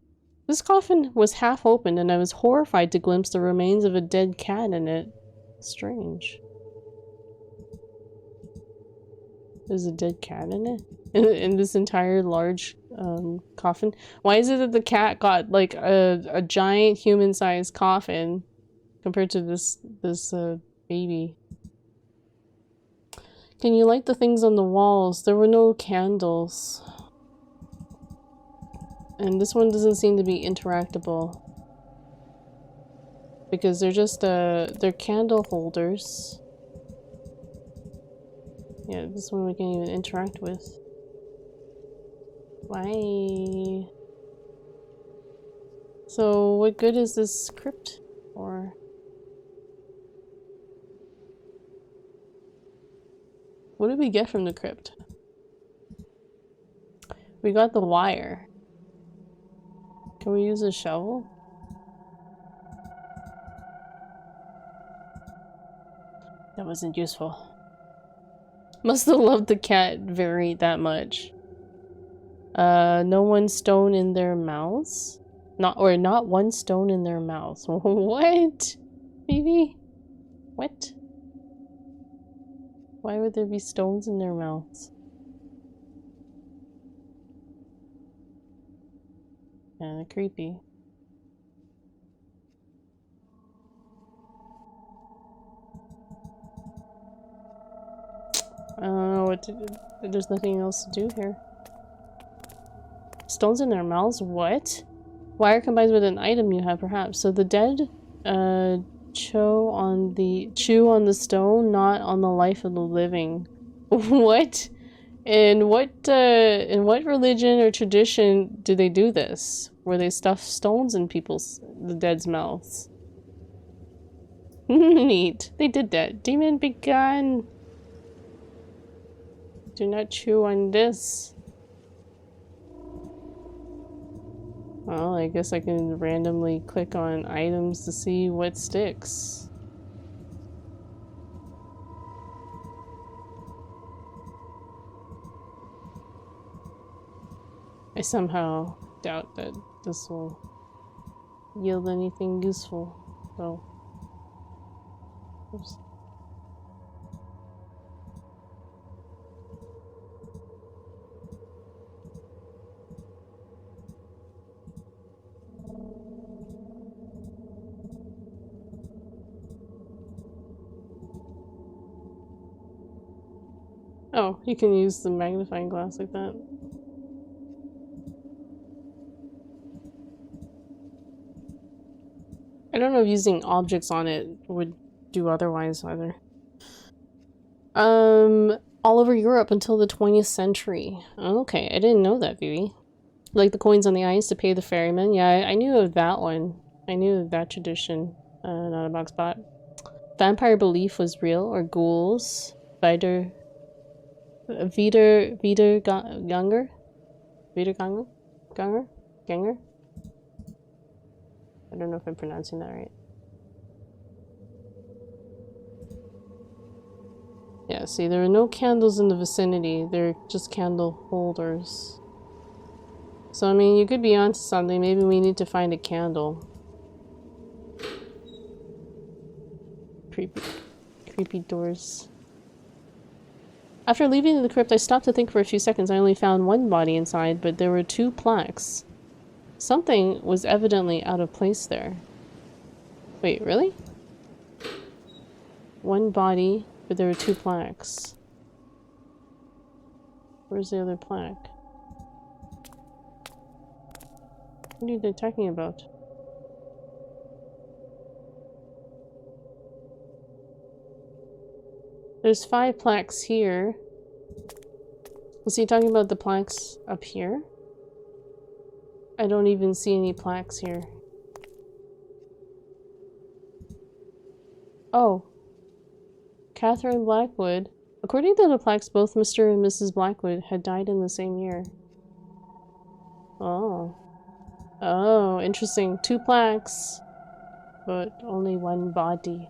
This coffin was half open and I was horrified to glimpse the remains of a dead cat in it. Strange. There's a dead cat in it? In this entire large coffin? Why is it that the cat got like a giant human-sized coffin compared to this baby? Can you light the things on the walls? There were no candles. And this one doesn't seem to be interactable. Because they're just, they're candle holders. Yeah, this one we can't even interact with. Why? So, what good is this crypt for? What did we get from the crypt? We got the wire. Can we use a shovel? That wasn't useful. Must have loved the cat that much. No one stone in their mouths? Not one stone in their mouths. What? Baby? What? Why would there be stones in their mouths? Kinda creepy. I don't know what to do. There's nothing else to do here. Stones in their mouths? What? Wire combines with an item you have, perhaps. So the dead chew on the stone, not on the life of the living. What? In what religion or tradition do they do this? Where they stuff stones in the dead's mouths? Neat. They did that. Demon begun. Do not chew on this. Well, I guess I can randomly click on items to see what sticks. I somehow doubt that this will yield anything useful, though. Oops. Oh, you can use the magnifying glass like that. I don't know if using objects on it would do otherwise either. All over Europe until the 20th century. Okay, I didn't know that, Vivi. Like the coins on the ice to pay the ferryman. Yeah, I knew of that one. I knew of that tradition. Not a box bot. Vampire belief was real, or ghouls. Vider Ganger? Vider Ganger? Ganger? I don't know if I'm pronouncing that right. Yeah, see, there are no candles in the vicinity. They're just candle holders. So, I mean, you could be onto something. Maybe we need to find a candle. Creepy. Creepy doors. After leaving the crypt, I stopped to think for a few seconds. I only found one body inside, but there were 2 plaques. Something was evidently out of place there. Wait, really? One body, but there were 2 plaques. Where's the other plaque? What are they talking about? There's 5 plaques here. Was he talking about the plaques up here? I don't even see any plaques here. Oh. Catherine Blackwood. According to the plaques, both Mr. and Mrs. Blackwood had died in the same year. Oh. Oh, interesting. 2 plaques, but only 1 body.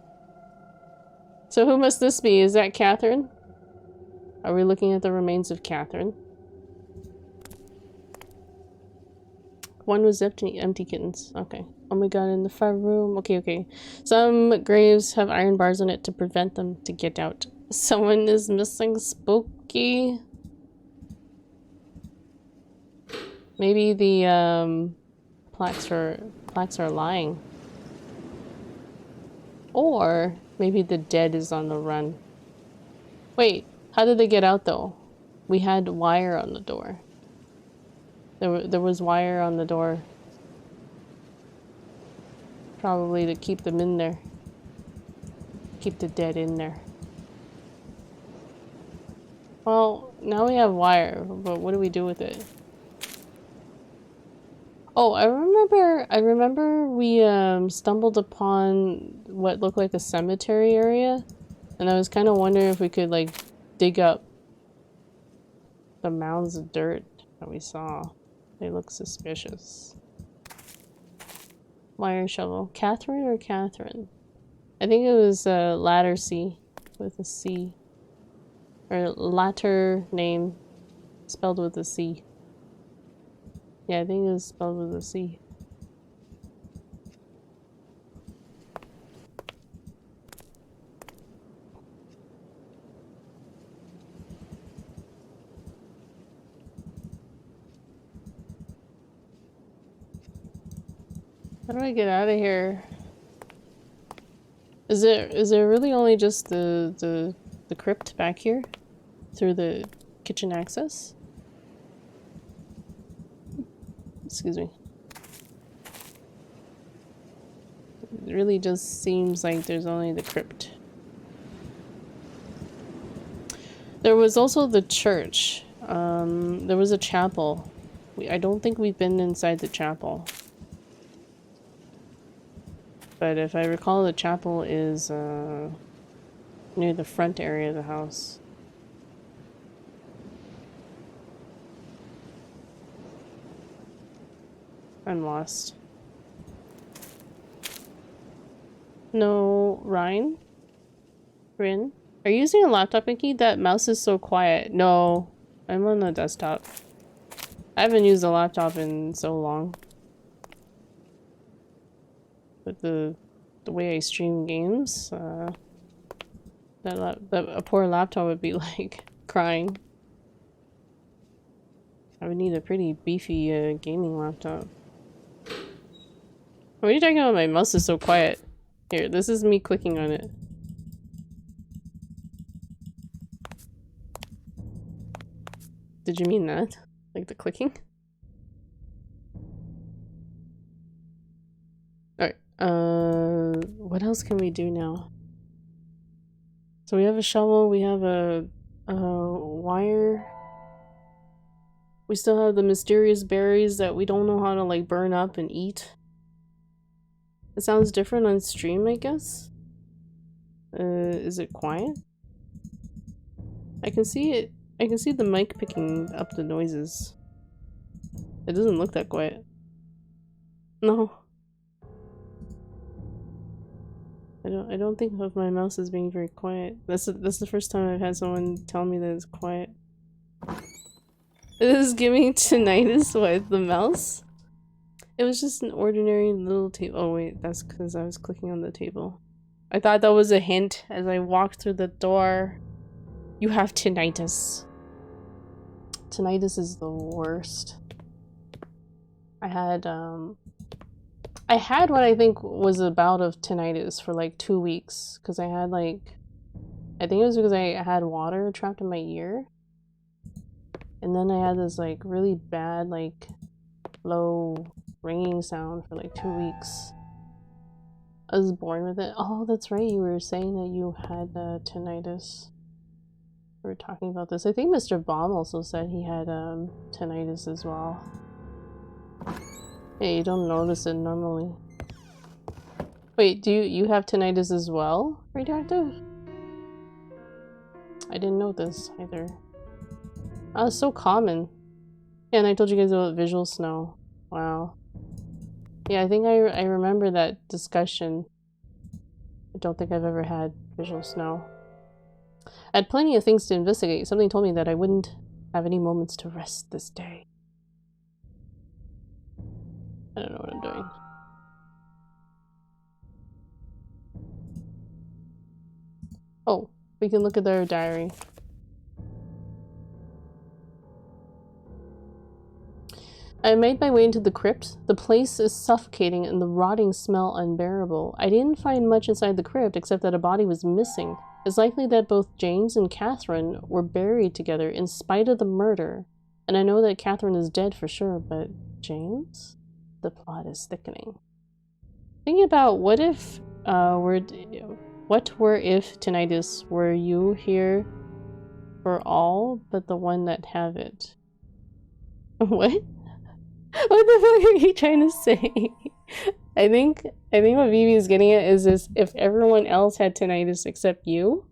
So who must this be? Is that Catherine? Are we looking at the remains of Catherine? One was empty kittens. Okay. Oh my god, in the far room. Okay. Some graves have iron bars on it to prevent them to get out. Someone is missing. Spooky. Maybe the plaques are lying. Or maybe the dead is on the run. Wait, how did they get out though? We had wire on the door. There was wire on the door. Probably to keep them in there. Keep the dead in there. Well, now we have wire, but what do we do with it? Oh, I remember we stumbled upon what looked like a cemetery area, and I was kind of wondering if we could like dig up the mounds of dirt that we saw. They look suspicious. Wire shovel. Catherine or Catherine? I think it was latter C with a C. Or latter name spelled with a C. Yeah, I think it was spelled with a C. How do I get out of here? Is there really only just the crypt back here? Through the kitchen access? Excuse me. It really just seems like there's only the crypt. There was also the church. There was a chapel. I don't think we've been inside the chapel. But if I recall, the chapel is near the front area of the house. I'm lost. No, Ryan? Rin? Are you using a laptop, Mickey? That mouse is so quiet. No, I'm on a desktop. I haven't used a laptop in so long. But the way I stream games, a poor laptop would be like crying. I would need a pretty beefy gaming laptop. What are you talking about? My mouse is so quiet. Here, this is me clicking on it. Did you mean that? Like the clicking? Alright, what else can we do now? So we have a shovel, we have a wire. We still have the mysterious berries that we don't know how to like burn up and eat. It sounds different on stream, I guess. Is it quiet? I can see it. I can see the mic picking up the noises. It doesn't look that quiet. No. I don't think of my mouse as being very quiet. That's the first time I've had someone tell me that it's quiet. This is giving tinnitus with the mouse? It was just an ordinary little table. Oh wait, that's because I was clicking on the table. I thought that was a hint as I walked through the door. You have tinnitus. Tinnitus is the worst. I had what I think was a bout of tinnitus for like 2 weeks because I had like, I think it was because I had water trapped in my ear. And then I had this like really bad like low ringing sound for like 2 weeks. I was born with it. Oh, that's right. You were saying that you had tinnitus. We were talking about this. I think Mr. Baum also said he had tinnitus as well. Yeah, you don't notice it normally. Wait, do you have tinnitus as well, Radioactive? I didn't know this either. Oh, it's so common. Yeah, and I told you guys about visual snow. Wow. Yeah, I think I remember that discussion. I don't think I've ever had visual snow. I had plenty of things to investigate. Something told me that I wouldn't have any moments to rest this day. I don't know what I'm doing. Oh, we can look at their diary. I made my way into the crypt. The place is suffocating and the rotting smell unbearable. I didn't find much inside the crypt except that a body was missing. It's likely that both James and Catherine were buried together in spite of the murder. And I know that Catherine is dead for sure, but James? The plot is thickening. Thinking about what if what were if tinnitus were you here for all but the one that have it? What? What the fuck are you trying to say? I think what Vivi is getting at is this: if everyone else had tinnitus except you.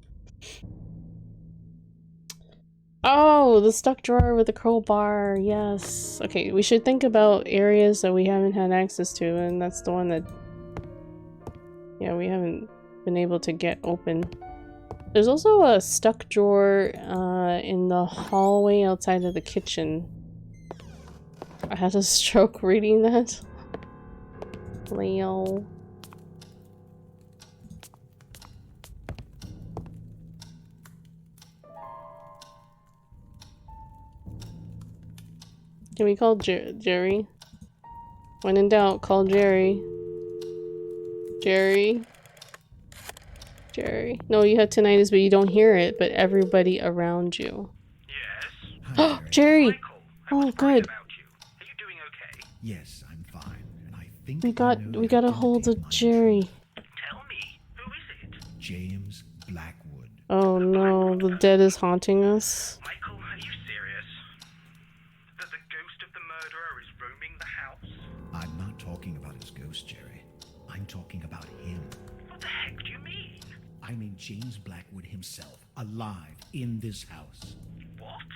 Oh, the stuck drawer with the crowbar. Yes. Okay, we should think about areas that we haven't had access to, and that's the one that, yeah, we haven't been able to get open. There's also a stuck drawer in the hallway outside of the kitchen. I had a stroke reading that. Leo. Can we call Jerry? When in doubt, call Jerry. Jerry. Jerry. No, you have tinnitus, but you don't hear it, but everybody around you. Yes. Oh, Jerry! Michael, Oh, good. about you. Are you doing okay? Yes, I'm fine, and I think We got a hold of Jerry. Tell me, who is it? James Blackwood. Oh no, the dead is haunting us. Michael, are you serious? That the ghost of the murderer is roaming the house? I'm not talking about his ghost, Jerry. I'm talking about him. What the heck do you mean? I mean James Blackwood himself, alive in this house. What?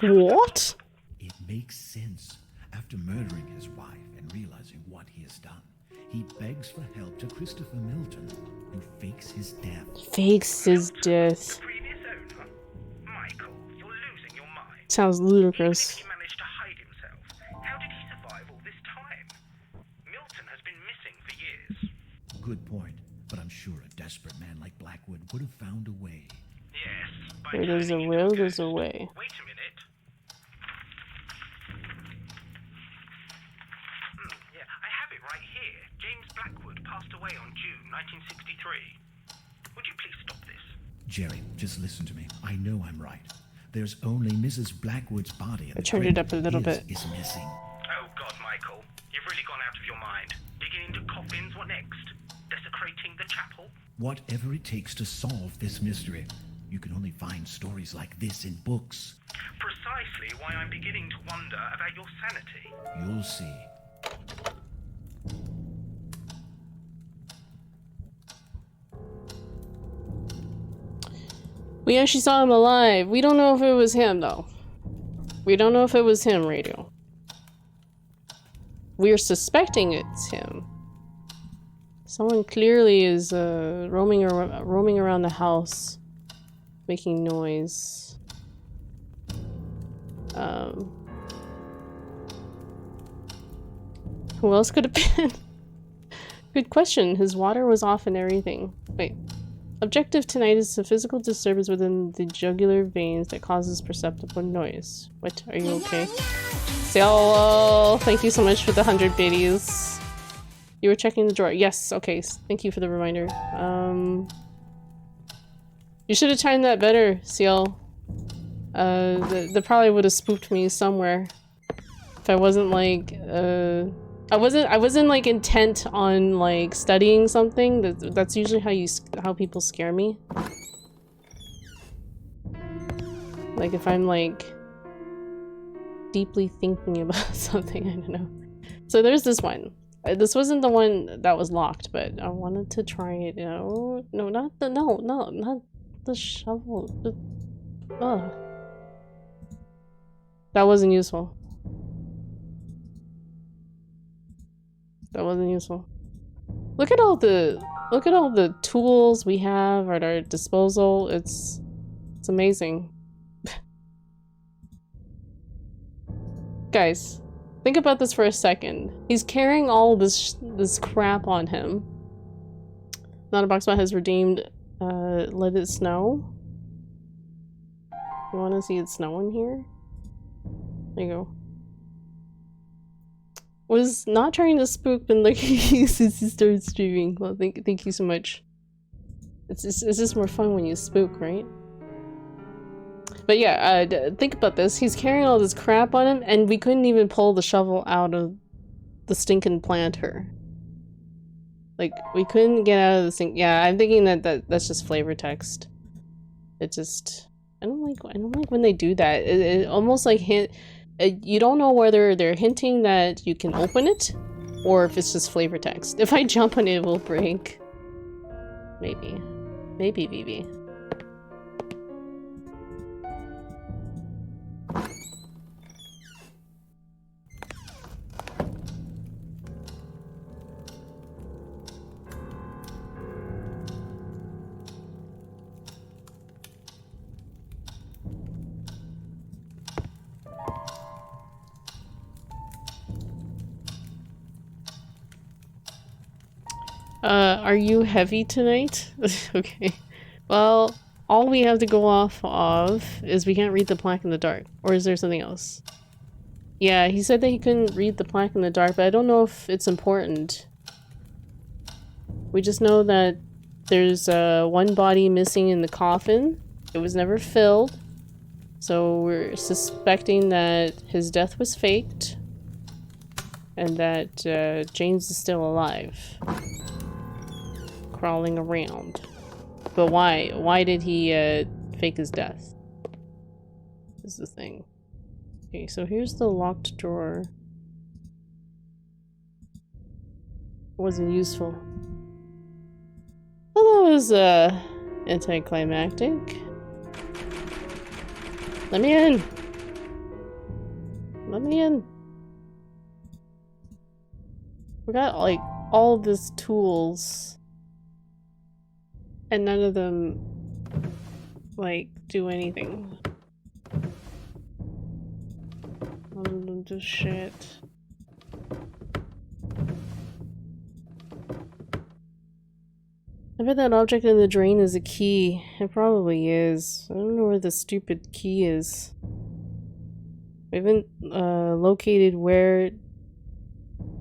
What? It makes sense. After murdering his wife and realizing what he has done, he begs for help to Christopher Milton, who fakes his death. Fakes his death. The previous owner? Michael, you're losing your mind. Sounds Even if ludicrous. he managed to hide himself, how did he survive all this time? Milton has been missing for years. Good point, but I'm sure a desperate man like Blackwood would have found a way. Yes, by Where there's a turning into will, ghost. there's a way. Wait a minute. Yeah, I have it right here. James Blackwood passed away on June 1963. Would you please stop this? Jerry, just listen to me. I know I'm right. There's only Mrs. Blackwood's body. I turned it up a little bit. Is missing. Oh God, Michael. You've really gone out of your mind. Digging into coffins, what next? Desecrating the chapel? Whatever it takes to solve this mystery. You can only find stories like this in books. Precisely why I'm beginning to wonder about your sanity. You'll see. We actually saw him alive. We don't know if it was him, though. We don't know if it was him, Radio. We're suspecting it's him. Someone clearly is roaming around the house, making noise. Who else could have been? Good question. His water was off and everything. Wait. Objective tonight is a physical disturbance within the jugular veins that causes perceptible noise. What? Are you okay? Cielo, thank you so much for the 100 biddies. You were checking the drawer. Yes, okay. Thank you for the reminder. You should have timed that better, Ciel. That probably would have spooked me somewhere. If I wasn't like, I wasn't like intent on like studying something. That's usually how people scare me. Like if I'm like deeply thinking about something, I don't know. So there's this one. This wasn't the one that was locked, but I wanted to try it. No, not the shovel. That wasn't useful. That wasn't useful. Look at all the tools we have at our disposal. It's amazing. Guys, think about this for a second. He's carrying all this crap on him. Not a Boxbot has redeemed Let It Snow. You want to see it snow in here? There you go. Was not trying to spook, been looking at you since you started streaming. Well, thank you so much. It's just more fun when you spook, right? But yeah, think about this. He's carrying all this crap on him, and we couldn't even pull the shovel out of the stinking planter. Like, we couldn't get out of the sink. Yeah, I'm thinking that's just flavor text. It just... I don't like when they do that. It almost like you don't know whether they're hinting that you can open it, or if it's just flavor text. If I jump on it, it will break. Maybe. Maybe, BB. Are you heavy tonight? Okay. Well, all we have to go off of is we can't read the plaque in the dark. Or is there something else? Yeah, he said that he couldn't read the plaque in the dark, but I don't know if it's important. We just know that there's one body missing in the coffin. It was never filled. So we're suspecting that his death was faked. And that James is still alive. Crawling around. But why? Why did he fake his death? This is the thing. Okay, so here's the locked drawer. Wasn't useful. Well, that was anticlimactic. Let me in. Let me in. We got like all these tools and none of them like do anything. None of them do shit. I bet that object in the drain is a key. It probably is. I don't know where the stupid key is. We haven't located where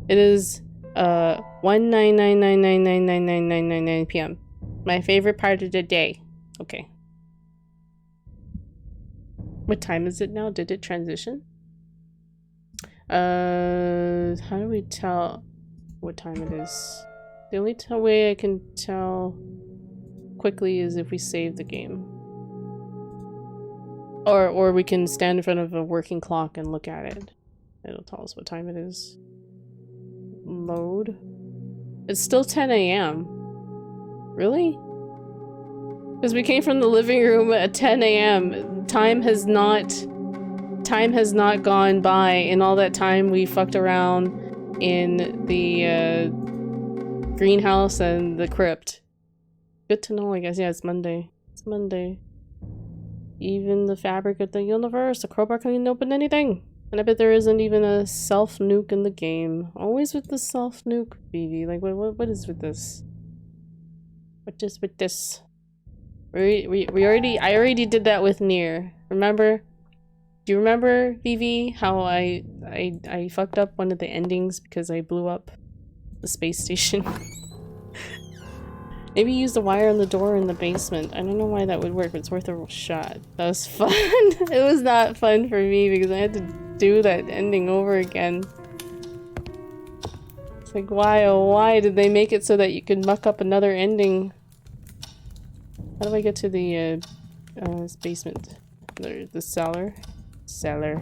it is. 19999999999 p.m. My favorite part of the day. Okay. What time is it now? Did it transition? How do we tell what time it is? The only way I can tell quickly is if we save the game. Or we can stand in front of a working clock and look at it. It'll tell us what time it is. Load. It's still 10 a.m. Really? Because we came from the living room at 10 a.m. Time has not gone by. In all that time we fucked around in the greenhouse and the crypt. Good to know, I guess. Yeah, it's Monday. It's Monday. Even the fabric of the universe, the crowbar can't open anything. And I bet there isn't even a self-nuke in the game. Always with the self-nuke, BB. Like, what is with this? What is with this? I already did that with Nier. Remember? Do you remember, VV, how I fucked up one of the endings because I blew up the space station? Maybe use the wire on the door in the basement. I don't know why that would work, but it's worth a shot. That was fun. It was not fun for me because I had to do that ending over again. It's like, why, oh why did they make it so that you could muck up another ending? How do I get to the basement? The cellar? Cellar.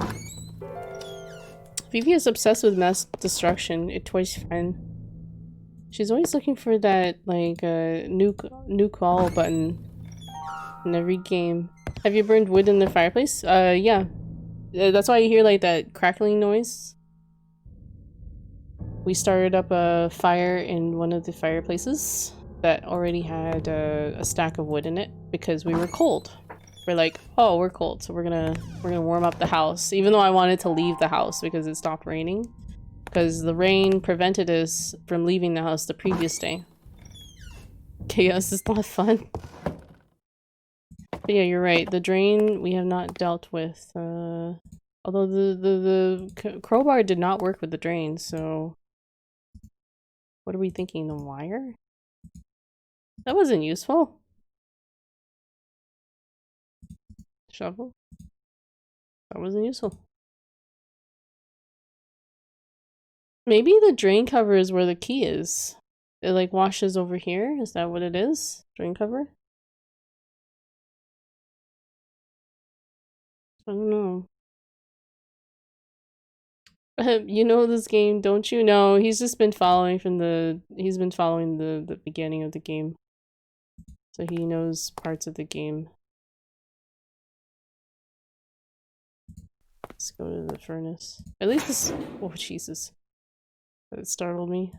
Vivi is obsessed with mass destruction. It's twice fun. She's always looking for that, like, nuke all button in every game. Have you burned wood in the fireplace? Yeah. That's why you hear, like, that crackling noise. We started up a fire in one of the fireplaces that already had a stack of wood in it because we were cold. We're like, oh, we're cold, so we're gonna warm up the house. Even though I wanted to leave the house because it stopped raining. Because the rain prevented us from leaving the house the previous day. Chaos is not fun. But yeah, you're right. The drain we have not dealt with. Although the crowbar did not work with the drain, so... What are we thinking? The wire? That wasn't useful. Shovel? That wasn't useful. Maybe the drain cover is where the key is. It like washes over here. Is that what it is? Drain cover? I don't know. You know this game, don't you? No, he's just been following from he's been following the beginning of the game. So he knows parts of the game. Let's go to the furnace. At least this... Oh, Jesus. That startled me.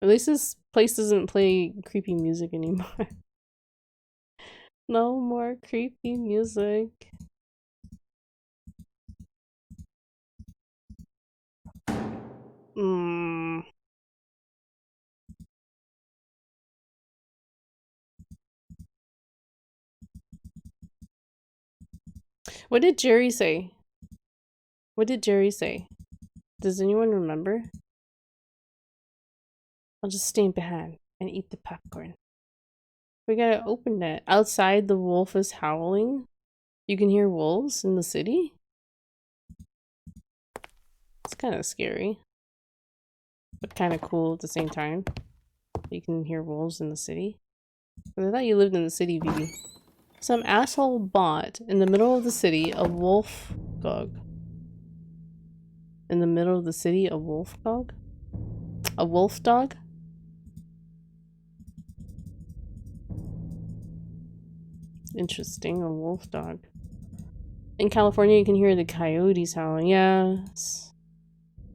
At least this place doesn't play creepy music anymore. No more creepy music. What did Jerry say? What did Jerry say? Does anyone remember? I'll just stay behind and eat the popcorn. We gotta open that. Outside, the wolf is howling. You can hear wolves in the city? It's kind of scary. But kind of cool at the same time. You can hear wolves in the city. But I thought you lived in the city, Vivi. Some asshole bought in the middle of the city a wolf dog. In the middle of the city, a wolf dog? A wolf dog? Interesting, a wolf dog. In California, you can hear the coyotes howling. Yeah.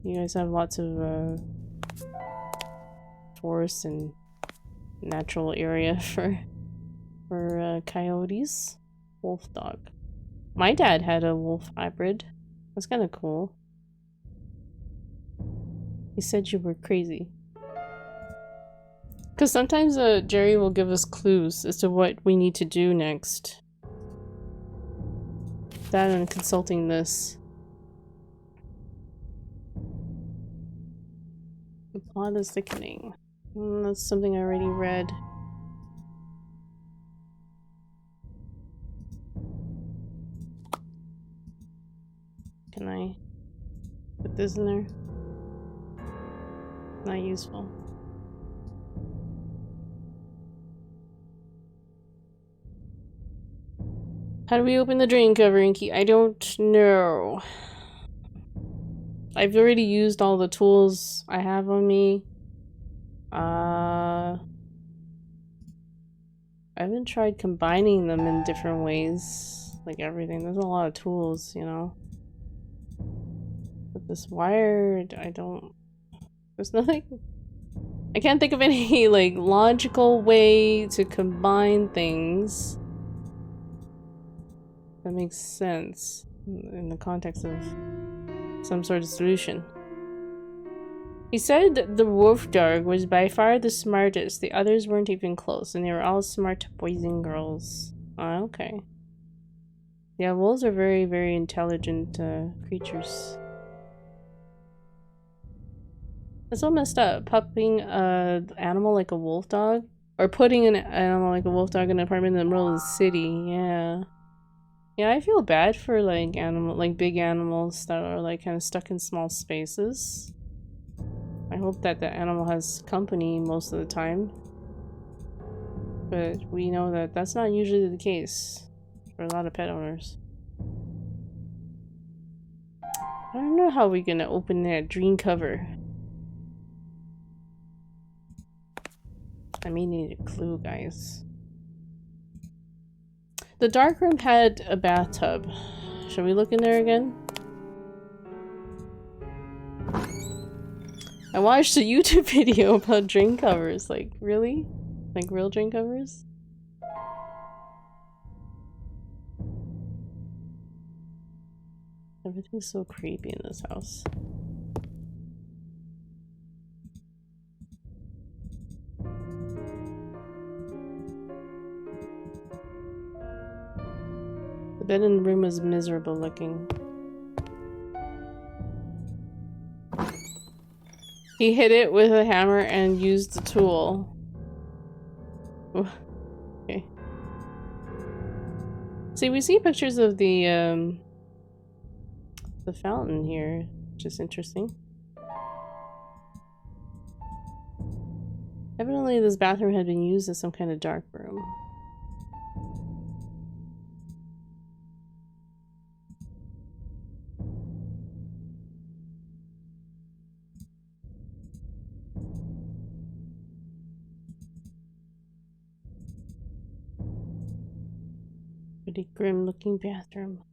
You guys have lots of forest and natural area for coyotes. Wolf dog. My dad had a wolf hybrid. That's kind of cool. He said you were crazy. Because sometimes Jerry will give us clues as to what we need to do next. That and consulting this. The plot is thickening. That's something I already read. Can I put this in there? Not useful. How do we open the drain covering key? I don't know. I've already used all the tools I have on me. I haven't tried combining them in different ways. Like everything. There's a lot of tools, you know. But this wire, I don't... There's nothing... I can't think of any, like, logical way to combine things that makes sense in the context of some sort of solution. He said the wolf dog was by far the smartest. The others weren't even close, and they were all smart boys and girls. Oh, okay. Yeah, wolves are very, very intelligent creatures. That's so messed up. Pupping an animal like a wolf dog? Or putting an animal like a wolf dog in an apartment in the middle of the city. Yeah. Yeah, I feel bad for like big animals that are like kind of stuck in small spaces. I hope that the animal has company most of the time. But we know that that's not usually the case for a lot of pet owners. I don't know how we're gonna open that dream cover. I may need a clue, guys. The dark room had a bathtub. Shall we look in there again? I watched a YouTube video about drain covers. Like, really? Like real drain covers? Everything's so creepy in this house. The bed in the room was miserable looking. He hit it with a hammer and used the tool. Okay. See, we see pictures of the fountain here, which is interesting. Evidently, this bathroom had been used as some kind of dark room. Pretty grim-looking bathroom.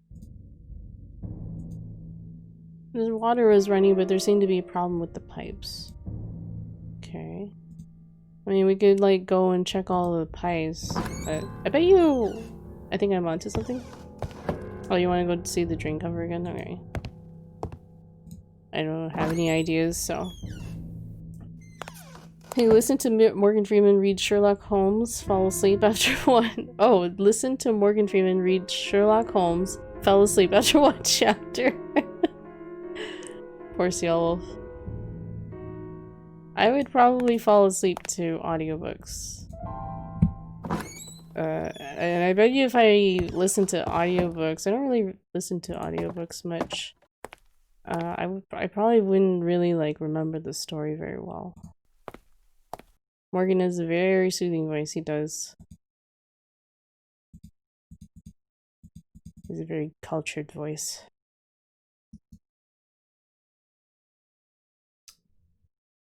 The water was running, but there seemed to be a problem with the pipes. Okay. I mean, we could, like, go and check all the pipes, but I bet you... I think I'm onto something. Oh, you want to go see the drain cover again? Okay. I don't have any ideas, so... Hey, listen to Morgan Freeman read Sherlock Holmes, fall asleep after one... Oh, listen to Morgan Freeman read Sherlock Holmes, fell asleep after one chapter. Poor Seal Wolf. I would probably fall asleep to audiobooks. And I bet you if I listen to audiobooks, I don't really listen to audiobooks much. I probably wouldn't really like remember the story very well. Morgan has a very soothing voice, he does. He's a very cultured voice.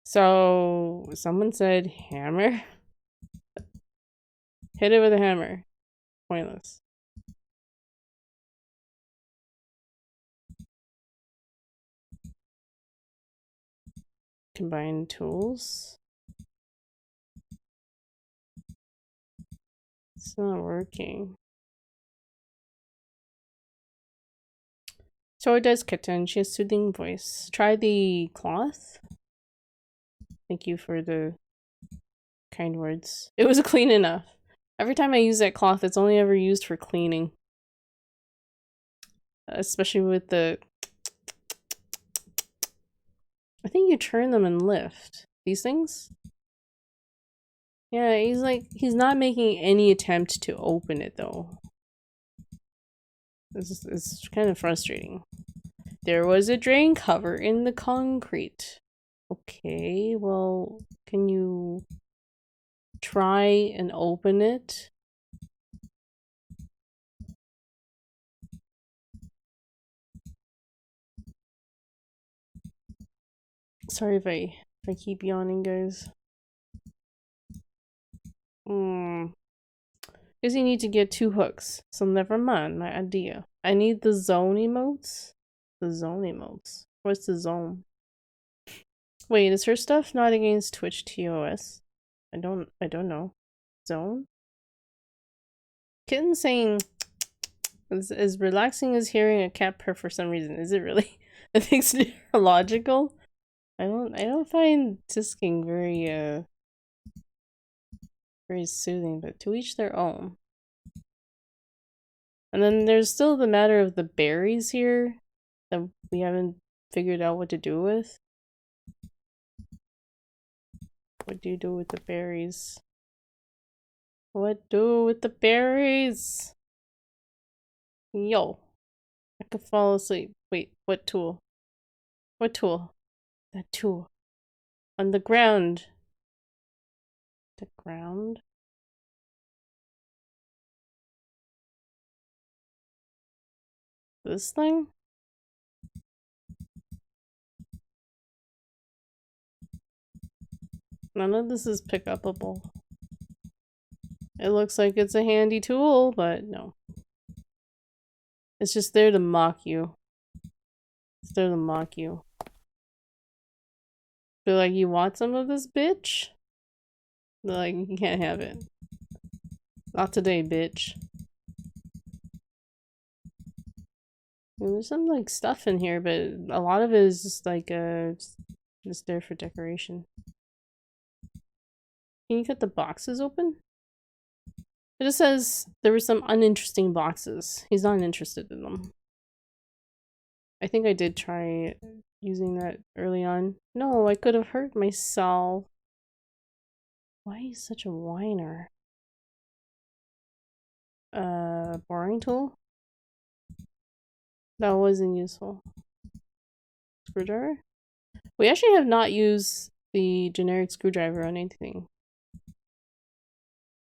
So, someone said hammer? Hit it with a hammer. Pointless. Combine tools. It's not working. So it does kitten. She has soothing voice. Try the cloth. Thank you for the kind words. It was clean enough. Every time I use that cloth, it's only ever used for cleaning. Especially with the... I think you turn them and lift. These things? Yeah, he's not making any attempt to open it though. It's kind of frustrating. There was a drain cover in the concrete. Okay, well, can you try and open it? Sorry if I keep yawning, guys. Guess you need to get 2 hooks, so never mind my idea. I need the zone emotes? The zone emotes. What's the zone? Wait, is her stuff not against Twitch TOS? I don't know. Zone? Kitten saying as relaxing as hearing a cat purr for some reason. Is it really? I think it's neurological. I don't find tisking very very soothing, but to each their own. And then there's still the matter of the berries here that we haven't figured out what to do with. What do you do with the berries? What do with the berries? Yo, I could fall asleep. Wait, what tool? What tool? That tool. On the ground. The ground? This thing? None of this is pick upable. It looks like it's a handy tool, but no. It's just there to mock you. It's there to mock you. Feel like you want some of this, bitch? They're like, you can't have it. Not today, bitch. There's some like stuff in here, but a lot of it is just like just there for decoration. Can you cut the boxes open? It just says there were some uninteresting boxes. He's not interested in them. I think I did try using that early on. No, I could have hurt myself. Why are you such a whiner? Boring tool? That wasn't useful. Screwdriver? We actually have not used the generic screwdriver on anything.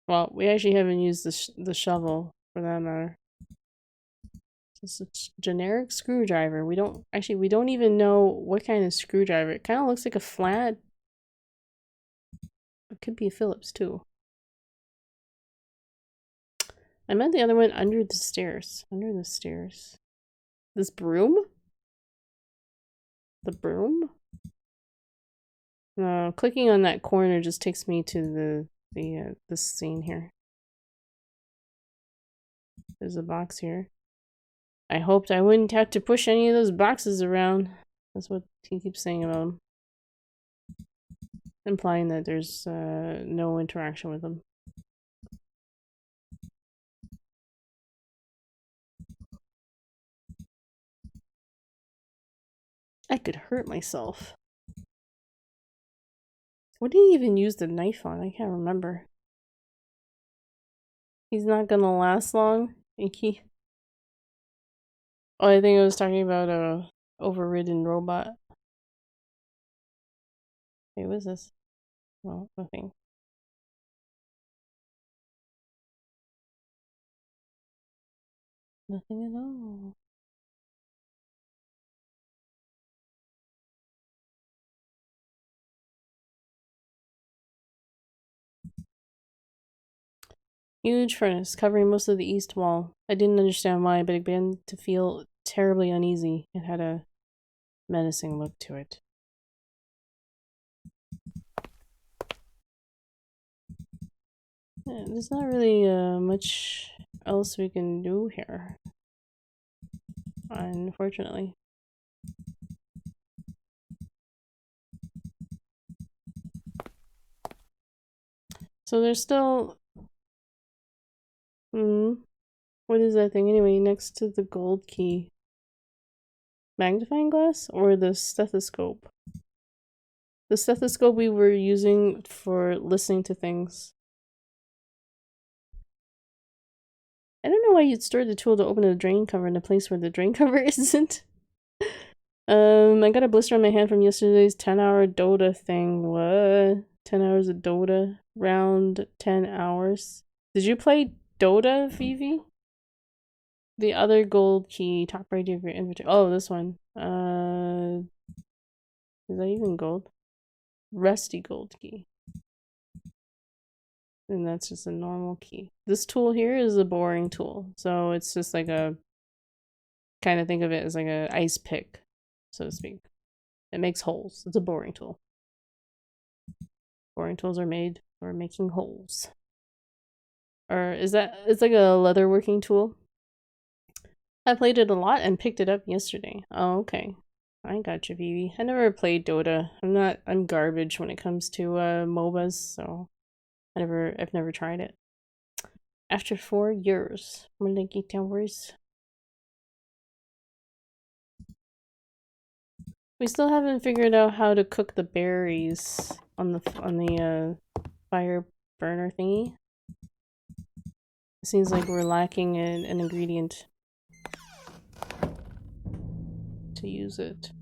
Well, we actually haven't used the shovel, for that matter. It's a generic screwdriver. We don't even know what kind of screwdriver. It kind of looks like a flat. It could be a Phillips too. I meant the other one under the stairs. Under the stairs. This broom? The broom? No, clicking on that corner just takes me to this scene here. There's a box here. I hoped I wouldn't have to push any of those boxes around. That's what he keeps saying about them. Implying that there's no interaction with them. I could hurt myself. What did he even use the knife on? I can't remember. He's not gonna last long. Inky. Oh, I think I was talking about a overridden robot. Hey, what is this? Well, nothing. Nothing at all. Huge furnace covering most of the east wall. I didn't understand why, but it began to feel terribly uneasy. It had a menacing look to it. Yeah, there's not really much else we can do here, unfortunately. So there's still... what is that thing anyway, next to the gold key? Magnifying glass or the stethoscope? The stethoscope we were using for listening to things. I don't know why you'd store the tool to open a drain cover in a place where the drain cover isn't. I got a blister on my hand from yesterday's 10-hour Dota thing. What? 10 hours of Dota? Round 10 hours? Did you play Dota, Vivi? The other gold key, top right of your inventory. Oh, this one. Is that even gold? Rusty gold key. And that's just a normal key. This tool here is a boring tool. So it's just like a... kind of think of it as like a ice pick, so to speak. It makes holes. It's a boring tool. Boring tools are made for making holes. Or is that... it's like a leatherworking tool. I played it a lot and picked it up yesterday. Oh, okay. I got you, Vivi. I never played Dota. I'm garbage when it comes to MOBAs, so I've never tried it. After 4 years. Maliki Towers. We still haven't figured out how to cook the berries on the fire burner thingy. It seems like we're lacking an ingredient to use it.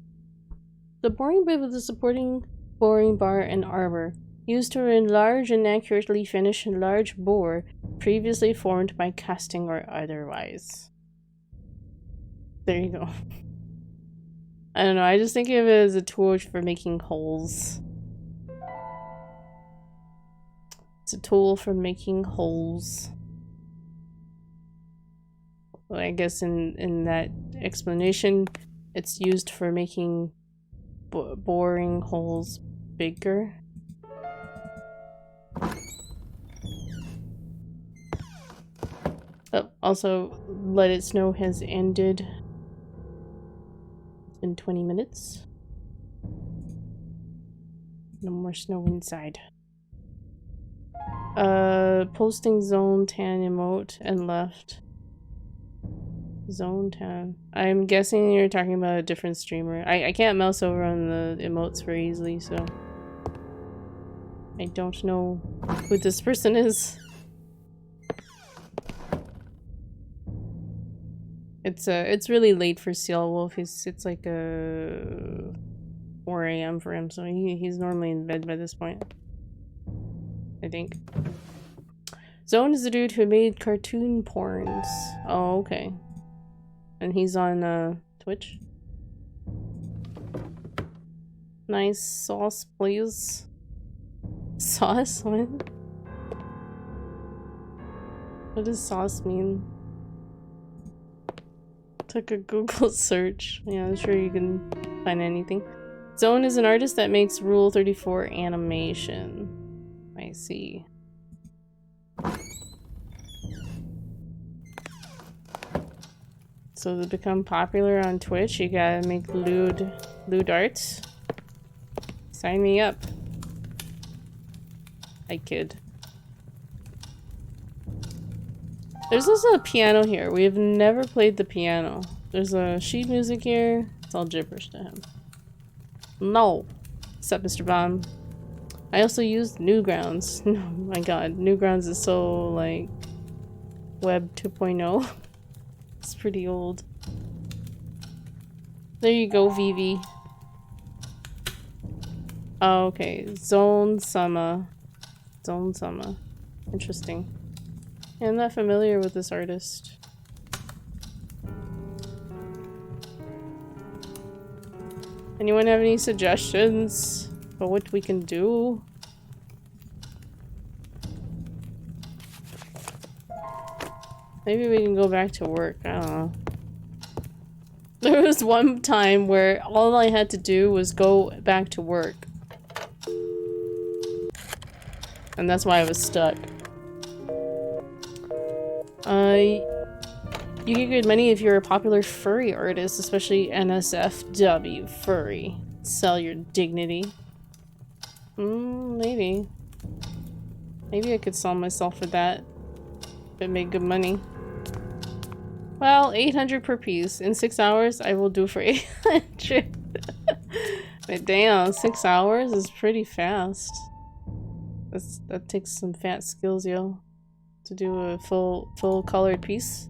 The boring bit with the supporting boring bar and arbor, used to enlarge and accurately finish a large bore previously formed by casting or otherwise. There you go. I don't know, I just think of it as a tool for making holes. It's a tool for making holes. Well, I guess in that explanation, it's used for making boring holes bigger. Oh, also, Let It Snow has ended. It's been 20 minutes. No more snow inside. Posting zone tan emote and left. Zone tan. I'm guessing you're talking about a different streamer. I can't mouse over on the emotes very easily, so I don't know who this person is. It's really late for Seal Wolf. It's like 4 AM for him, so he's normally in bed by this point. I think. Zone is the dude who made cartoon porns. Oh, okay. And he's on Twitch. Nice sauce, please. Sauce? What? What does sauce mean? Took a Google search. Yeah, I'm sure you can find anything. Zone is an artist that makes Rule 34 animation. I see. So to become popular on Twitch, you gotta make lewd arts. Sign me up. I kid. There's also a piano here. We have never played the piano. There's a sheet music here. It's all gibberish to him. No. What's up, Mr. Bomb? I also used Newgrounds. Oh my god, Newgrounds is so like Web 2.0. It's pretty old. There you go, Vivi. Oh, okay. Zone Sama. Zone Sama. Interesting. Yeah, I'm not familiar with this artist. Anyone have any suggestions for what we can do? Maybe we can go back to work. I don't know. There was one time where all I had to do was go back to work. And that's why I was stuck. You get good money if you're a popular furry artist, especially NSFW furry. Sell your dignity. Maybe. Maybe I could sell myself for that. If it made good money. Well, 800 per piece. In 6 hours, I will do for 800. But damn, 6 hours is pretty fast. That takes some fat skills, yo. To do a full colored piece.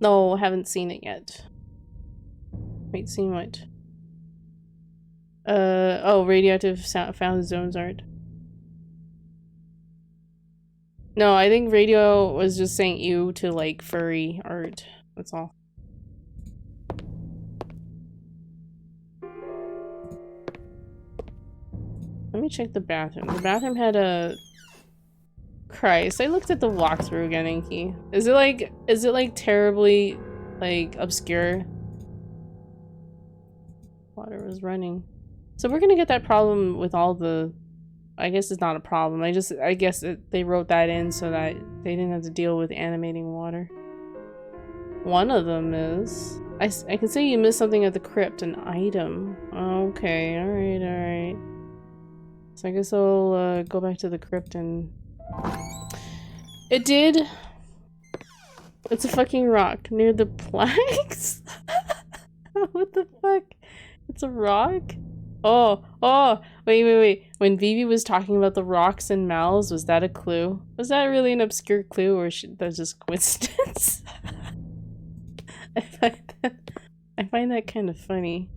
No, I haven't seen it yet. Wait, seen what? Oh, radioactive found zones art. No, I think radio was just saying ew to like furry art. That's all. Let me check the bathroom. The bathroom had a... Christ, I looked at the walkthrough again, Inky. Is it like terribly, like, obscure? Water was running. So we're gonna get that problem with all the... I guess it's not a problem. I guess they wrote that in so that they didn't have to deal with animating water. One of them is... I can say you missed something at the crypt, an item. Okay, alright. So I guess I'll go back to the crypt and... It did! It's a fucking rock near the plaques? What the fuck? It's a rock? Oh, wait. When Vivi was talking about the rocks and mouths, was that a clue? Was that really an obscure clue, or that's just coincidence? I find that kind of funny.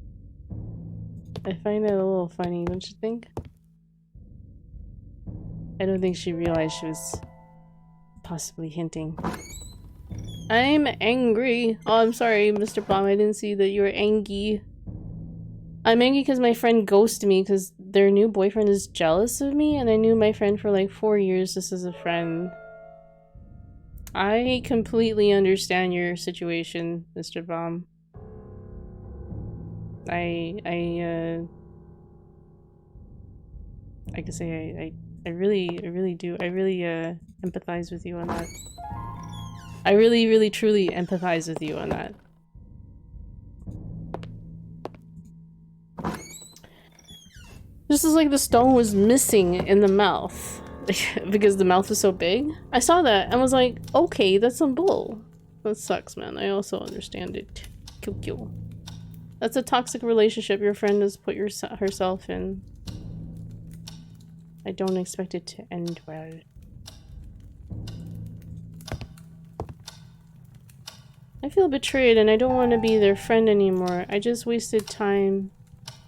I find that a little funny, don't you think? I don't think she realized she was possibly hinting. I'm angry. Oh, I'm sorry, Mr. Bomb. I didn't see that you were angry. I'm angry because my friend ghosted me because their new boyfriend is jealous of me, and I knew my friend for like 4 years just as a friend. I completely understand your situation, Mr. Bomb. I can say I really do. I really empathize with you on that. I really truly empathize with you on that. Just as like the stone was missing in the mouth because the mouth was so big. I saw that and was like, okay, that's some bull. That sucks, man. I also understand it. Kill. That's a toxic relationship your friend has put herself in. I don't expect it to end well. I feel betrayed and I don't want to be their friend anymore. I just wasted time.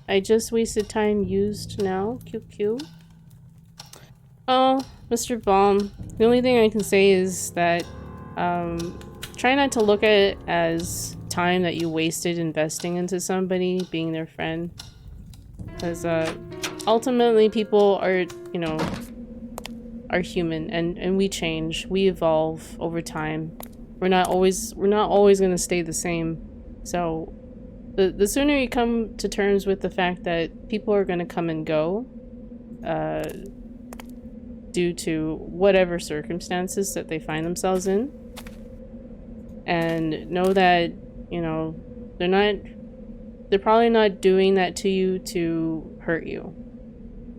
Used now. Cute. Oh, Mr. Bomb. The only thing I can say is that try not to look at it as time that you wasted investing into somebody, being their friend. Because ultimately people are, you know, are human and we change. We evolve over time. We're not always gonna stay the same. So the sooner you come to terms with the fact that people are gonna come and go due to whatever circumstances that they find themselves in, and know that, you know, they're probably not doing that to you to hurt you,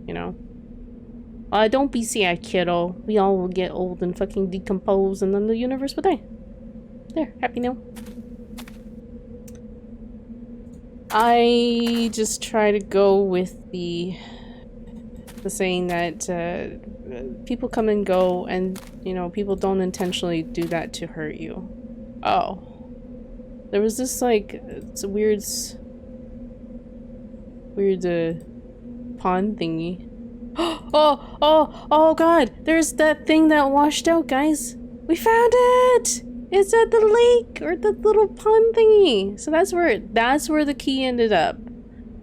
you know? Don't be sad, kiddo. We all will get old and fucking decompose and then the universe will die. There, happy now. I just try to go with the saying that people come and go, and, you know, people don't intentionally do that to hurt you. Oh. There was this, like, it's a weird pond thingy. Oh god! There's that thing that washed out, guys! We found it! It's at the lake, or the little pond thingy. So that's where the key ended up.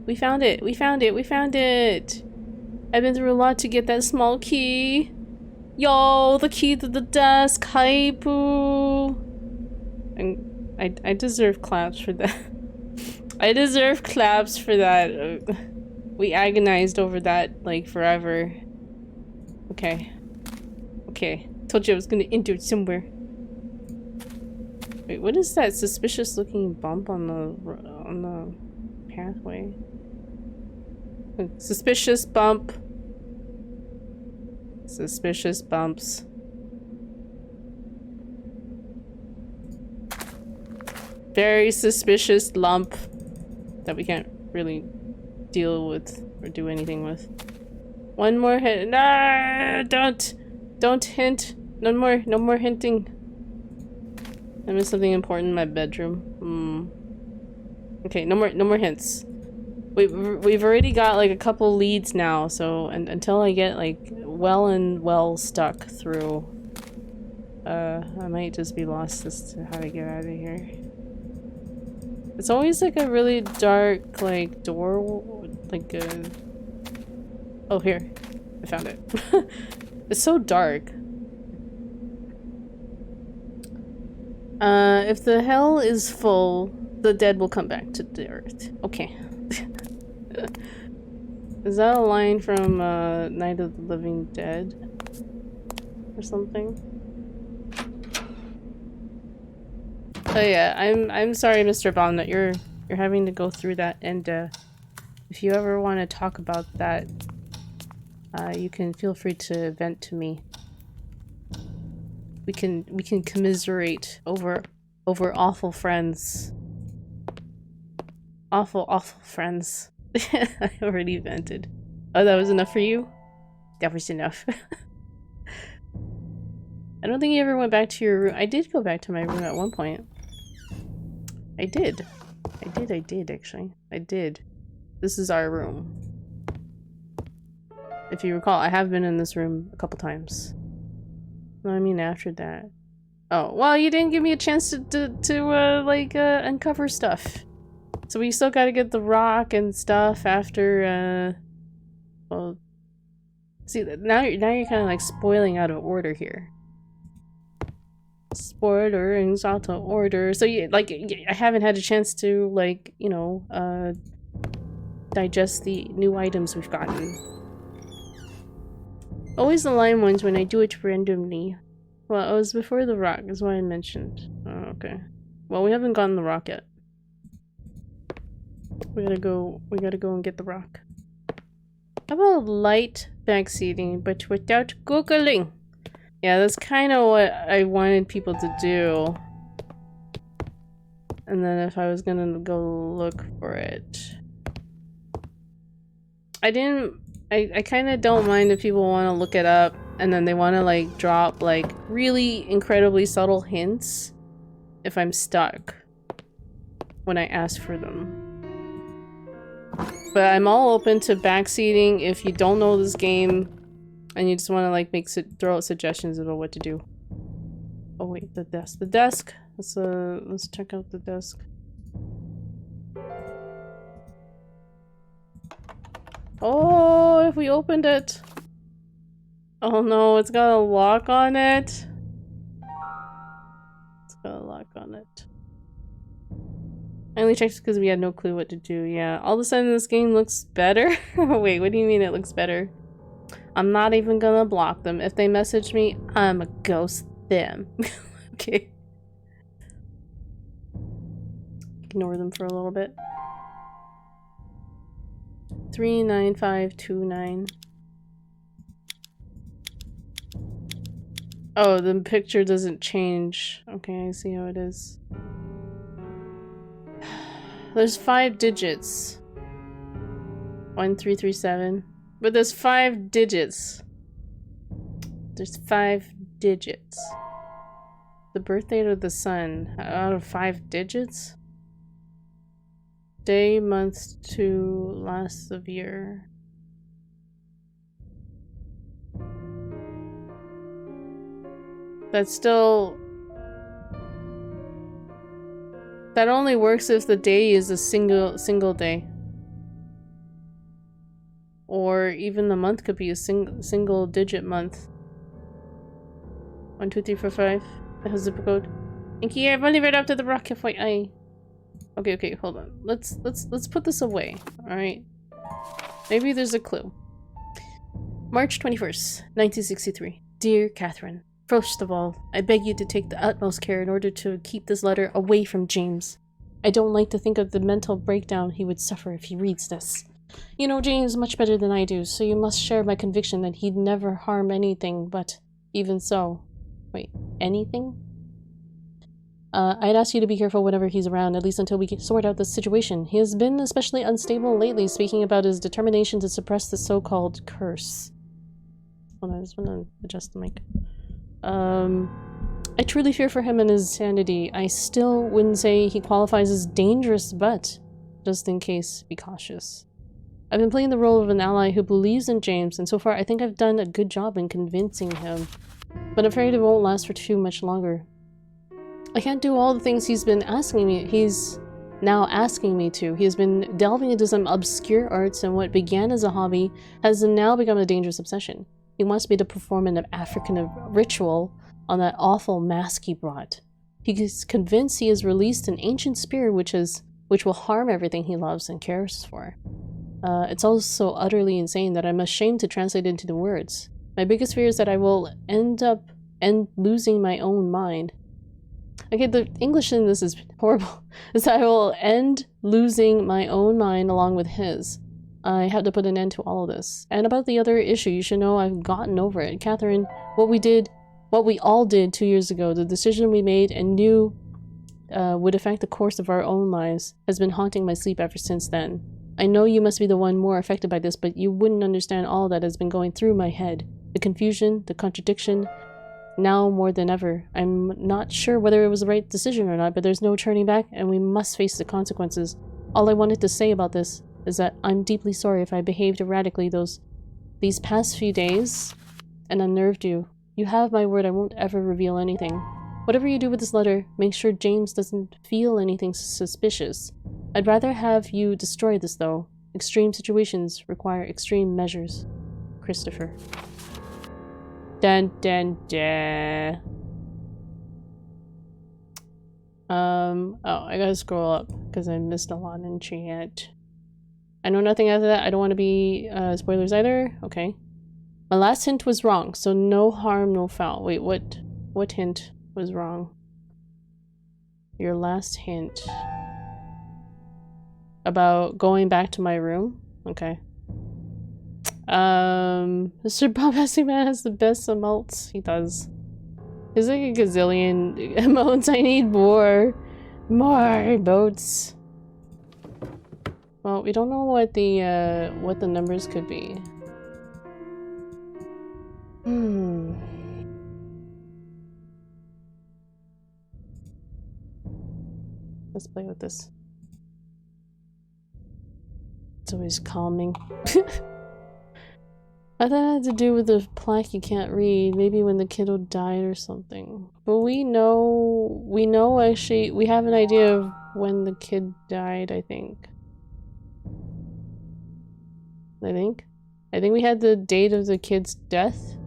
We found it. I've been through a lot to get that small key. Yo, the key to the desk. Hypoo. And I deserve claps for that. I deserve claps for that. We agonized over that like forever. Okay. Told you I was gonna enter it somewhere. Wait, what is that suspicious looking bump on the pathway? Suspicious bump. Suspicious bumps. Very suspicious lump that we can't really deal with or do anything with. One more hint. No, don't hint. No more hinting. I missed something important in my bedroom. Okay, no more hints. We've already got like a couple leads now, so until I get like well stuck through, I might just be lost as to how to get out of here. It's always like a really dark like door, like a... Oh, here. I found it. It's so dark. If the hell is full, the dead will come back to the earth. Okay. Is that a line from Night of the Living Dead? Or something? Oh yeah, I'm sorry, Mr. Baum, that you're having to go through that, and if you ever want to talk about that, you can feel free to vent to me. We can commiserate over awful friends. Awful friends. I already vented. Oh, that was enough for you? That was enough. I don't think you ever went back to your room. I did go back to my room at one point. I did actually. I did. This is our room. If you recall, I have been in this room a couple times. No, I mean after that. Oh, well, you didn't give me a chance to uncover stuff. So we still gotta get the rock and stuff after, well... See, now you're kind of like spoiling out of order here. Spoilers out of order. So I haven't had a chance to, like, you know, digest the new items we've gotten. Always the lime ones when I do it randomly. Well, it was before the rock, is what I mentioned. Oh, okay. Well, we haven't gotten the rock yet. We gotta go and get the rock. How about light backseating, but without Googling? Yeah, that's kind of what I wanted people to do. And then if I was gonna go look for it. I kind of don't mind if people want to look it up and then they want to like drop like really incredibly subtle hints if I'm stuck when I ask for them. But I'm all open to backseating if you don't know this game and you just want to like throw out suggestions about what to do. Oh wait, the desk. Let's check out the desk. Oh, if we opened it. Oh no, it's got a lock on it. It's got a lock on it. I only checked because we had no clue what to do. Yeah, all of a sudden this game looks better. Wait, what do you mean it looks better? I'm not even gonna block them. If they message me, I'm a ghost them. Okay. Ignore them for a little bit. 39529. Oh, the picture doesn't change. Okay, I see how it is. There's 5 digits. 1337. But there's 5 digits. There's 5 digits. The birth date of the sun out of 5 digits? Day, month to last of year. That's still... That only works if the day is a single day. Or even the month could be a single digit month. 1, 2, 3, 4, 5. That has zip code. Thank you. I've only read up to the rock FYI. Okay, hold on. Let's put this away. Alright. Maybe there's a clue. March 21st, 1963. Dear Catherine, First of all, I beg you to take the utmost care in order to keep this letter away from James. I don't like to think of the mental breakdown he would suffer if he reads this. You know James much better than I do, so you must share my conviction that he'd never harm anything, but even so... Wait, anything? I'd ask you to be careful whenever he's around, at least until we can sort out this situation. He has been especially unstable lately, speaking about his determination to suppress the so-called curse. Hold on, I just want to adjust the mic. I truly fear for him and his sanity. I still wouldn't say he qualifies as dangerous, but just in case, be cautious. I've been playing the role of an ally who believes in James, and so far I think I've done a good job in convincing him. But I'm afraid it won't last for too much longer. I can't do all the things he's been asking me. He's now asking me to. He has been delving into some obscure arts, and what began as a hobby has now become a dangerous obsession. He wants me to perform an African ritual on that awful mask he brought. He's convinced he has released an ancient spirit which will harm everything he loves and cares for. It's also utterly insane that I'm ashamed to translate it into the words. My biggest fear is that I will end up losing my own mind. Okay, the English in this is horrible. Is that I will end losing my own mind along with his. I have to put an end to all of this. And about the other issue, you should know I've gotten over it. Catherine, what we all did 2 years ago, the decision we made and knew would affect the course of our own lives, has been haunting my sleep ever since then. I know you must be the one more affected by this, but you wouldn't understand all that has been going through my head. The confusion, the contradiction, now more than ever. I'm not sure whether it was the right decision or not, but there's no turning back, and we must face the consequences. All I wanted to say about this is that I'm deeply sorry if I behaved erratically these past few days and unnerved you. You have my word I won't ever reveal anything. Whatever you do with this letter, make sure James doesn't feel anything suspicious. I'd rather have you destroy this, though. Extreme situations require extreme measures. Christopher. Dun dun dun. Oh, I gotta scroll up because I missed a lot in chat. I know nothing after that. I don't want to be spoilers either. Okay. My last hint was wrong, so no harm, no foul. Wait, what hint was wrong? Your last hint. About going back to my room? Okay. Mr. Bob Man has the best emotes. He does. There's like a gazillion emotes. I need more emotes. Well, we don't know what the numbers could be. Let's play with this. It's always calming. I thought it had to do with the plaque you can't read. Maybe when the kiddo died or something. But we know actually, we have an idea of when the kid died, I think. I think we had the date of the kid's death.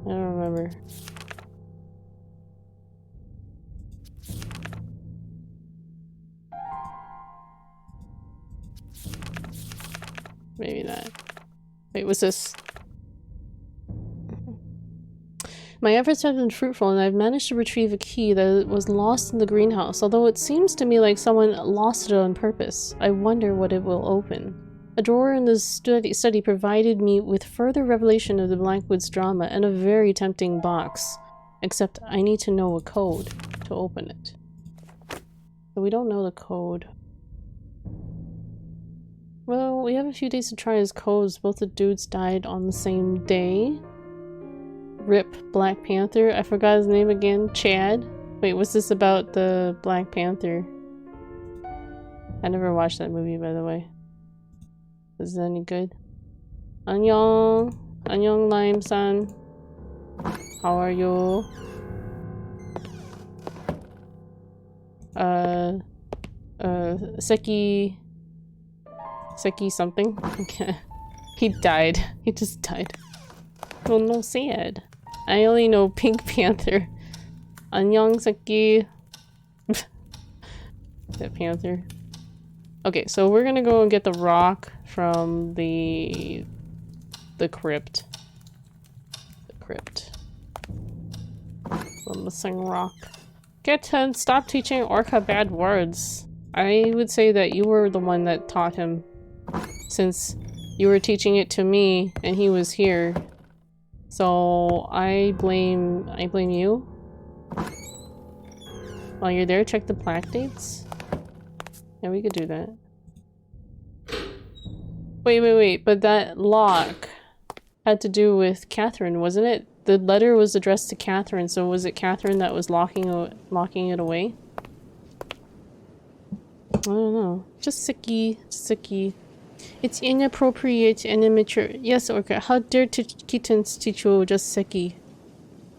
I don't remember. Maybe not. Wait, what's this? My efforts have been fruitful, and I've managed to retrieve a key that was lost in the greenhouse, although it seems to me like someone lost it on purpose. I wonder what it will open. A drawer in the study provided me with further revelation of the Blackwoods drama and a very tempting box. Except I need to know a code to open it. So we don't know the code. Well, we have a few days to try his codes. Both the dudes died on the same day. RIP Black Panther. I forgot his name again. Chad. Wait, what's this about the Black Panther? I never watched that movie, by the way. Is it any good? Annyeong! Annyeong Lime-san. How are you? Seki something? Okay. He died. He just died. Well, no sad. I only know Pink Panther. Annyeong Seki. That panther. Okay, so we're gonna go and get the rock from the the crypt. The crypt. The missing rock. Kitten, stop teaching Orca bad words. I would say that you were the one that taught him, since you were teaching it to me and he was here. So I blame you. While you're there, check the plaque dates. Yeah, we could do that. Wait, but that lock had to do with Catherine, wasn't it? The letter was addressed to Catherine, so was it Catherine that was locking it away? I don't know. Just sicky. It's inappropriate and immature. Yes, Orca. How dare kittens teach you just sicky?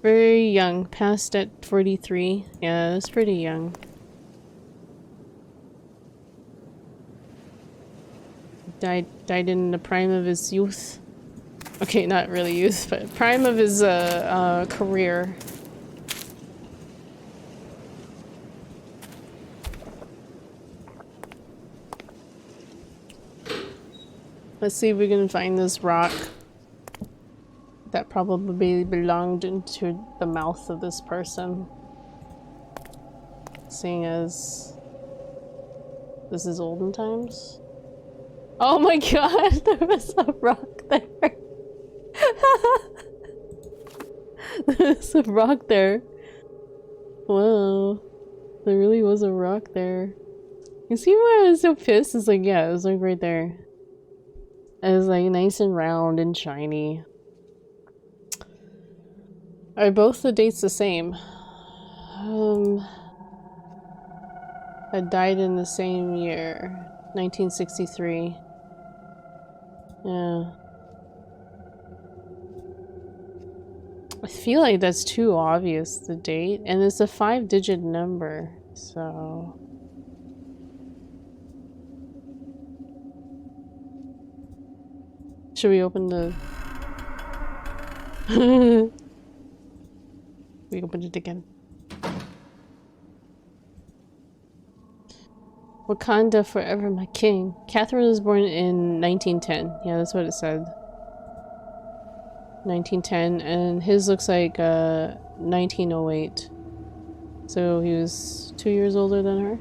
Very young. Passed at 43. Yeah, that's pretty young. Died in the prime of his youth. Okay, not really youth, but prime of his career. Let's see if we can find this rock that probably belonged into the mouth of this person. Seeing as this is olden times. Oh my god, there was a rock there. There's a rock there. Wow. There really was a rock there. You see why I was so pissed? It's like, yeah, it was like right there. It was like nice and round and shiny. Are both the dates the same? I died in the same year. 1963. Yeah. I feel like that's too obvious, the date. And it's a 5-digit number, so... Should we open the... We opened it again. Wakanda forever, my king. Catherine was born in 1910. Yeah, that's what it said. 1910, and his looks like 1908. So he was 2 years older than her.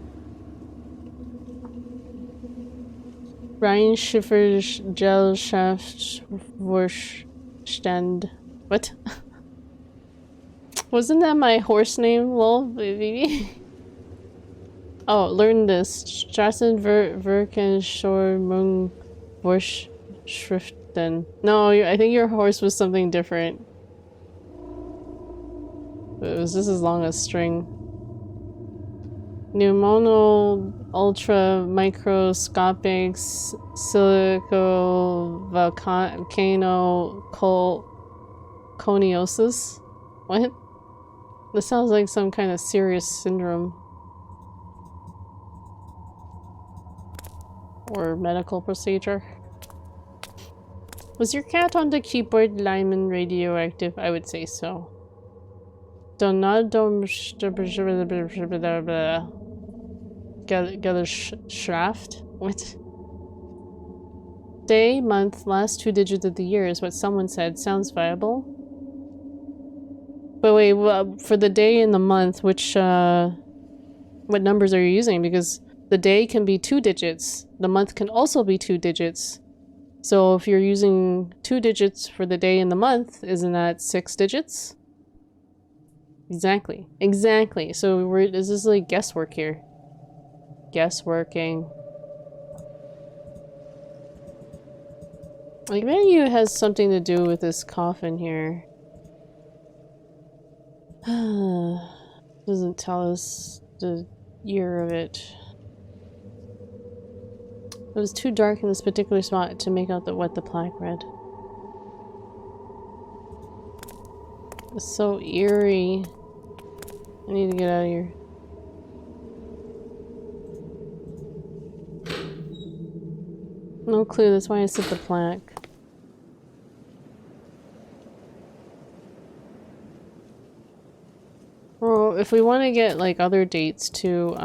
Ryan Schiffer's Gesellschaftsvorstand. What? Wasn't that my horse name, lol, baby? Oh, learn this. Straßenverkehrsordnung Vorschriften. No, I think your horse was something different. It was just as long as string. Pneumono ultra microscopic silico volcano coniosis. What? This sounds like some kind of serious syndrome. Or medical procedure. Was your cat on the keyboard Lyman radioactive? I would say so. Donaldum Gellerschraft? What? Day, month, last 2 digits of the year is what someone said. Sounds viable. But wait, well, for the day and the month, which, what numbers are you using? Because the day can be 2 digits. The month can also be 2 digits. So if you're using 2 digits for the day and the month, isn't that 6 digits? Exactly. Exactly. So this is like guesswork here. Guessworking. Like maybe it has something to do with this coffin here. Doesn't tell us the year of it. It was too dark in this particular spot to make out what the plaque read. It's so eerie. I need to get out of here. No clue, that's why I said the plaque. Well, if we want to get like other dates too,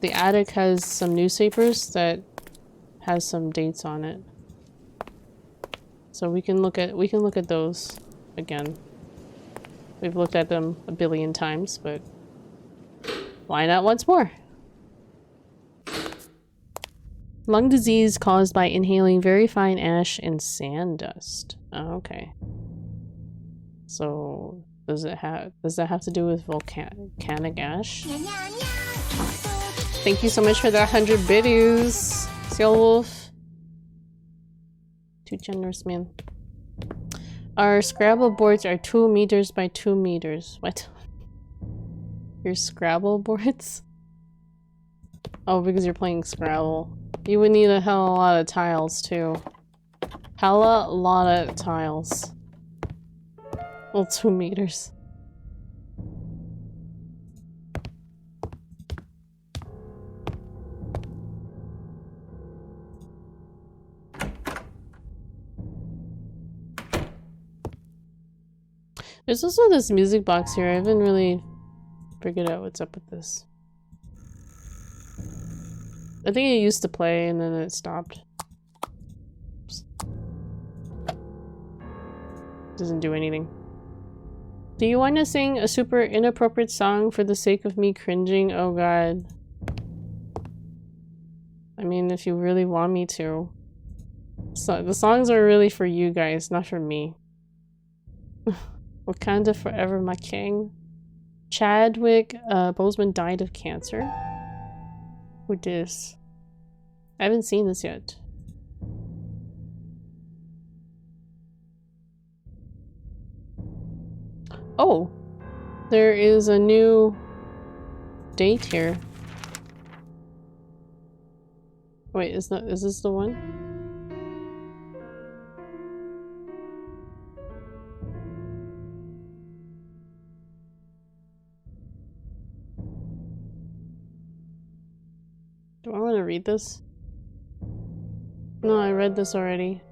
the attic has some newspapers that has some dates on it. So we can look at those again. We've looked at them a billion times, but why not once more? Lung disease caused by inhaling very fine ash and sand dust. Oh, okay. So does that have to do with volcanic ash? Thank you so much for that 100 biddies, Seal Wolf. Too generous, man. Our Scrabble boards are 2 meters by 2 meters. What? Your Scrabble boards? Oh, because you're playing Scrabble. You would need a hell of a lot of tiles, too. Hella lot of tiles. Well, 2 meters. There's also this music box here. I haven't really figured out what's up with this. I think it used to play and then it stopped. Oops. Doesn't do anything. Do you want to sing a super inappropriate song for the sake of me cringing? Oh god. I mean, if you really want me to. So the songs are really for you guys, not for me. Wakanda forever, my king. Chadwick Boseman died of cancer. Who dis? I haven't seen this yet. Oh, there is a new date here. Wait, is this the one? Do I want to read this? No, I read this already.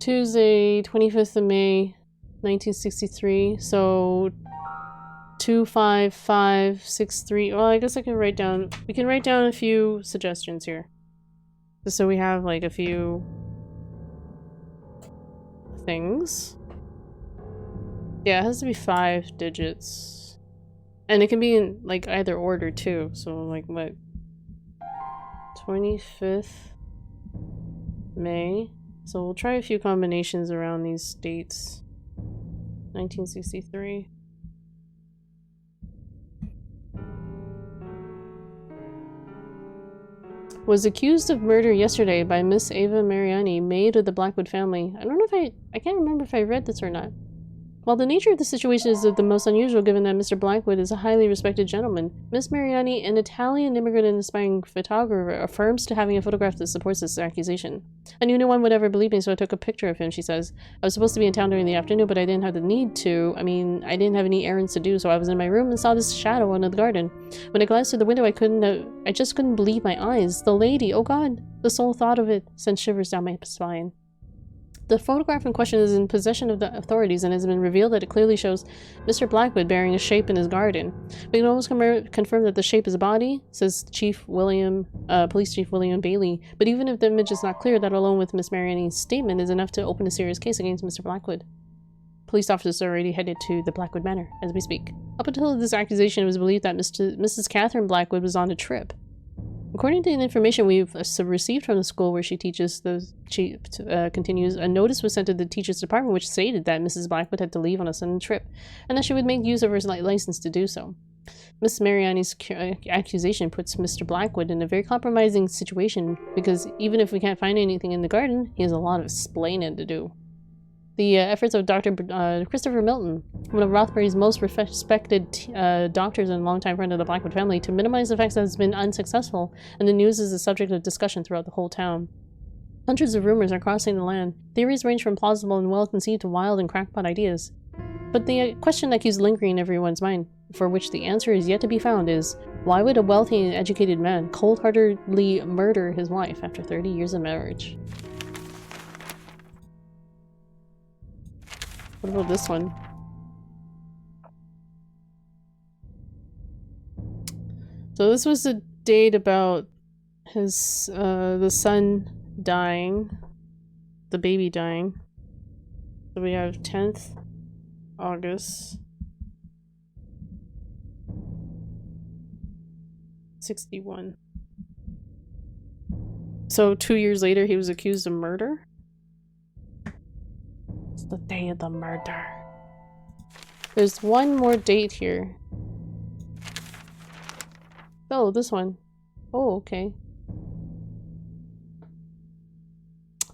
Tuesday, 25th of May, 1963. So 25563. Well, I guess I can write down. We can write down a few suggestions here, just so we have like a few things. Yeah, it has to be 5 digits, and it can be in like either order too. So like what? 25th May. So we'll try a few combinations around these dates. 1963. Was accused of murder yesterday by Miss Ava Mariani, maid of the Blackwood family. I don't know if I can't remember if I read this or not. While the nature of the situation is of the most unusual given that Mr. Blackwood is a highly respected gentleman, Miss Mariani, an Italian immigrant and aspiring photographer, affirms to having a photograph that supports this accusation. I knew no one would ever believe me, so I took a picture of him, she says. I was supposed to be in town during the afternoon, but I didn't have the need to. I mean, I didn't have any errands to do, so I was in my room and saw this shadow under the garden. When I glanced through the window, I just couldn't believe my eyes. The lady, oh God! The sole thought of it sent shivers down my spine. The photograph in question is in possession of the authorities and has been revealed that it clearly shows Mr. Blackwood bearing a shape in his garden. We can almost confirm that the shape is a body, says Police Chief William Bailey. But even if the image is not clear, that alone with Miss Mariani's statement is enough to open a serious case against Mr. Blackwood. Police officers are already headed to the Blackwood Manor as we speak. Up until this accusation, it was believed that Mrs. Catherine Blackwood was on a trip. According to the information we've received from the school where she teaches, she continues, a notice was sent to the teacher's department which stated that Mrs. Blackwood had to leave on a sudden trip, and that she would make use of her license to do so. Miss Mariani's accusation puts Mr. Blackwood in a very compromising situation, because even if we can't find anything in the garden, he has a lot of explaining to do. The efforts of Dr. Christopher Milton, one of Rothbury's most respected doctors and longtime friend of the Blackwood family, to minimize the facts has been unsuccessful, and the news is a subject of discussion throughout the whole town. Hundreds of rumors are crossing the land. Theories range from plausible and well-conceived to wild and crackpot ideas. But the question that keeps lingering in everyone's mind, for which the answer is yet to be found, is why would a wealthy and educated man cold-heartedly murder his wife after 30 years of marriage? What about this one? So this was a date about his the son dying. The baby dying. So we have 10th August. 61. So 2 years later he was accused of murder? It's the day of the murder. There's one more date here. Oh, this one. Oh, okay.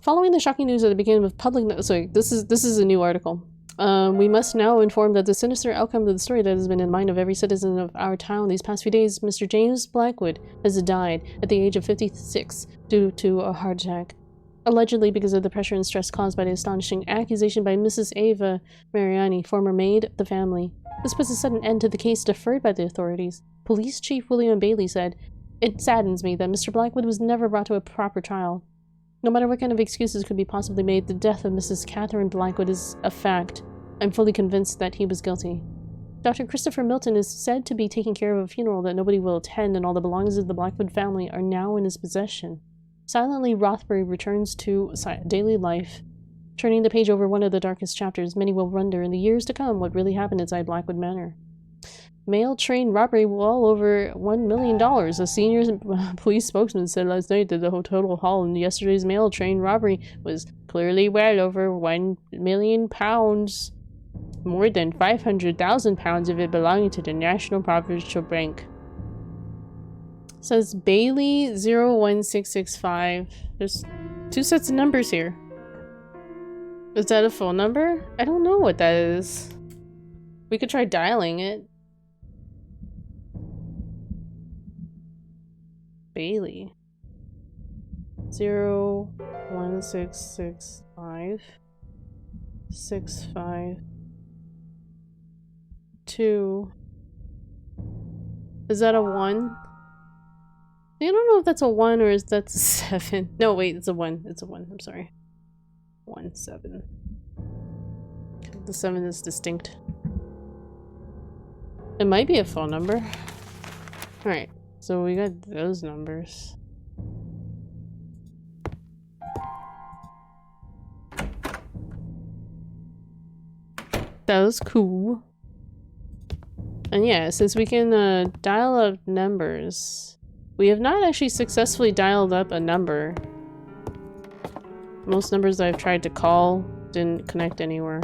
Following the shocking news at the beginning of public sorry, this is a new article. We must now inform that the sinister outcome of the story that has been in the mind of every citizen of our town these past few days, Mr. James Blackwood has died at the age of 56 due to a heart attack. Allegedly because of the pressure and stress caused by the astonishing accusation by Mrs. Ava Mariani, former maid of the family. This puts a sudden end to the case deferred by the authorities. Police Chief William Bailey said, "It saddens me that Mr. Blackwood was never brought to a proper trial. No matter what kind of excuses could be possibly made, the death of Mrs. Catherine Blackwood is a fact. I'm fully convinced that he was guilty." Dr. Christopher Milton is said to be taking care of a funeral that nobody will attend, and all the belongings of the Blackwood family are now in his possession. Silently, Rothbury returns to daily life. Turning the page over one of the darkest chapters, many will wonder in the years to come what really happened inside Blackwood Manor. Mail train robbery well over $1 million. A senior police spokesman said last night that the hotel hall in yesterday's mail train robbery was clearly well over £1 million. More than 500,000 pounds of it belonging to the National Provincial Bank. Says Bailey 01665. There's 2 sets of numbers here. Is that a phone number? I don't know what that is. We could try dialing it. Bailey 01665 652. Is that a 1? I don't know if that's a 1 or is that a 7. No, wait, it's a 1. It's a 1. I'm sorry. 1 7. The 7 is distinct. It might be a phone number. Alright, so we got those numbers. That was cool. And yeah, since we can dial up numbers, we have not actually successfully dialed up a number. Most numbers I've tried to call didn't connect anywhere.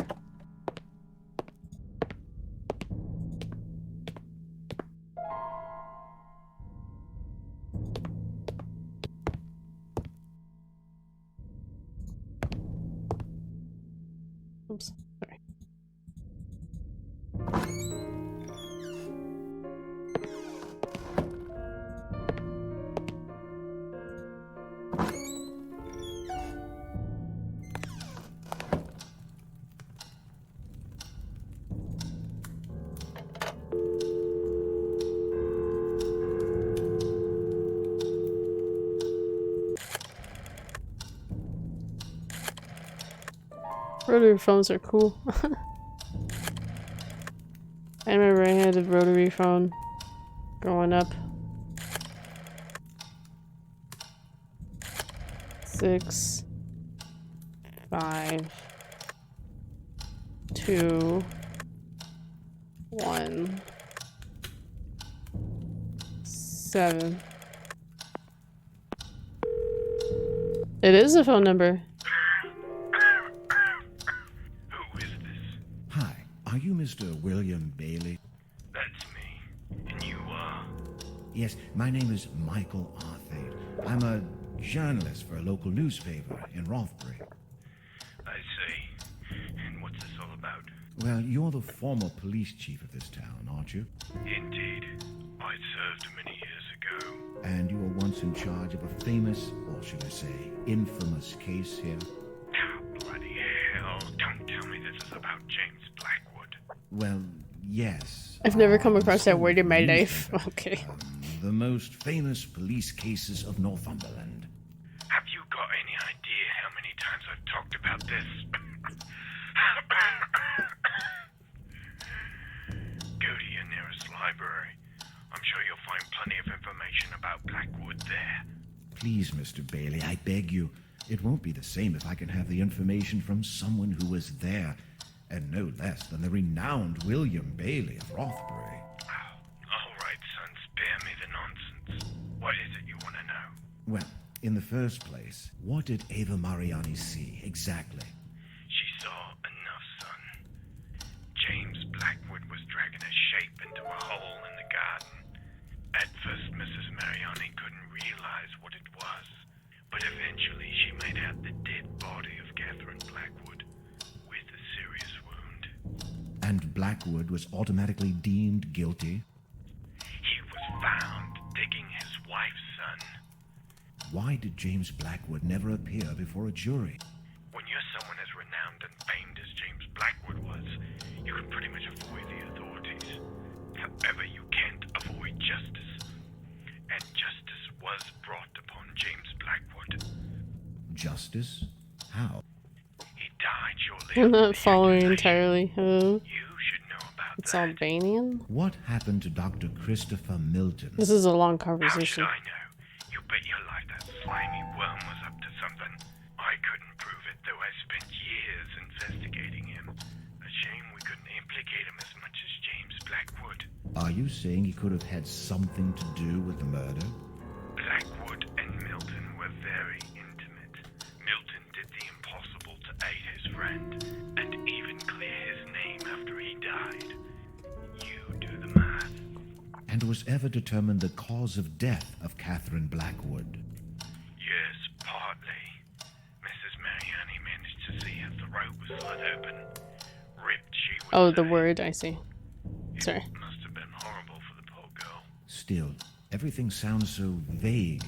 Oops, sorry. Rotary phones are cool. I remember I had a rotary phone growing up. 6 5 2 1 7. It is a phone number. Are you Mr. William Bailey? That's me. And you are? Yes, my name is Michael Arthade. I'm a journalist for a local newspaper in Rothbury. I see. And what's this all about? Well, you're the former police chief of this town, aren't you? Indeed. I served many years ago. And you were once in charge of a famous, or should I say, infamous case here? Oh, bloody hell. Don't tell me this is about James Blackwood. Well, yes. I've never come across that word in my life. Okay. The most famous police cases of Northumberland. Have you got any idea how many times I've talked about this? Go to your nearest library. I'm sure you'll find plenty of information about Blackwood there. Please, Mr. Bailey, I beg you. It won't be the same if I can have the information from someone who was there, and no less than the renowned William Bailey of Rothbury. All right, son, spare me the nonsense. What is it you want to know? Well, in the first place, what did Ava Mariani see exactly? She saw enough, son. James Blackwood was dragging a shape into a hole in the garden. At first, Mrs. Mariani couldn't realize what it was, but eventually she made out the dead body of Catherine Blackwood with a serious wound. And Blackwood was automatically deemed guilty? He was found digging his wife's son. Why did James Blackwood never appear before a jury? When you're someone as renowned and famed as James Blackwood was, you can pretty much avoid the authorities. However, you can't avoid justice. And justice was brought upon James Blackwood. Justice? How? He died shortly I'm after not the following accusation. entirely. You should know about It's that. Albanian? What happened to Dr. Christopher Milton? This is a long How should conversation. I know? You bet your life that slimy worm was up to something. I couldn't prove it, though I spent years investigating him. A shame we couldn't implicate him as much as James Blackwood. Are you saying he could have had something to do with the murder? Blackwood and Milton were very intimate. Milton did the impossible to aid his friend, and even clear his name after he died. You do the math. And was ever determined the cause of death of Catherine Blackwood? Yes, partly. Mrs. Mariani managed to see her throat was slit open. Ripped, she would Oh, the say. word, I see. Sorry. It must have been horrible for the poor girl. Still, everything sounds so vague,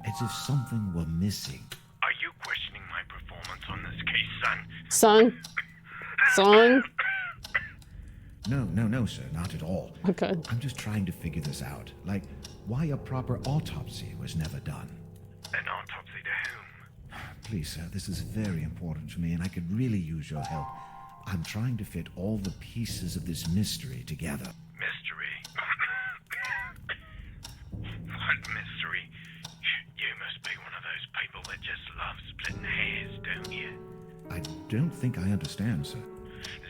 as if something were missing. Are you questioning my performance on this case, son? Son? Son? No, sir, not at all. Okay. I'm just trying to figure this out. Like, why a proper autopsy was never done. An autopsy to whom? Please, sir, this is very important to me, and I could really use your help. I'm trying to fit all the pieces of this mystery together. Mystery. What mystery? You must be one of those people that just love splitting hairs, don't you? I don't think I understand, sir.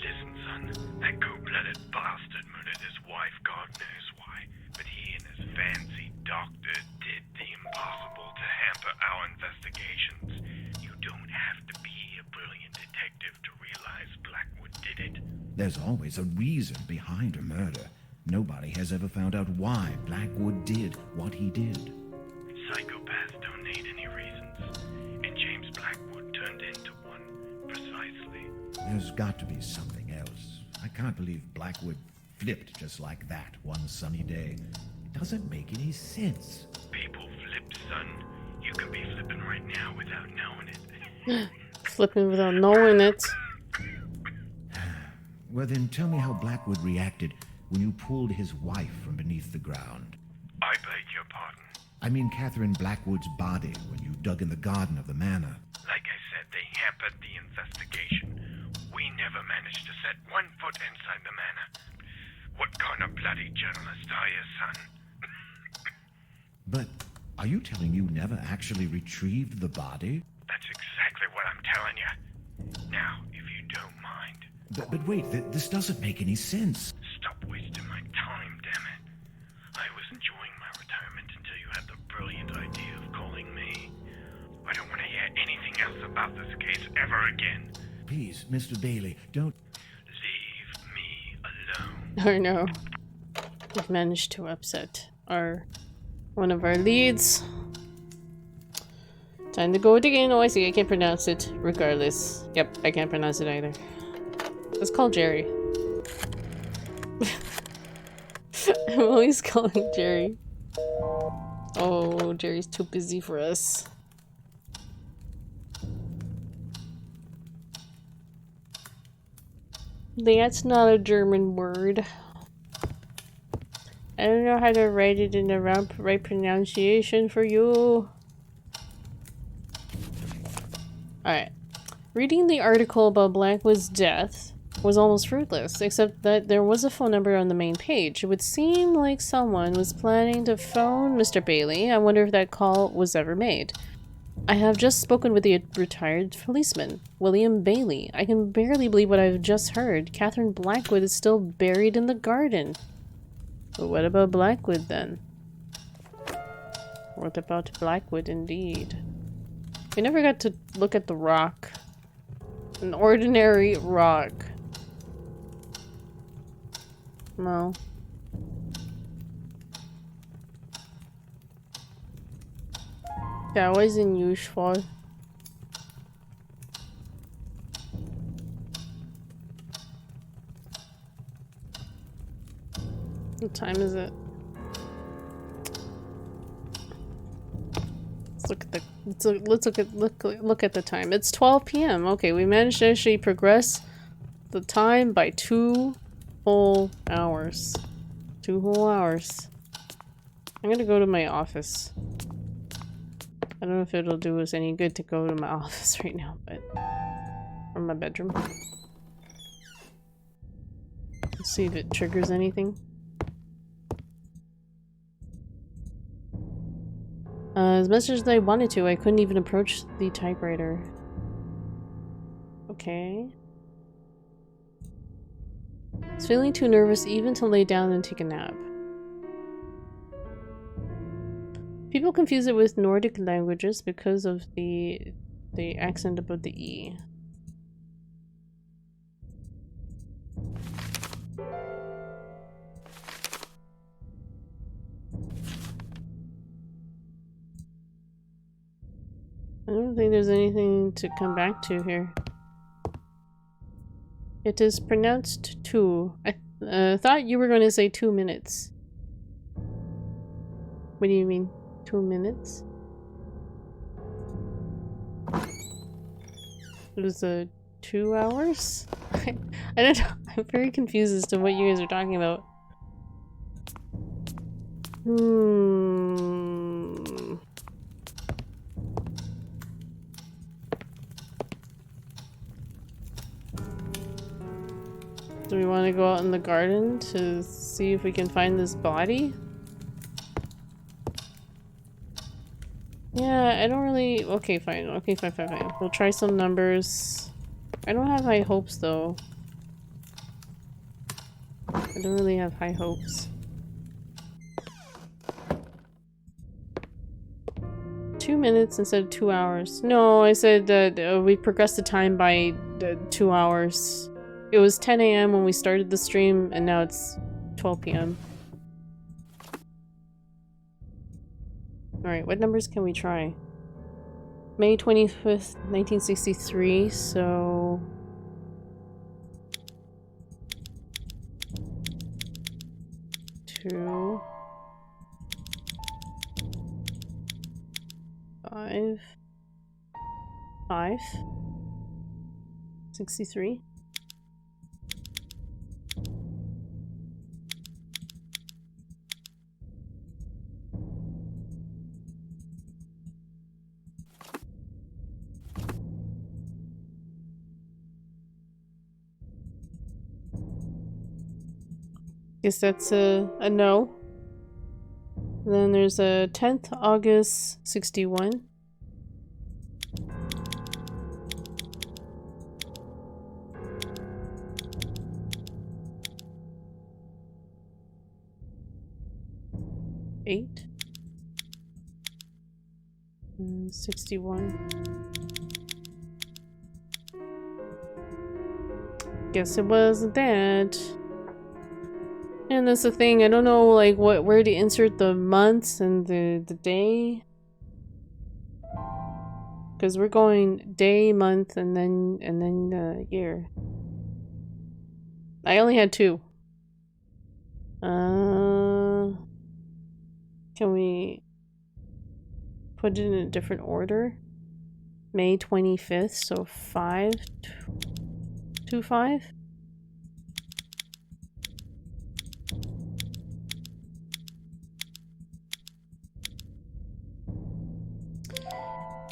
Listen, son, that cold-blooded bastard murdered his wife, God knows why. But he and his fancy doctor did the impossible to hamper our investigations. You don't have to be a brilliant detective to realize Blackwood did it. There's always a reason behind a murder. Nobody has ever found out why Blackwood did what he did. Psychopaths don't need any reasons. And James Blackwood turned into one, precisely. There's got to be something else. I can't believe Blackwood flipped just like that one sunny day. It doesn't make any sense. People flip, son. You can be flipping right now without knowing it. Flipping without knowing it. Well, then tell me how Blackwood reacted when you pulled his wife from beneath the ground. I beg your pardon. I mean Catherine Blackwood's body when you dug in the garden of the manor. Like I said, they hampered the investigation. We never managed to set one foot inside the manor. What kind of bloody journalist are you, son? But are you telling you never actually retrieved the body? That's exactly what I'm telling you. Now, if you don't mind, But wait, this doesn't make any sense. stop wasting my time, damn it. I was enjoying my retirement until you had the brilliant idea of calling me. I don't want to hear anything else about this case ever again. Please, Mr. Bailey, don't... Leave me alone. I know. We've managed to upset one of our leads. Time to go again. Oh, I see. I can't pronounce it regardless. Yep, I can't pronounce it either. Let's call Jerry. I'm always calling Jerry. Oh, Jerry's too busy for us. That's not a German word. I don't know how to write it in the right pronunciation for you. Alright. Reading the article about Blackwood's death, was almost fruitless, except that there was a phone number on the main page. It would seem like someone was planning to phone Mr. Bailey. I wonder if that call was ever made. I have just spoken with the retired policeman, William Bailey. I can barely believe what I've just heard. Catherine Blackwood is still buried in the garden. But what about Blackwood then? What about Blackwood indeed? We never got to look at the rock. An ordinary rock. No. That wasn't useful. What time is it? Let's look at the look at the time. It's 12 p.m. Okay, we managed to actually progress the time by 2 whole hours. 2 whole hours. I'm gonna go to my office. I don't know if it'll do us any good to go to my office right now, but... or my bedroom. Let's see if it triggers anything. As much as I wanted to, I couldn't even approach the typewriter. Okay. I was feeling too nervous even to lay down and take a nap. People confuse it with Nordic languages because of the accent above the E. I don't think there's anything to come back to here. It is pronounced 2. I thought you were going to say 2 minutes. What do you mean? 2 minutes? It was 2 hours? I don't know. I'm very confused as to what you guys are talking about. Do we want to go out in the garden to see if we can find this body? Yeah, I don't really... Okay, fine. Okay, fine. We'll try some numbers. I don't have high hopes, though. I don't really have high hopes. 2 minutes instead of 2 hours. No, I said that we progressed the time by 2 hours. It was 10 a.m. when we started the stream, and now it's 12 p.m. Alright, what numbers can we try? May 25th, 1963, so... Two... 5... 5... 63... Guess that's a no. And then there's a 10th August 61. Eight. 61. Guess it was that. And that's the thing, I don't know like where to insert the months and the day. Because we're going day, month, and then year. I only had 2. Can we put it in a different order? May 25th, so 5 to 5?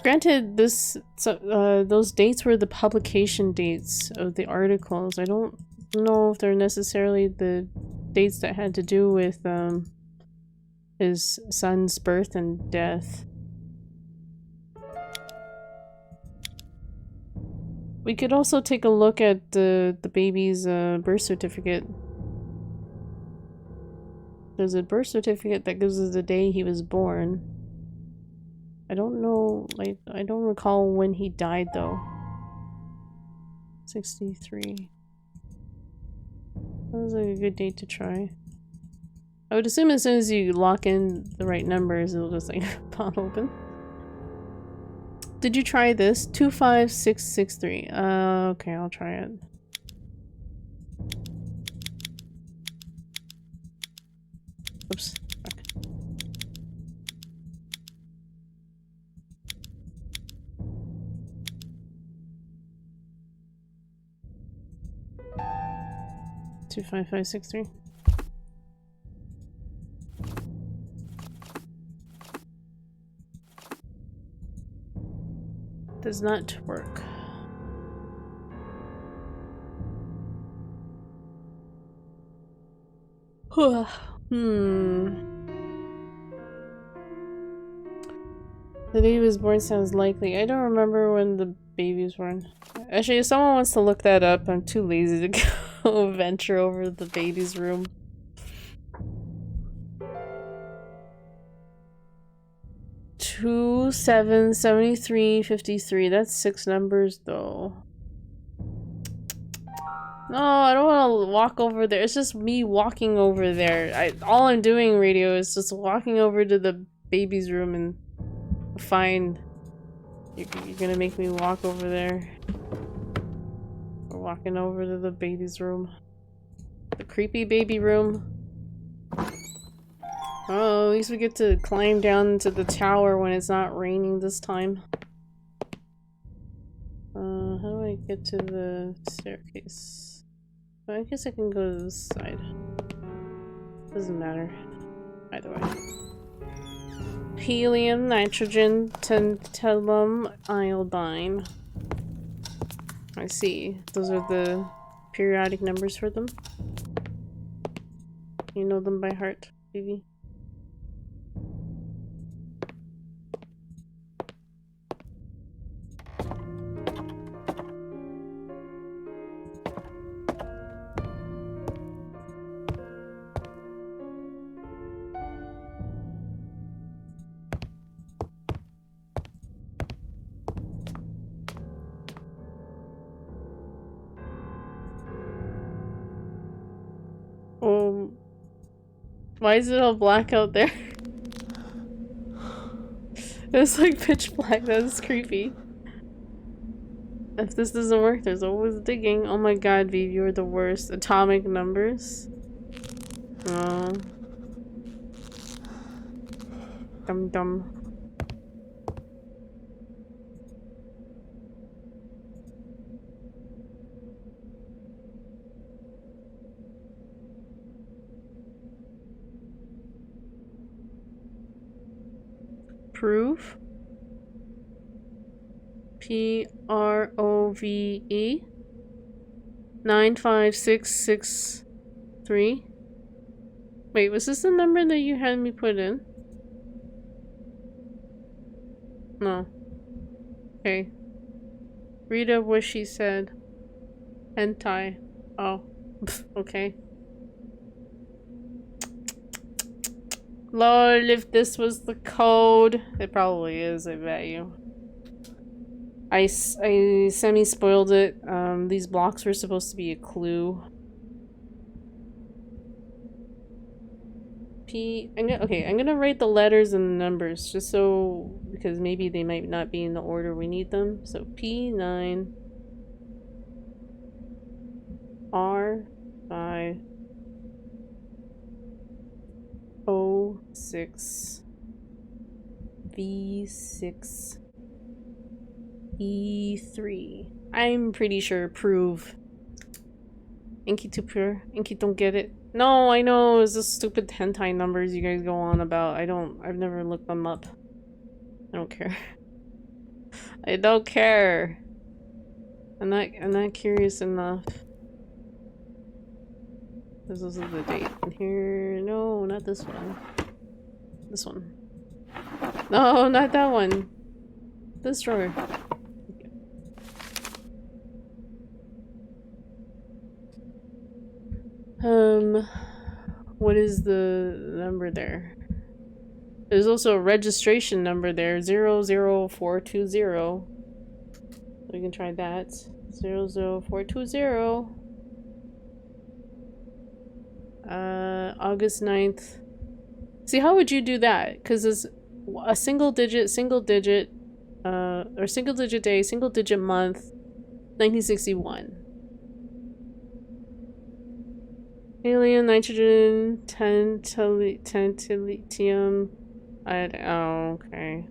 Granted, those dates were the publication dates of the articles. I don't know if they're necessarily the dates that had to do with his son's birth and death. We could also take a look at the baby's birth certificate. There's a birth certificate that gives us the day he was born. I don't know, like, I don't recall when he died though. 63. That was like a good date to try. I would assume as soon as you lock in the right numbers, it'll just like pop open. Did you try this? 25663. Okay, I'll try it. Oops. Fuck. Two 5563. Does not work. The baby was born sounds likely. I don't remember when the baby was born. Actually, if someone wants to look that up, I'm too lazy to go venture over the baby's room. Two, 7, 73, 53. That's 6 numbers though. No, I don't want to walk over there. It's just me walking over there. All I'm doing, radio, is just walking over to the baby's room and find. You're gonna make me walk over there. We're walking over to the baby's room. The creepy baby room. Oh, at least we get to climb down to the tower when it's not raining this time. How do I get to the staircase? I guess I can go to this side. Doesn't matter. Either way. Helium, nitrogen, tantalum, iodine. I see. Those are the periodic numbers for them. You know them by heart, Vivi. Why is it all black out there? It's like pitch black. That's creepy. If this doesn't work, there's always digging. Oh my god, Viv, you're the worst. Atomic numbers. Oh. Dum. Prove. Prove 95663. Wait, was this the number that you had me put in? No. Okay. Read up what she said. Hentai. Oh. Okay. Lord, if this was the code. It probably is, I bet you. I semi-spoiled it. These blocks were supposed to be a clue. I'm gonna write the letters and the numbers, just so, because maybe they might not be in the order we need them. So P9 R5 O6 V6 E3. I'm pretty sure prove. Inky too pure. Inky don't get it. No, I know, it's just stupid hentai numbers you guys go on about. I've never looked them up. I don't care. I don't care. I'm not curious enough. This is the date. And here, no, not this one. This one. No, not that one. This drawer. What is the number there? There's also a registration number there, 00420. We can try that. 00420. August 9th. See, how would you do that? Because it's a single digit, or single digit day, single digit month, 1961. Helium, nitrogen, tantalum. Oh, okay.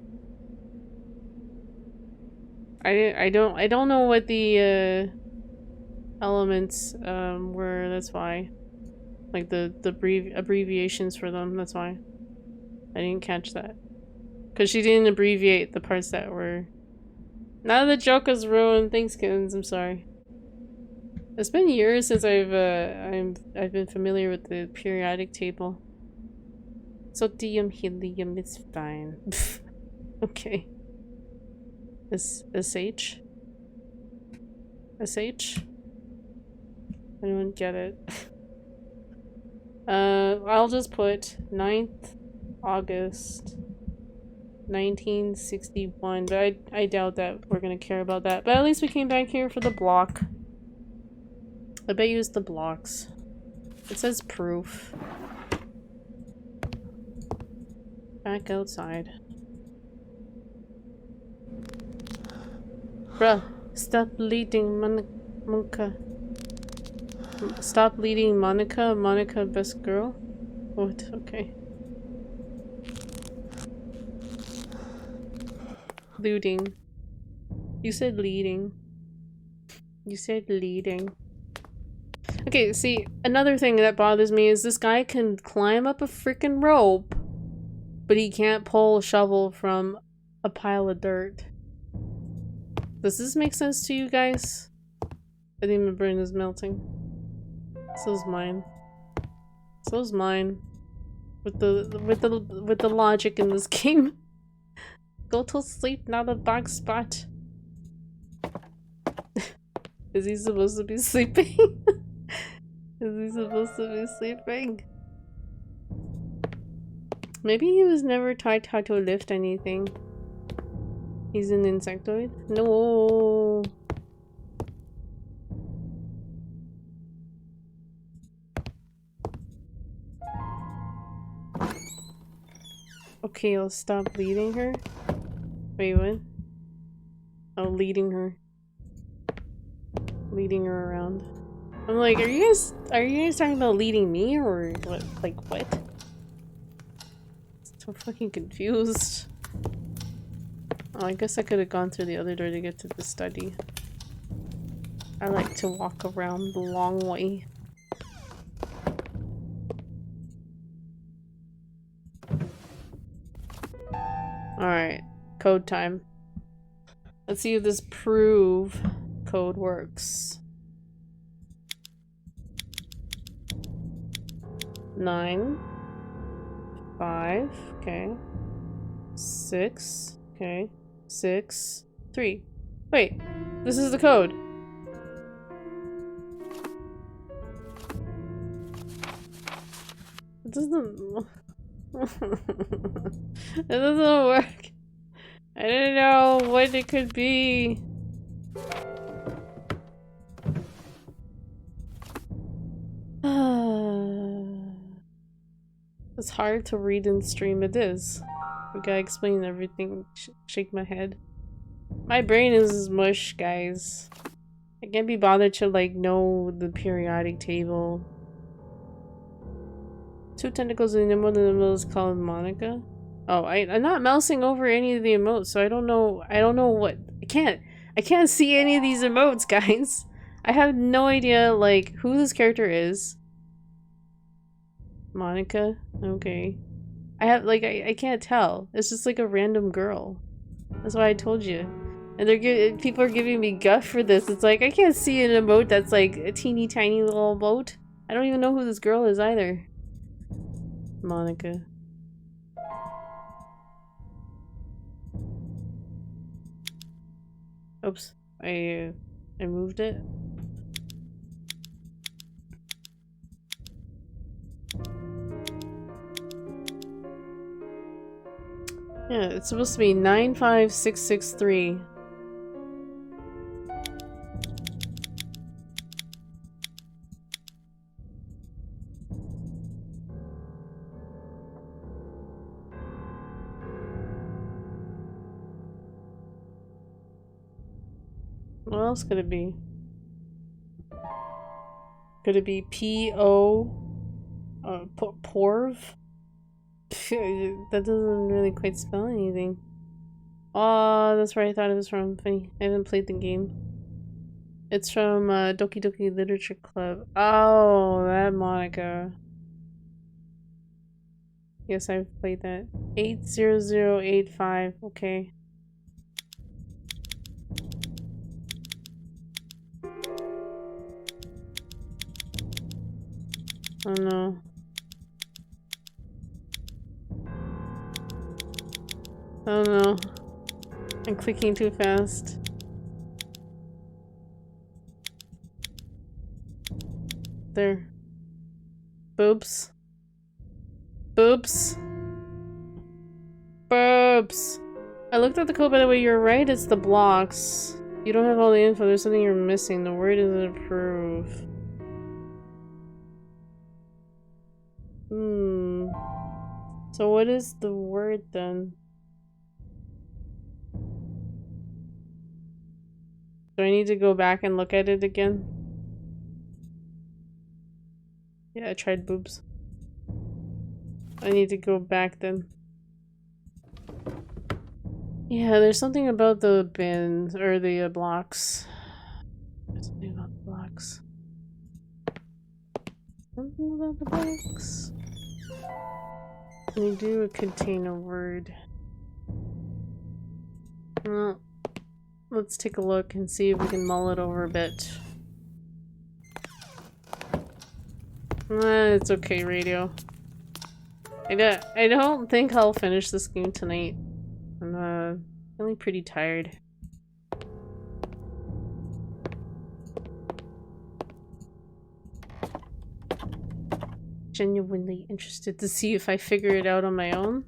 I don't know what the elements were. That's why, like the abbreviations for them. That's why I didn't catch that, because she didn't abbreviate the parts that were. Now the joke is ruined. Thanks, kittens. I'm sorry. It's been years since I've been familiar with the periodic table. Sodium, helium, it's fine. Okay. SH? SH? I don't get it. I'll just put 9th August 1961, but I doubt that we're gonna care about that. But at least we came back here for the block. I bet you it's the blocks. It says proof. Back outside. Bruh, stop leading Monica. Stop leading Monica. Monica, best girl? What? Okay. Looting. You said leading. You said leading. Okay, see, another thing that bothers me is this guy can climb up a freaking rope, but he can't pull a shovel from a pile of dirt. Does this make sense to you guys? I think my brain is melting. So's mine. So's mine. With the logic in this game. Go to sleep, not a bug spot. Is he supposed to be sleeping? Is he supposed to be sleeping? Maybe he was never taught how to lift anything. He's an insectoid? No. Okay, I'll stop leading her. Wait, what? Oh, leading her. Leading her around. I'm like, are you guys talking about leading me or what? Like what? So fucking confused. Oh, I guess I could have gone through the other door to get to the study. I like to walk around the long way. Alright, code time. Let's see if this prove code works. 9, 5, okay. 6, okay. 6, 3. Wait, this is the code. It doesn't. It doesn't work. I don't know what it could be. It's hard to read and stream. It is. We gotta explain everything. Shake my head. My brain is mush, guys. I can't be bothered to like know the periodic table. 2 tentacles in the emote, and the emote is called Monica. Oh, I'm not mousing over any of the emotes, so I don't know what I can't see any of these emotes, guys. I have no idea like who this character is. Monica? Okay. I can't tell. It's just like a random girl. That's why I told you. And people are giving me guff for this. It's like, I can't see an emote that's like a teeny tiny little emote. I don't even know who this girl is either. Monica. Oops. I moved it. Yeah, it's supposed to be 95663. What else could it be? Could it be P-O... Porv? That doesn't really quite spell anything. Oh, that's where I thought it was from. Funny. I haven't played the game. It's from Doki Doki Literature Club. Oh, that Monica. Yes, I've played that. 80085. Okay. Oh no. Oh no. I'm clicking too fast. There. Boobs. Boobs. Boobs. I looked at the code, by the way, you're right, it's the blocks. You don't have all the info, there's something you're missing. The word isn't approve. So what is the word then? Do I need to go back and look at it again? Yeah, I tried boobs. I need to go back then. Yeah, there's something about the bins, or the blocks. There's something about the blocks. Something about the blocks. Can you do a container word? Well, let's take a look and see if we can mull it over a bit. It's okay, radio. I don't think I'll finish this game tonight. I'm feeling pretty tired. Genuinely interested to see if I figure it out on my own.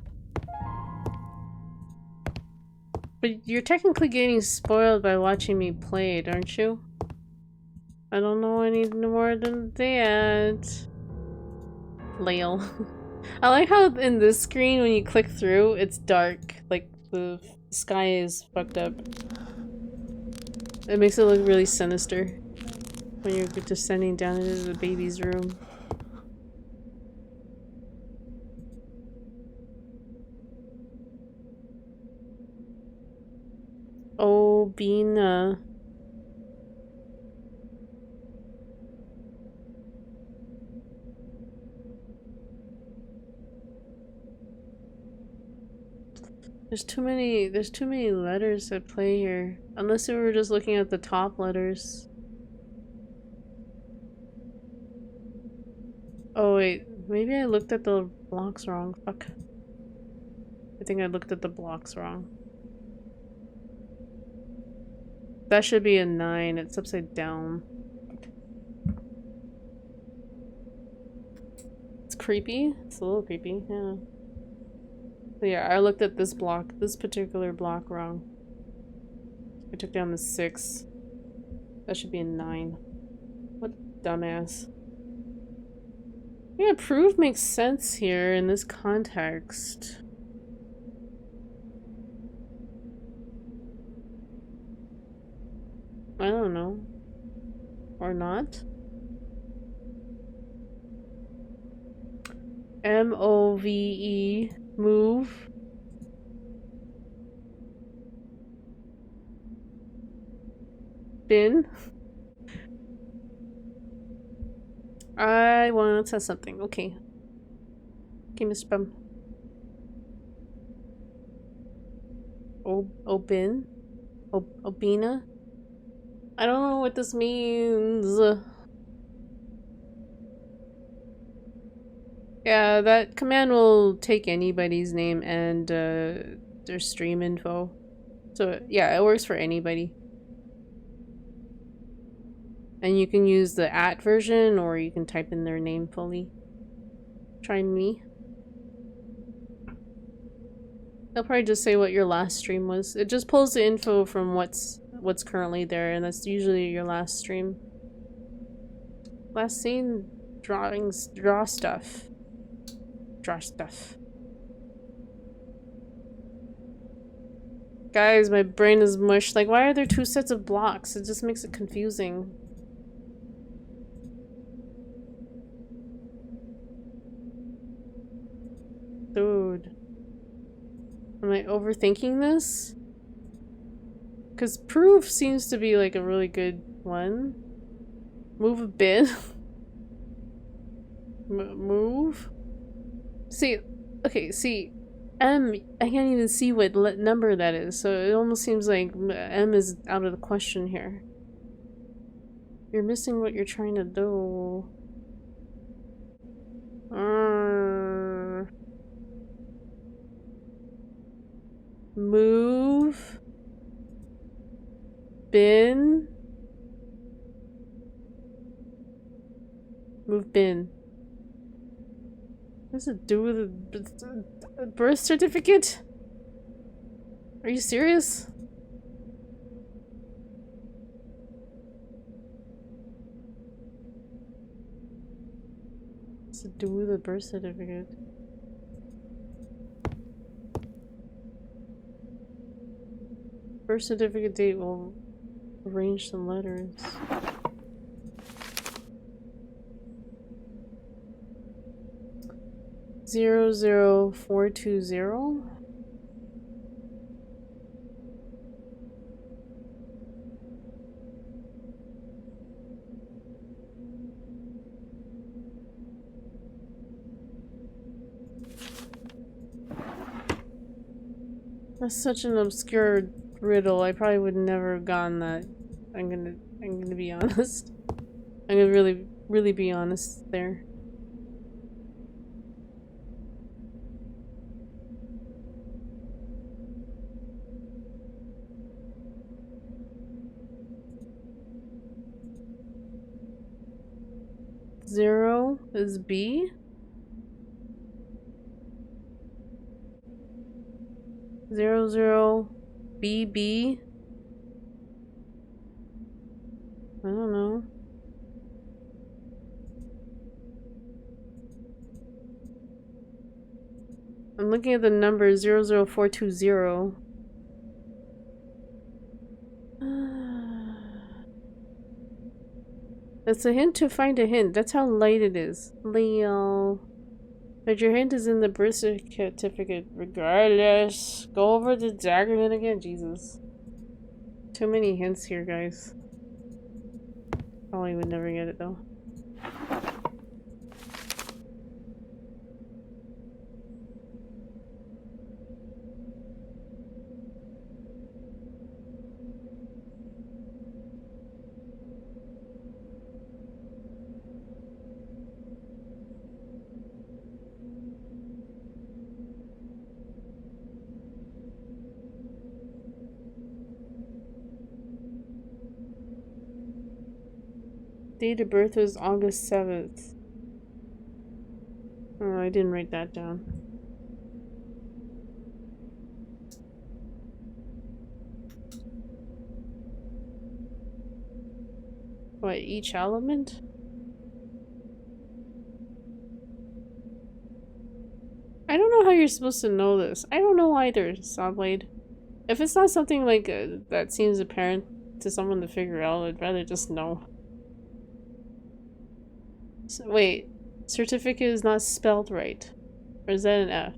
But you're technically getting spoiled by watching me play it, aren't you? I don't know any more than that. Lail. I like how in this screen, when you click through, it's dark. Like, the sky is fucked up. It makes it look really sinister when you're descending down into the baby's room. Oh, Bina. There's too many letters at play here. Unless we were just looking at the top letters. Oh wait, maybe I looked at the blocks wrong. Fuck. I think I looked at the blocks wrong. That should be a 9. It's upside down. It's creepy. It's a little creepy, yeah. So yeah, I looked at this block, this particular block wrong. I took down the 6. That should be a 9. What a dumbass. Yeah, proof makes sense here in this context. I don't know. Or not. M-O-V-E. Move. Bin. I want to test something. Okay. Okay, Mr. Bum. Oh, bin. Obina? I don't know what this means. Yeah, that command will take anybody's name and their stream info. So yeah, it works for anybody. And you can use the @ version or you can type in their name fully. Try me. They'll probably just say what your last stream was. It just pulls the info from what's currently there, and that's usually your last stream. Last scene, drawings, draw stuff. Draw stuff. Guys, my brain is mush. Like, why are there 2 sets of blocks? It just makes it confusing. Dude. Am I overthinking this? Because proof seems to be like a really good one. Move a bit. Move? See, okay, see, M, I can't even see what number that is, so it almost seems like M is out of the question here. You're missing what you're trying to do. Move. Bin. Move bin. What does it do with a birth certificate? Are you serious? What does it do with a birth certificate? Birth certificate date will arrange some letters. Zero 00420. That's such an obscure riddle. I probably would never have gotten that. I'm gonna be honest. I'm gonna really be honest there. Zero is B. 00 BB. I don't know. I'm looking at the number 00420. That's a hint to find a hint. That's how light it is. Leo. But your hint is in the birth certificate. Regardless. Go over the document again. Jesus. Too many hints here, guys. Probably would never get it though. Date of birth was August 7th. Oh, I didn't write that down. What, each element? I don't know how you're supposed to know this. I don't know either, Sawblade. If it's not something like that seems apparent to someone to figure out, I'd rather just know. So, wait, certificate is not spelled right. Or is that an F?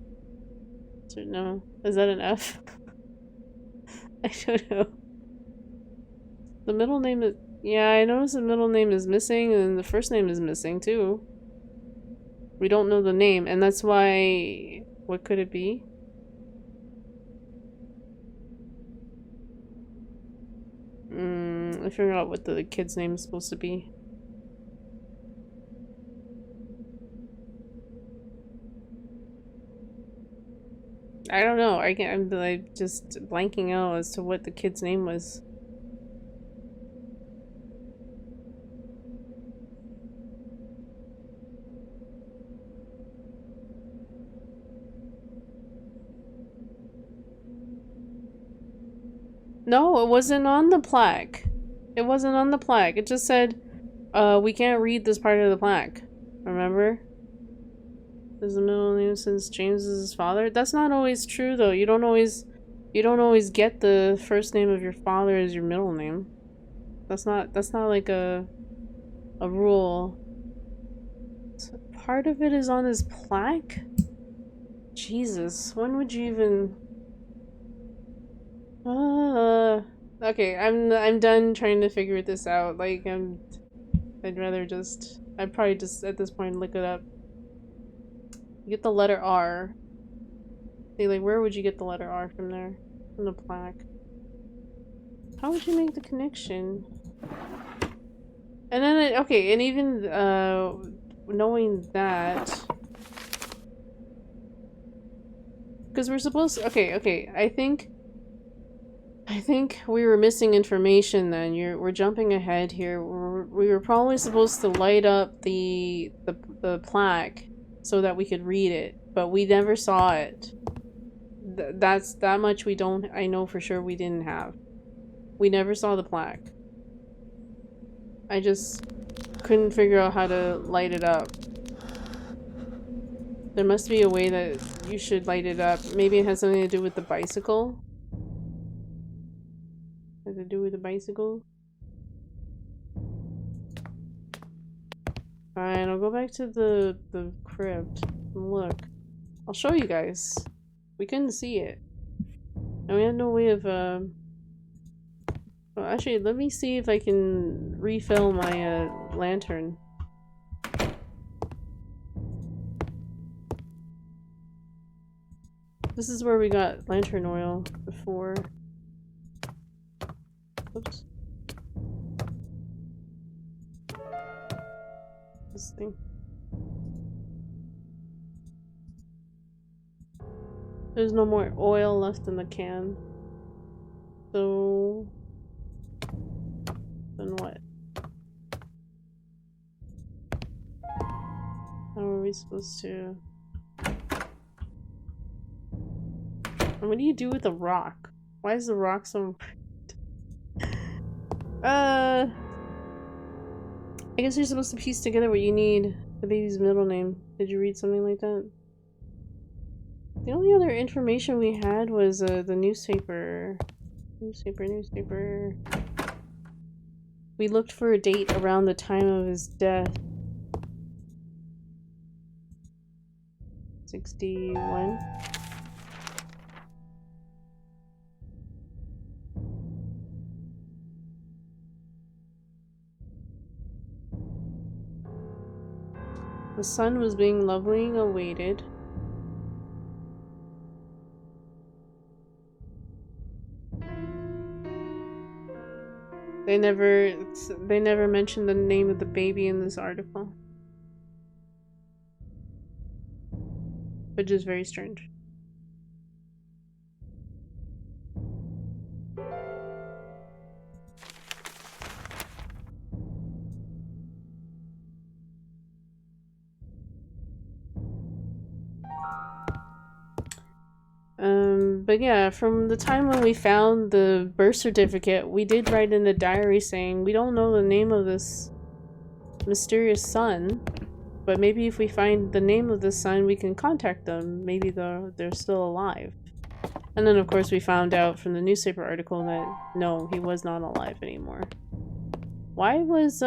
No, is that an F? I don't know. The middle name is... Yeah, I noticed the middle name is missing and the first name is missing too. We don't know the name, and that's why... What could it be? I forgot what the kid's name is supposed to be. I don't know. I'm like just blanking out as to what the kid's name was. No, it wasn't on the plaque. It wasn't on the plaque. It just said, we can't read this part of the plaque. Remember? Is the middle name since James is his father? That's not always true though. You don't always get the first name of your father as your middle name. That's not like a rule. So part of it is on his plaque? Jesus, when would you even okay, I'm done trying to figure this out. Like I'd probably just at this point look it up. You get the letter R. See, like, where would you get the letter R from there? From the plaque. How would you make the connection? And then, okay, and even, knowing that... Because we're supposed to... Okay, I think we were missing information then. We're jumping ahead here. We were probably supposed to light up the plaque so that we could read it, but we never saw it. That's that much I know for sure we didn't have. We never saw the plaque. I just couldn't figure out how to light it up. There must be a way that you should light it up. Maybe it has something to do with the bicycle. Has it to do with the bicycle? Fine, I'll go back to the crypt and look. I'll show you guys. We couldn't see it. And we had no way of, well, actually, let me see if I can refill my, lantern. This is where we got lantern oil before. Oops. This thing. There's no more oil left in the can. So... then what? How are we supposed to... and what do you do with the rock? Why is the rock so... I guess you're supposed to piece together what you need. The baby's middle name. Did you read something like that? The only other information we had was the newspaper. Newspaper. We looked for a date around the time of his death. 61. The son was being lovingly awaited. They never mentioned the name of the baby in this article. Which is very strange. But yeah, from the time when we found the birth certificate, we did write in the diary saying we don't know the name of this mysterious son, but maybe if we find the name of the son, we can contact them. Maybe they're still alive. And then of course we found out from the newspaper article that no, he was not alive anymore. Why was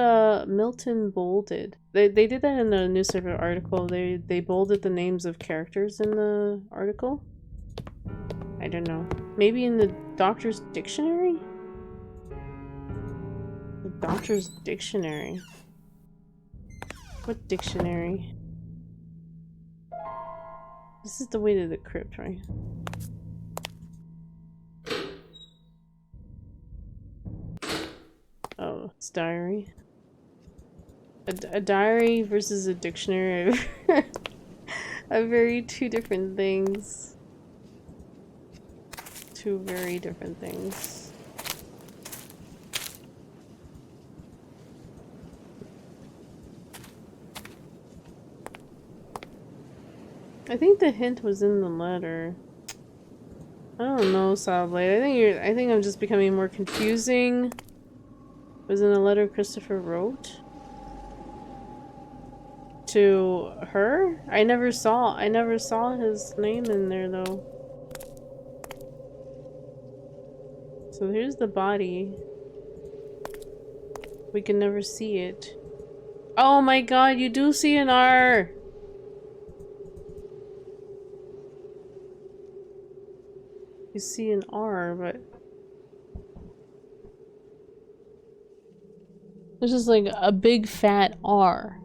Milton bolded? They did that in the newspaper article. They bolded the names of characters in the article. I don't know. Maybe in the doctor's dictionary? The doctor's dictionary. What dictionary? This is the way to the crypt, right? diary. A diary versus a dictionary are very two different things. Two very different things. I think the hint was in the letter. I don't know, Sawblade. I think I'm just becoming more confusing. Was in a letter Christopher wrote to her? I never saw his name in there though. So here's the body. We can never see it. Oh my god, you do see an R! You see an R, but there's just like a big fat R.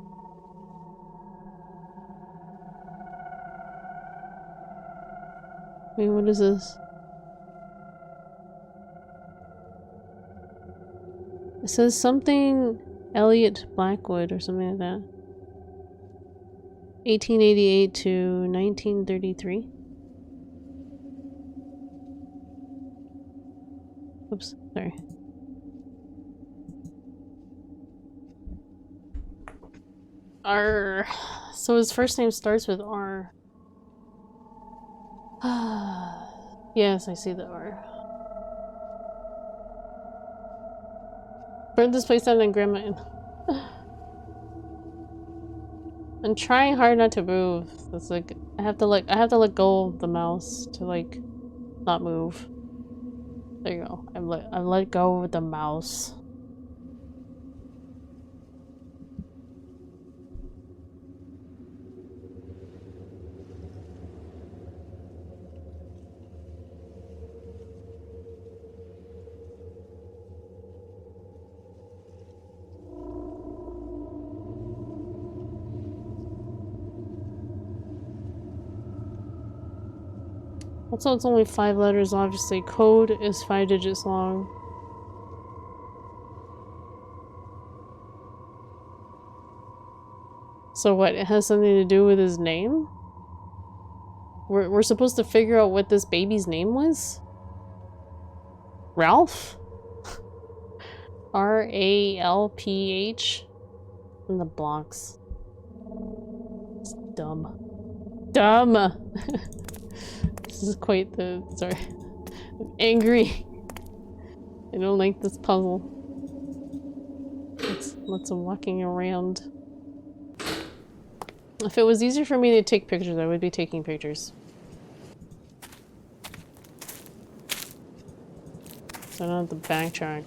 Wait, what is this? It says something Elliot Blackwood or something like that. 1888 to 1933. Oops, sorry. R. So his first name starts with R. Yes, I see the R. Burn this place down and grandma in. I'm trying hard not to move. It's like I have to let go of the mouse to like not move. There you go. I let go of the mouse. Also, it's only 5 letters, obviously. Code is 5 digits long. So what, it has something to do with his name? We're supposed to figure out what this baby's name was? Ralph? R-A-L-P-H? In the blocks. It's dumb. Dumb! This is quite the... sorry. I'm angry. I don't like this puzzle. It's lots of walking around. If it was easier for me to take pictures, I would be taking pictures. So I don't have to backtrack.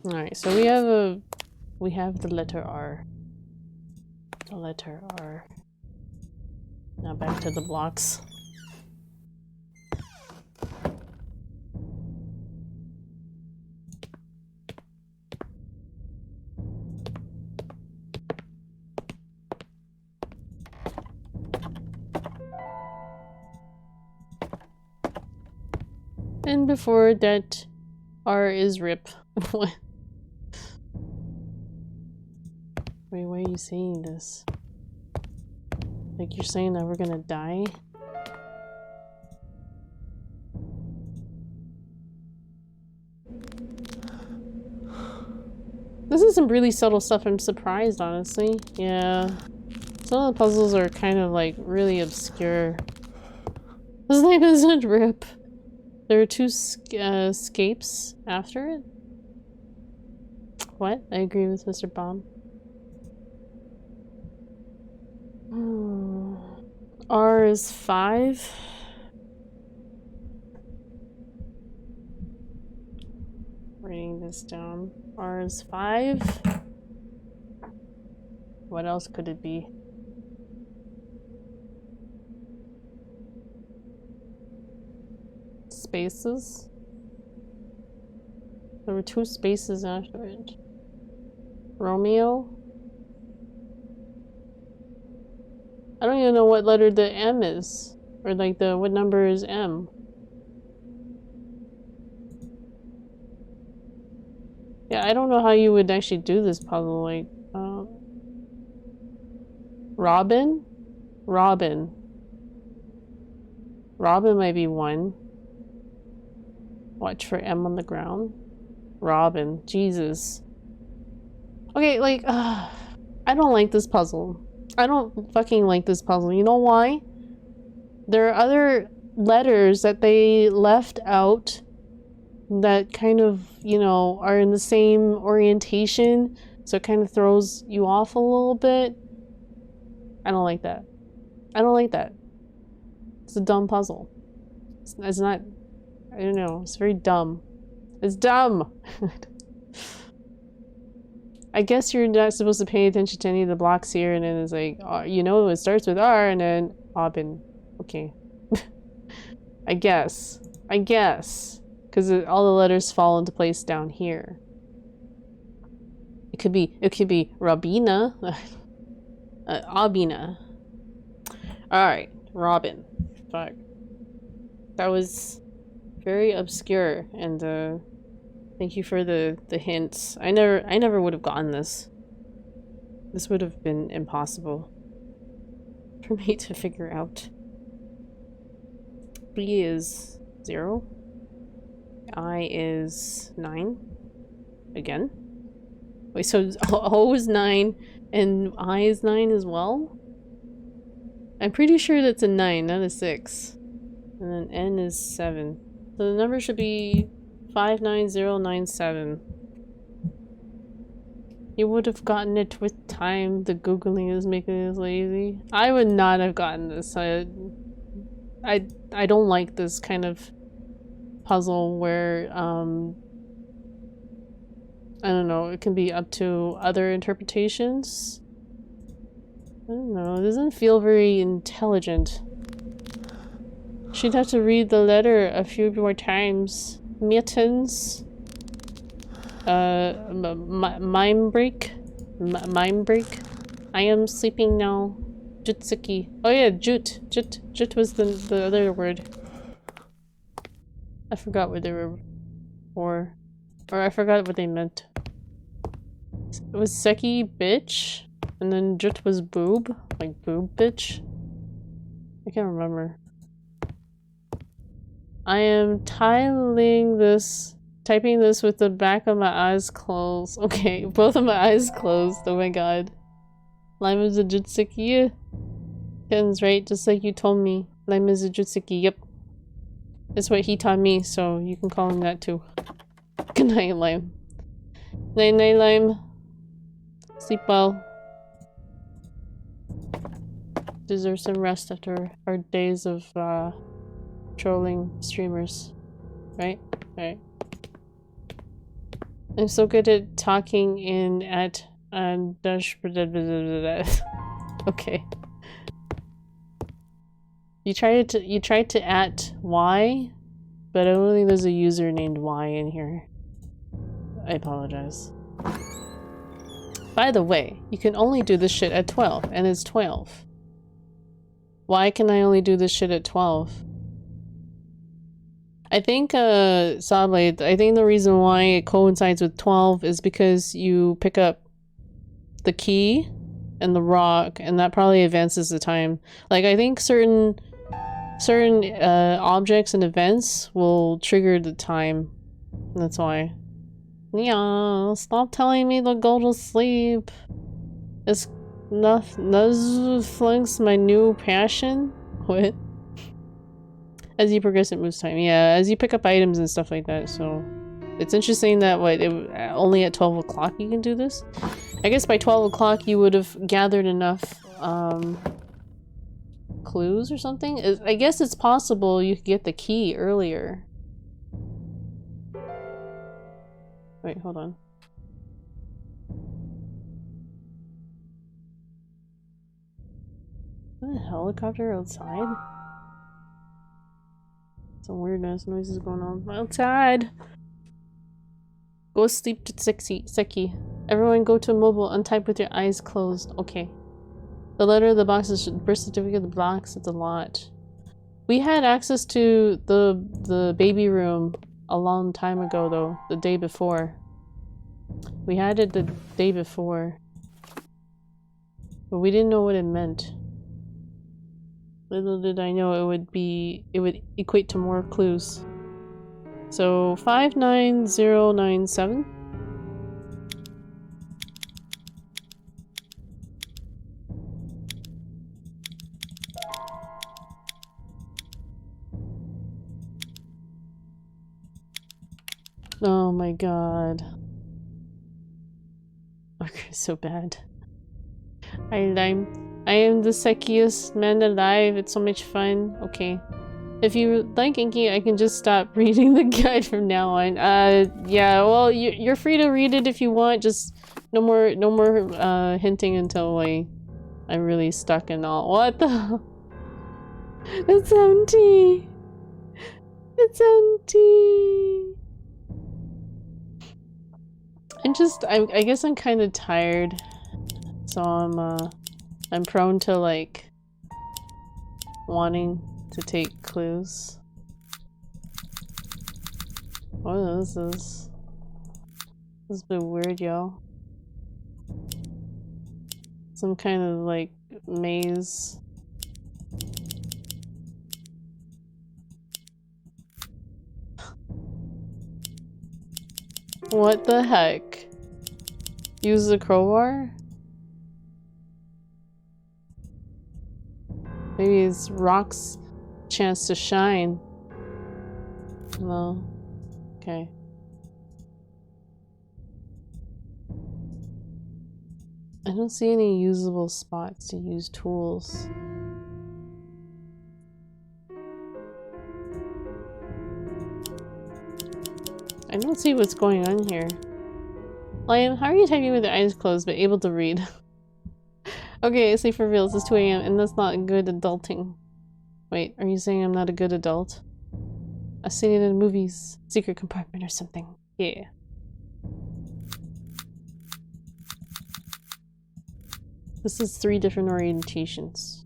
Alright, so we have the letter R. The letter R. Now back to the blocks. And before that, R is RIP. What? Wait, why are you saying this? Like you're saying that we're gonna die? This is some really subtle stuff. I'm surprised, honestly. Yeah. Some of the puzzles are kind of like really obscure. His name isn't RIP. There are 2 escapes after it? What? I agree with Mr. Bomb. R is 5. Writing this down. R is 5. What else could it be? Spaces? There were 2 spaces after it. Romeo? I don't even know what letter the M is. Or like what number is M? Yeah, I don't know how you would actually do this puzzle. Like, Robin? Robin. Robin might be 1. Watch for M on the ground. Robin. Jesus. Okay, like, I don't like this puzzle. I don't fucking like this puzzle. You know why? There are other letters that they left out that kind of, you know, are in the same orientation, so it kind of throws you off a little bit. I don't like that. I don't like that. It's a dumb puzzle. It's not, I don't know, it's very dumb. It's dumb! I guess you're not supposed to pay attention to any of the blocks here, and then it's like, you know, it starts with R and then Robin. Okay. I guess. Because all the letters fall into place down here. It could be Robina. Abina. Alright, Robin. Fuck. That was very obscure, and thank you for the hints. I never would have gotten this. This would have been impossible for me to figure out. B is 0. I is 9. Again. Wait, so O is 9 and I is 9 as well? I'm pretty sure that's a 9, not a 6. And then N is 7. So the number should be 59097. You would have gotten it with time. The Googling is making us lazy. I would not have gotten this. I don't like this kind of puzzle where, I don't know, it can be up to other interpretations. I don't know, it doesn't feel very intelligent. She'd have to read the letter a few more times. Mittens. Mime break. Mime break. I am sleeping now. Jutsuki. Oh yeah, jut. Jut was the other word. I forgot what they were for. Or I forgot what they meant. It was Seki bitch, and then jut was boob. Like boob bitch. I can't remember. I am typing this with the back of my eyes closed. Okay, both of my eyes closed. Oh my god. Lime is a jutsuki. Ken's right, just like you told me. Lime is a jutsuki. Yep. That's what he taught me, so you can call him that too. Good night, Lime. Night night, Lime. Sleep well. Deserve some rest after our days of trolling streamers. Right? Alright. I'm so good at talking in at dash. Okay. You tried to at Y, but I don't think there's a user named Y in here. I apologize. By the way, you can only do this shit at 12, and it's 12. Why can I only do this shit at 12? I think, Sawblade, I think the reason why it coincides with 12 is because you pick up the key and the rock, and that probably advances the time. Like, I think certain objects and events will trigger the time. That's why. Yeah, stop telling me to go to sleep. It's Netflix my new passion? What? As you progress it moves time. Yeah, as you pick up items and stuff like that, so... It's interesting that, only at 12 o'clock you can do this? I guess by 12 o'clock you would have gathered enough, clues or something? I guess it's possible you could get the key earlier. Wait, hold on. Is that a helicopter outside? Some weird ass noises going on outside. Go sleep to Seki. Everyone go to mobile, untype with your eyes closed. Okay. The letter, the boxes, birth certificate, the box, it's a lot. We had access to the baby room a long time ago though, the day before. We had it the day before. But we didn't know what it meant. Little did I know it would equate to more clues. So 59097. Oh my god. Okay, so bad. I am the sexiest man alive. It's so much fun. Okay. If you like Inky, I can just stop reading the guide from now on. Yeah, well, you're free to read it if you want. Just no more hinting until I'm really stuck and all. What the? It's empty. It's empty. I guess I'm kind of tired, so I'm prone to like wanting to take clues. What is this? This is a bit weird, y'all. Some kind of like maze. What the heck? Use the crowbar? Maybe it's Rock's chance to shine. No. Okay. I don't see any usable spots to use tools. I don't see what's going on here. Lion, how are you typing with your eyes closed but able to read? Okay, I sleep for real. It's 2 AM and that's not good adulting. Wait, are you saying I'm not a good adult? I've seen it in movies. Secret compartment or something. Yeah. This is 3 different orientations.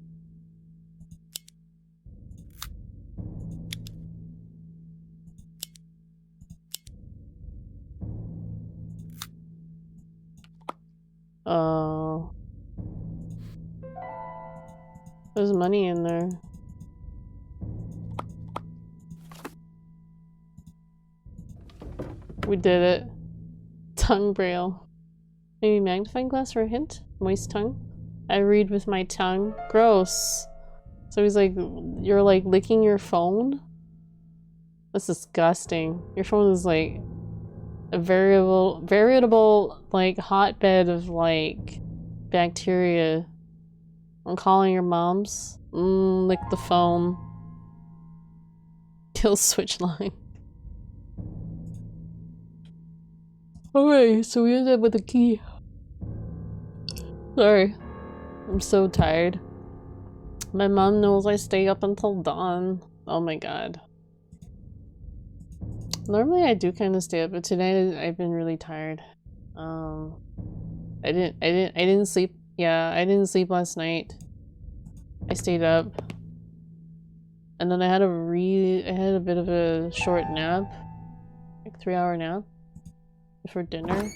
Oh. There's money in there. We did it. Tongue braille. Maybe magnifying glass for a hint? Moist tongue? I read with my tongue. Gross. So he's like, you're like licking your phone? That's disgusting. Your phone is like a veritable like hotbed of like bacteria. I'm calling your mom's. Lick the phone. Kill switch line. Alright, so we ended up with a key. Sorry. I'm so tired. My mom knows I stay up until dawn. Oh my god. Normally I do kind of stay up, but today I've been really tired. I didn't sleep. Yeah, I didn't sleep last night. I stayed up. And then I had a bit of a short nap. Like 3-hour nap. Before dinner.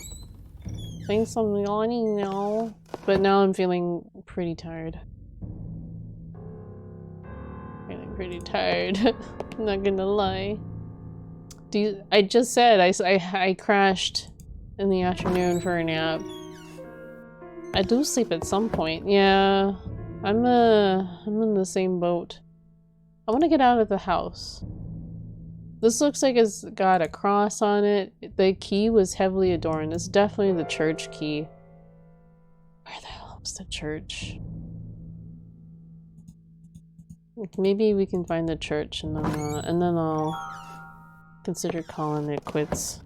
Playing some yawning now. But now I'm feeling pretty tired. Feeling pretty tired. I'm not gonna lie. I just said I crashed in the afternoon for a nap. I do sleep at some point. Yeah. I'm in the same boat. I want to get out of the house. This looks like it's got a cross on it. The key was heavily adorned. It's definitely the church key. Where the hell is the church? Maybe we can find the church and then I'll consider calling it quits.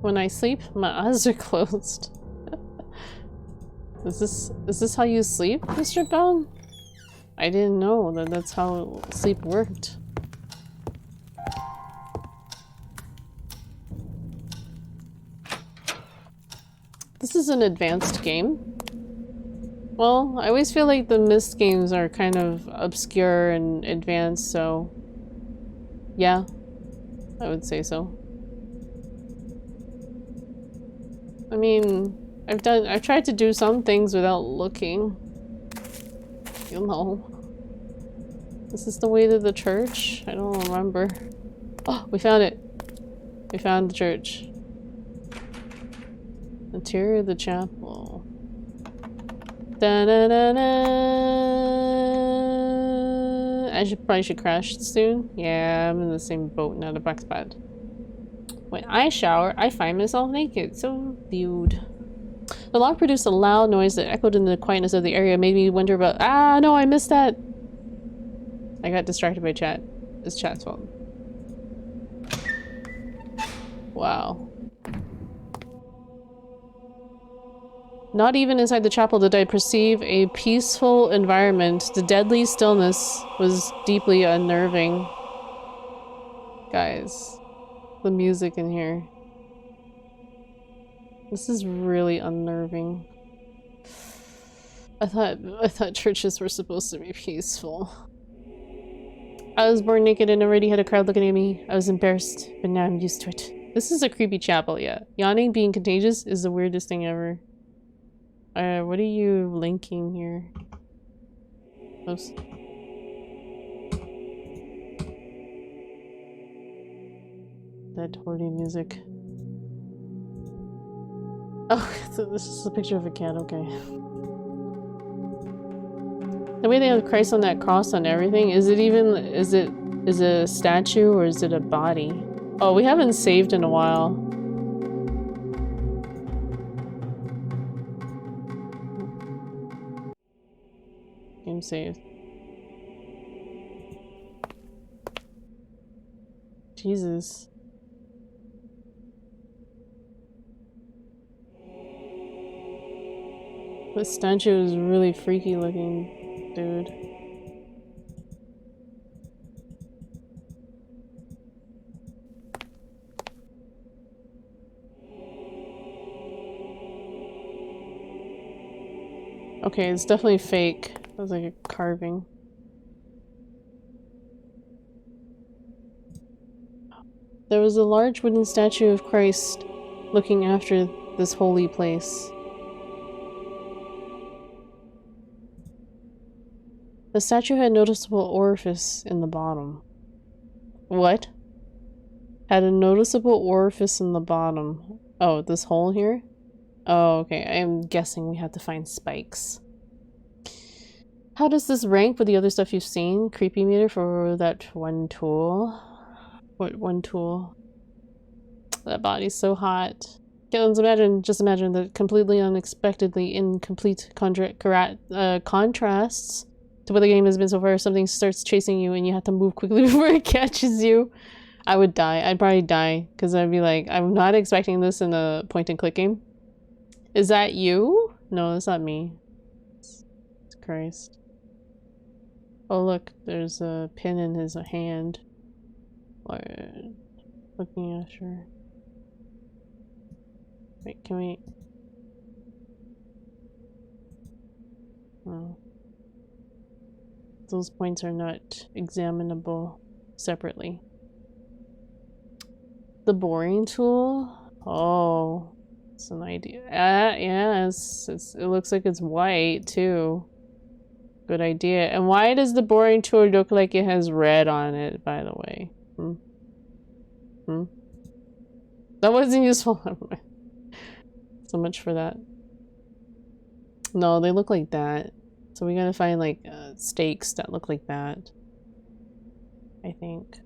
When I sleep, my eyes are closed. Is this how you sleep, Mr. Bell? I didn't know that that's how sleep worked. is an advanced game. Well, I always feel like the Myst games are kind of obscure and advanced, so yeah, I would say so. I mean, I've tried to do some things without looking. You know. Is this the way to the church? I don't remember. Oh, we found it! We found the church. Interior of the chapel. Da-da-da-da. I probably should crash soon. Yeah, I'm in the same boat, not a black spot. When I shower, I find myself naked. So viewed. The lock produced a loud noise that echoed in the quietness of the area, made me wonder about— ah, no, I missed that! I got distracted by chat. It's chat's fault. Wow. Not even inside the chapel did I perceive a peaceful environment. The deadly stillness was deeply unnerving. Guys, the music in here. This is really unnerving. I thought churches were supposed to be peaceful. I was born naked and already had a crowd looking at me. I was embarrassed, but now I'm used to it. This is a creepy chapel, yeah. Yawning being contagious is the weirdest thing ever. What are you linking here? Oops. Dead hoarding music. Oh, so this is a picture of a cat, okay. The way they have Christ on that cross on everything, is it a statue or is it a body? Oh, we haven't saved in a while. Game saved. Jesus. This statue is really freaky looking, dude. Okay, it's definitely fake. That was like a carving. There was a large wooden statue of Christ looking after this holy place. The statue had a noticeable orifice in the bottom. What? Had a noticeable orifice in the bottom. Oh, this hole here? Oh, okay. I am guessing we have to find spikes. How does this rank with the other stuff you've seen? Creepy meter for that one tool. What one tool? That body's so hot. Just imagine the completely unexpectedly incomplete contrasts to what the game has been so far. Something starts chasing you and you have to move quickly before it catches you. I would die. I'd probably die because I'd be like, I'm not expecting this in a point-and-click game. Is that you? No, that's not me. Christ. Oh look, there's a pin in his hand. Looking at her. Wait, can we? Oh. Those points are not examinable separately. The boring tool? Oh, it's an idea. Yeah, it looks like it's white too. Good idea. And why does the boring tool look like it has red on it, by the way? That wasn't useful. So much for that. No, they look like that. So we gotta find like stakes that look like that. I think.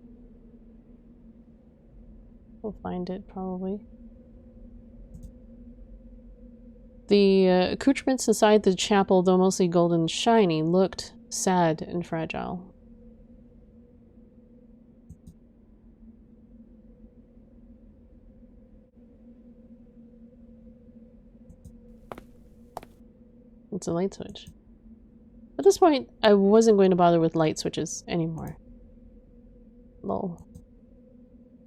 We'll find it probably. The accoutrements inside the chapel, though mostly golden and shiny, looked sad and fragile. It's a light switch. At this point, I wasn't going to bother with light switches anymore. Lol.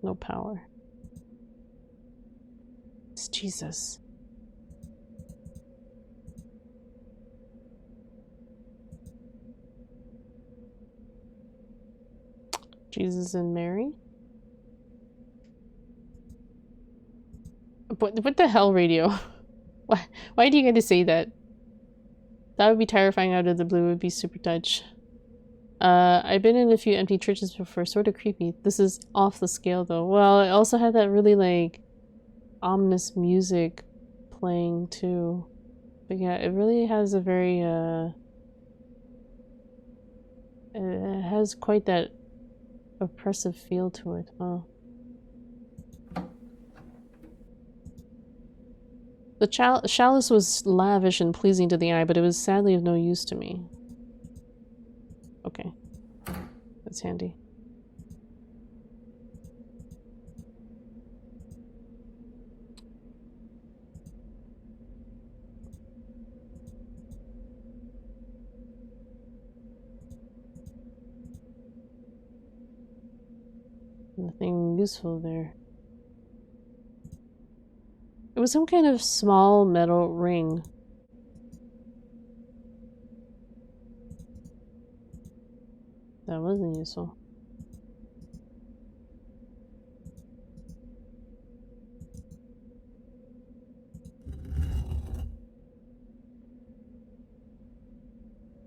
No power. It's Jesus. Jesus and Mary? What the hell, radio? Why do you get to say that? That would be terrifying out of the blue. It would be super touch. I've been in a few empty churches before. Sort of creepy. This is off the scale though. Well, it also had that really like ominous music playing too. But yeah, it really has a very it has quite that oppressive feel to it, huh? The chalice was lavish and pleasing to the eye, but it was sadly of no use to me. Okay. That's handy. Nothing useful there. It was some kind of small metal ring. That wasn't useful.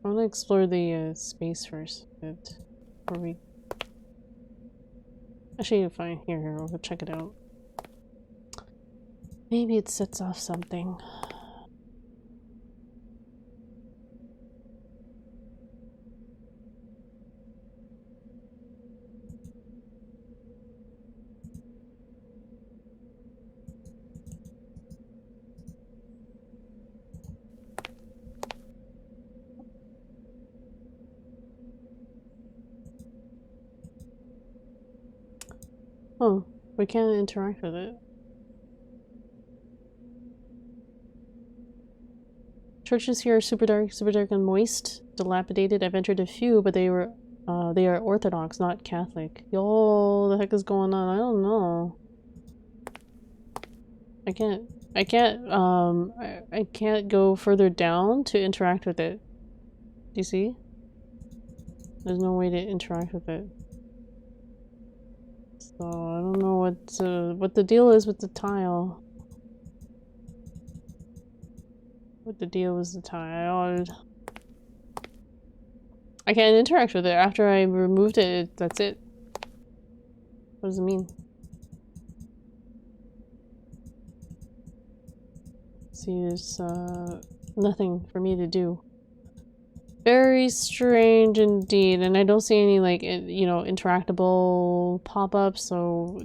I want to explore the space first, but before we... Actually, fine. Here, I'll go check it out. Maybe it sets off something. Oh, we can't interact with it. Churches here are super dark and moist, dilapidated. I've entered a few, but they are Orthodox, not Catholic. Yo, the heck is going on? I don't know. I can't go further down to interact with it. Do you see? There's no way to interact with it. So I don't know what the deal is with the tile. What the deal is the tile? I can't interact with it after I removed it. That's it. What does it mean? See, there's nothing for me to do. Very strange indeed, and I don't see any like you know, interactable pop-ups, so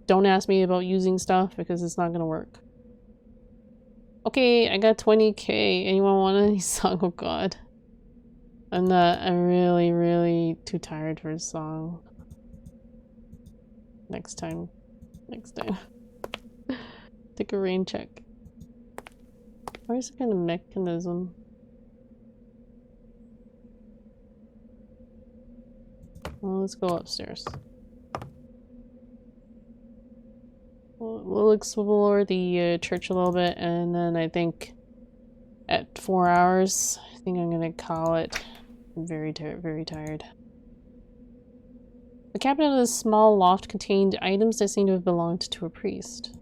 don't ask me about using stuff because it's not gonna work. Okay, I got 20k. Anyone want any song? Oh god. I'm really too tired for a song. Next time. Take a rain check. Where's the kind of mechanism? Well, let's go upstairs. We'll explore the church a little bit, and then I think at 4 hours, I think I'm gonna call it. I'm very tired. The cabinet of this small loft contained items that seemed to have belonged to a priest.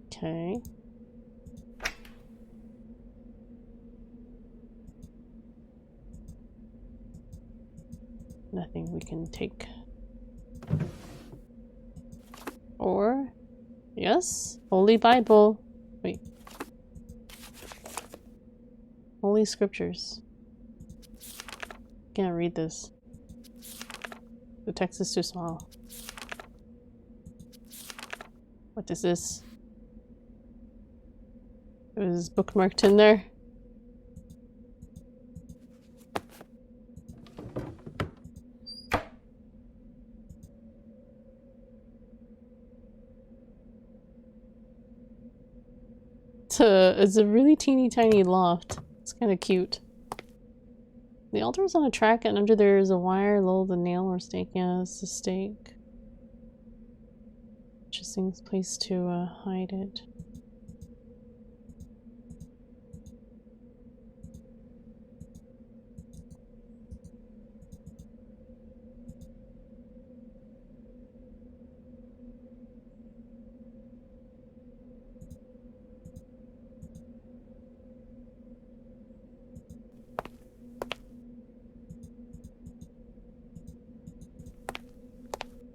Okay. Nothing we can take. Or, yes, Holy Bible. Wait. Holy Scriptures. Can't read this. The text is too small. What is this? It was bookmarked in there. It's a really teeny tiny loft. It's kind of cute. The altar is on a track, and under there is a wire, lulled a nail or stake. Yeah, it's a stake. Interesting place to hide it.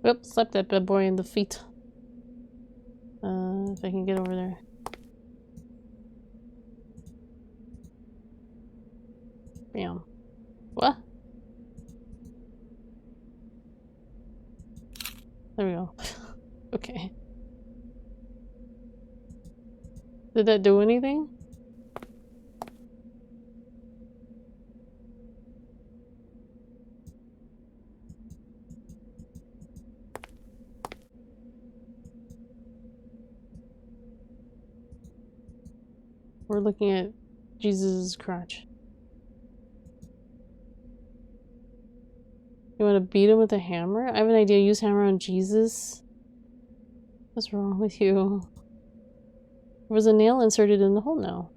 Whoop, slap that bad boy in the feet. If I can get over there. Bam. What? There we go. Okay. Did that do anything? We're looking at Jesus' crotch. You want to beat him with a hammer? I have an idea. Use hammer on Jesus. What's wrong with you? There was a nail inserted in the hole now.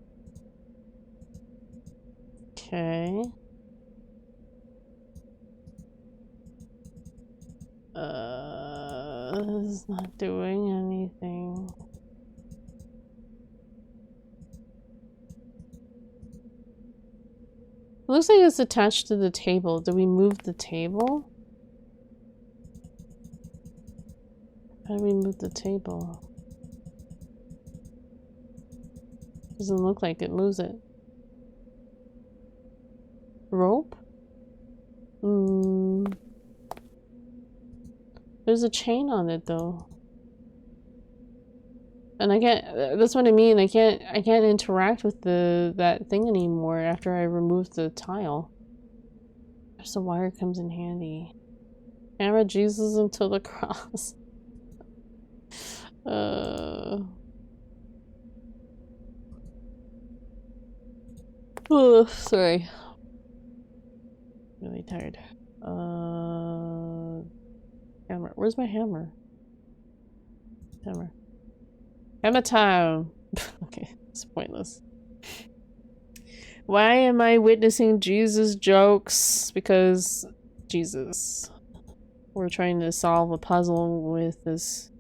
Okay. This is not doing anything. It looks like it's attached to the table. Did we move the table? How do we move the table? Doesn't look like it moves it. Rope? There's a chain on it though. And I can't, that's what I mean, I can't interact with that thing anymore after I remove the tile. There's the wire comes in handy. Hammer Jesus until the cross. Oh, sorry. Really tired. Hammer. Where's my hammer? Hammer. Hammer time! Okay, it's pointless. Why am I witnessing Jesus jokes? Because Jesus. We're trying to solve a puzzle with this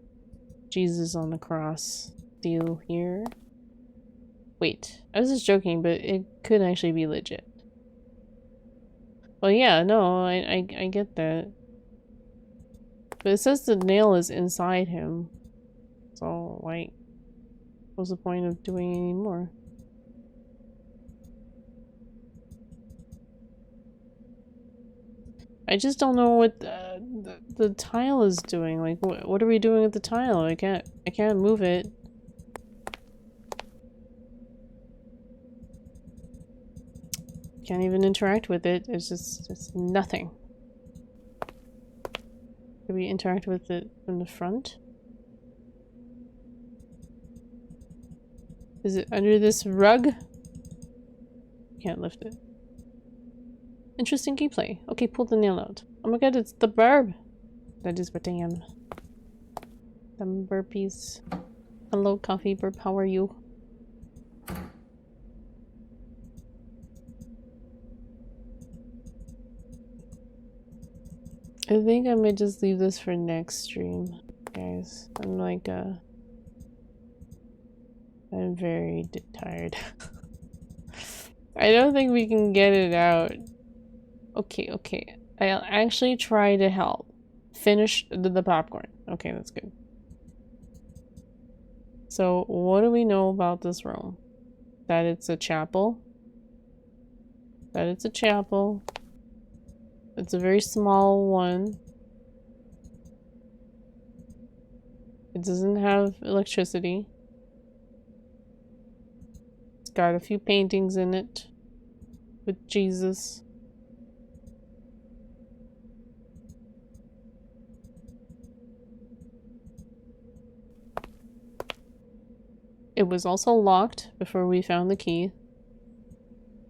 Jesus on the cross deal here. Wait, I was just joking, but it could actually be legit. Well, yeah, no, I get that. But it says the nail is inside him. So, like, what's the point of doing any more? I just don't know what the tile is doing. Like, what are we doing with the tile? I can't move it. Can't even interact with it. It's nothing. Can we interact with it from the front? Is it under this rug? Can't lift it. Interesting gameplay. Okay, pull the nail out. Oh my god, it's the burb! That is what I am. Them burpees. Hello, coffee burp, how are you? I think I might just leave this for next stream, guys. I'm like, I'm very tired. I don't think we can get it out. Okay. I'll actually try to help. Finish the popcorn. Okay, that's good. So, what do we know about this room? That it's a chapel. That it's a chapel. It's a very small one. It doesn't have electricity. It's got a few paintings in it with Jesus. It was also locked before we found the key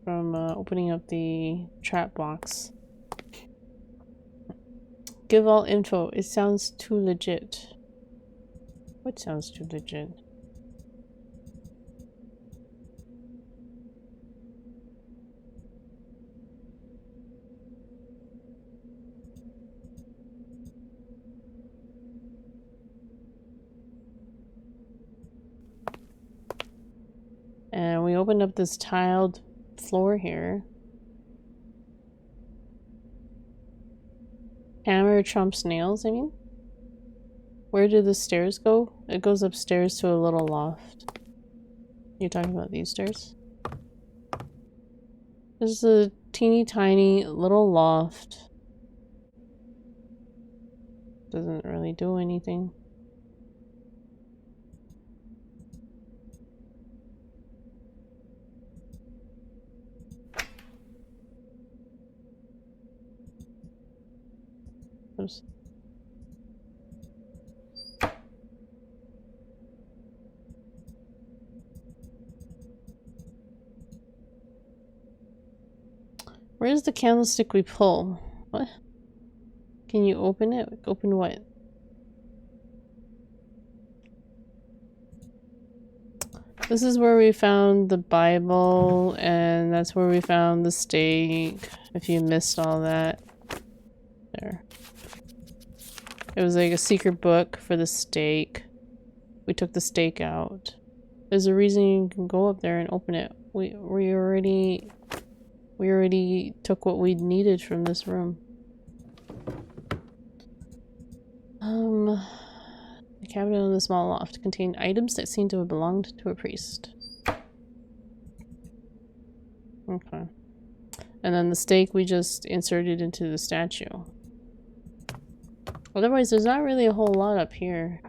from opening up the trap box. Give all info. It sounds too legit. What sounds too legit? And we opened up this tiled floor here. Hammer trumps nails, I mean. Where do the stairs go? It goes upstairs to a little loft. You're talking about these stairs? There's a teeny tiny little loft. Doesn't really do anything. Oops. Where's the candlestick we pull? What? Can you open it? Open what? This is where we found the Bible, and that's where we found the stake, if you missed all that. There. It was like a secret book for the stake. We took the stake out. There's a reason you can go up there and open it. We already took what we needed from this room. The cabinet in the small loft contained items that seemed to have belonged to a priest. Okay. And then the stake we just inserted into the statue. Otherwise, there's not really a whole lot up here.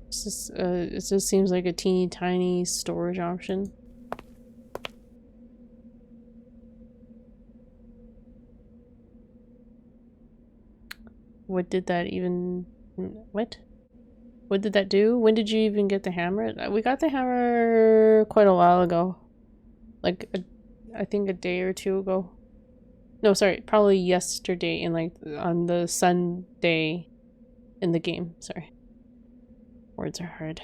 It's just, it just seems like a teeny tiny storage option. What did that even... What? What did that do? When did you even get the hammer? We got the hammer quite a while ago. Like, I think a day or two ago. No, sorry, probably yesterday in like on the Sunday in the game. Sorry. Words are hard.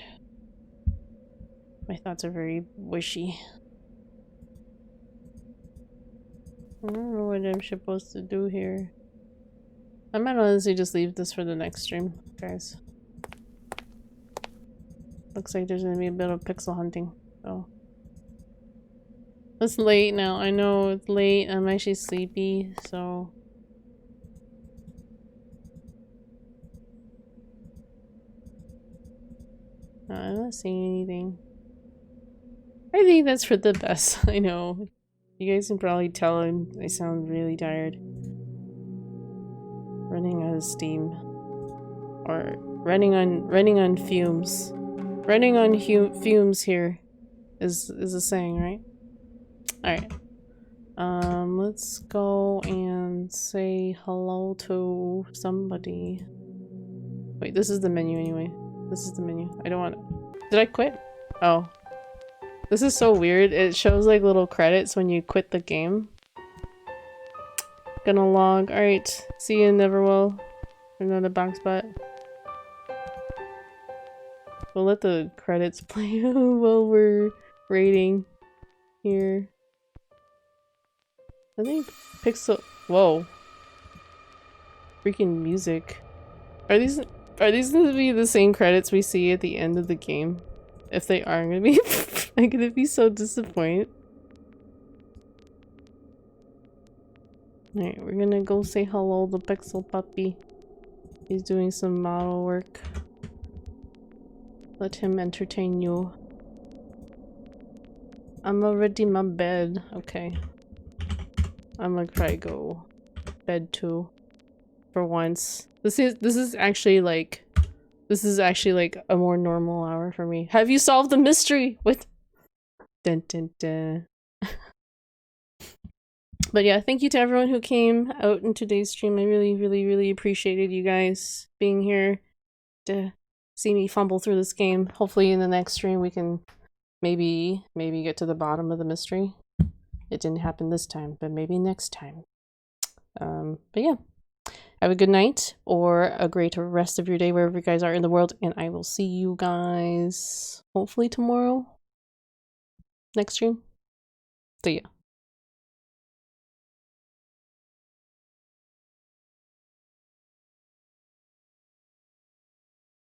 My thoughts are very wishy. I don't know what I'm supposed to do here. I might honestly just leave this for the next stream, guys. Looks like there's gonna be a bit of pixel hunting, so. It's late now. I know it's late. I'm actually sleepy, so. No, I'm not seeing anything. I think that's for the best. I know. You guys can probably tell I sound really tired. Running out of steam. Or running on fumes. Running on fumes here is a saying, right? Alright. Let's go and say hello to somebody. Wait, this is the menu anyway. This is the menu. I don't want it. Did I quit? Oh. This is so weird. It shows like little credits when you quit the game. Gonna log. Alright. See you, Neverwell. Another box bot. We'll let the credits play while we're raiding here. I think Pixel. Whoa. Freaking music. Are these gonna be the same credits we see at the end of the game? If they are, I'm gonna be I'm gonna be so disappointed. Alright, we're gonna go say hello to Pixel Puppy. He's doing some model work. Let him entertain you. I'm already in my bed. Okay. I'm gonna probably go bed too. For once. This is actually like a more normal hour for me. Have you solved the mystery? What? Dun dun dun. But yeah, thank you to everyone who came out in today's stream. I really appreciated you guys being here to see me fumble through this game. Hopefully in the next stream we can maybe get to the bottom of the mystery. It didn't happen this time, but maybe next time. But yeah. Have a good night or a great rest of your day wherever you guys are in the world, and I will see you guys hopefully tomorrow. Next stream. See ya.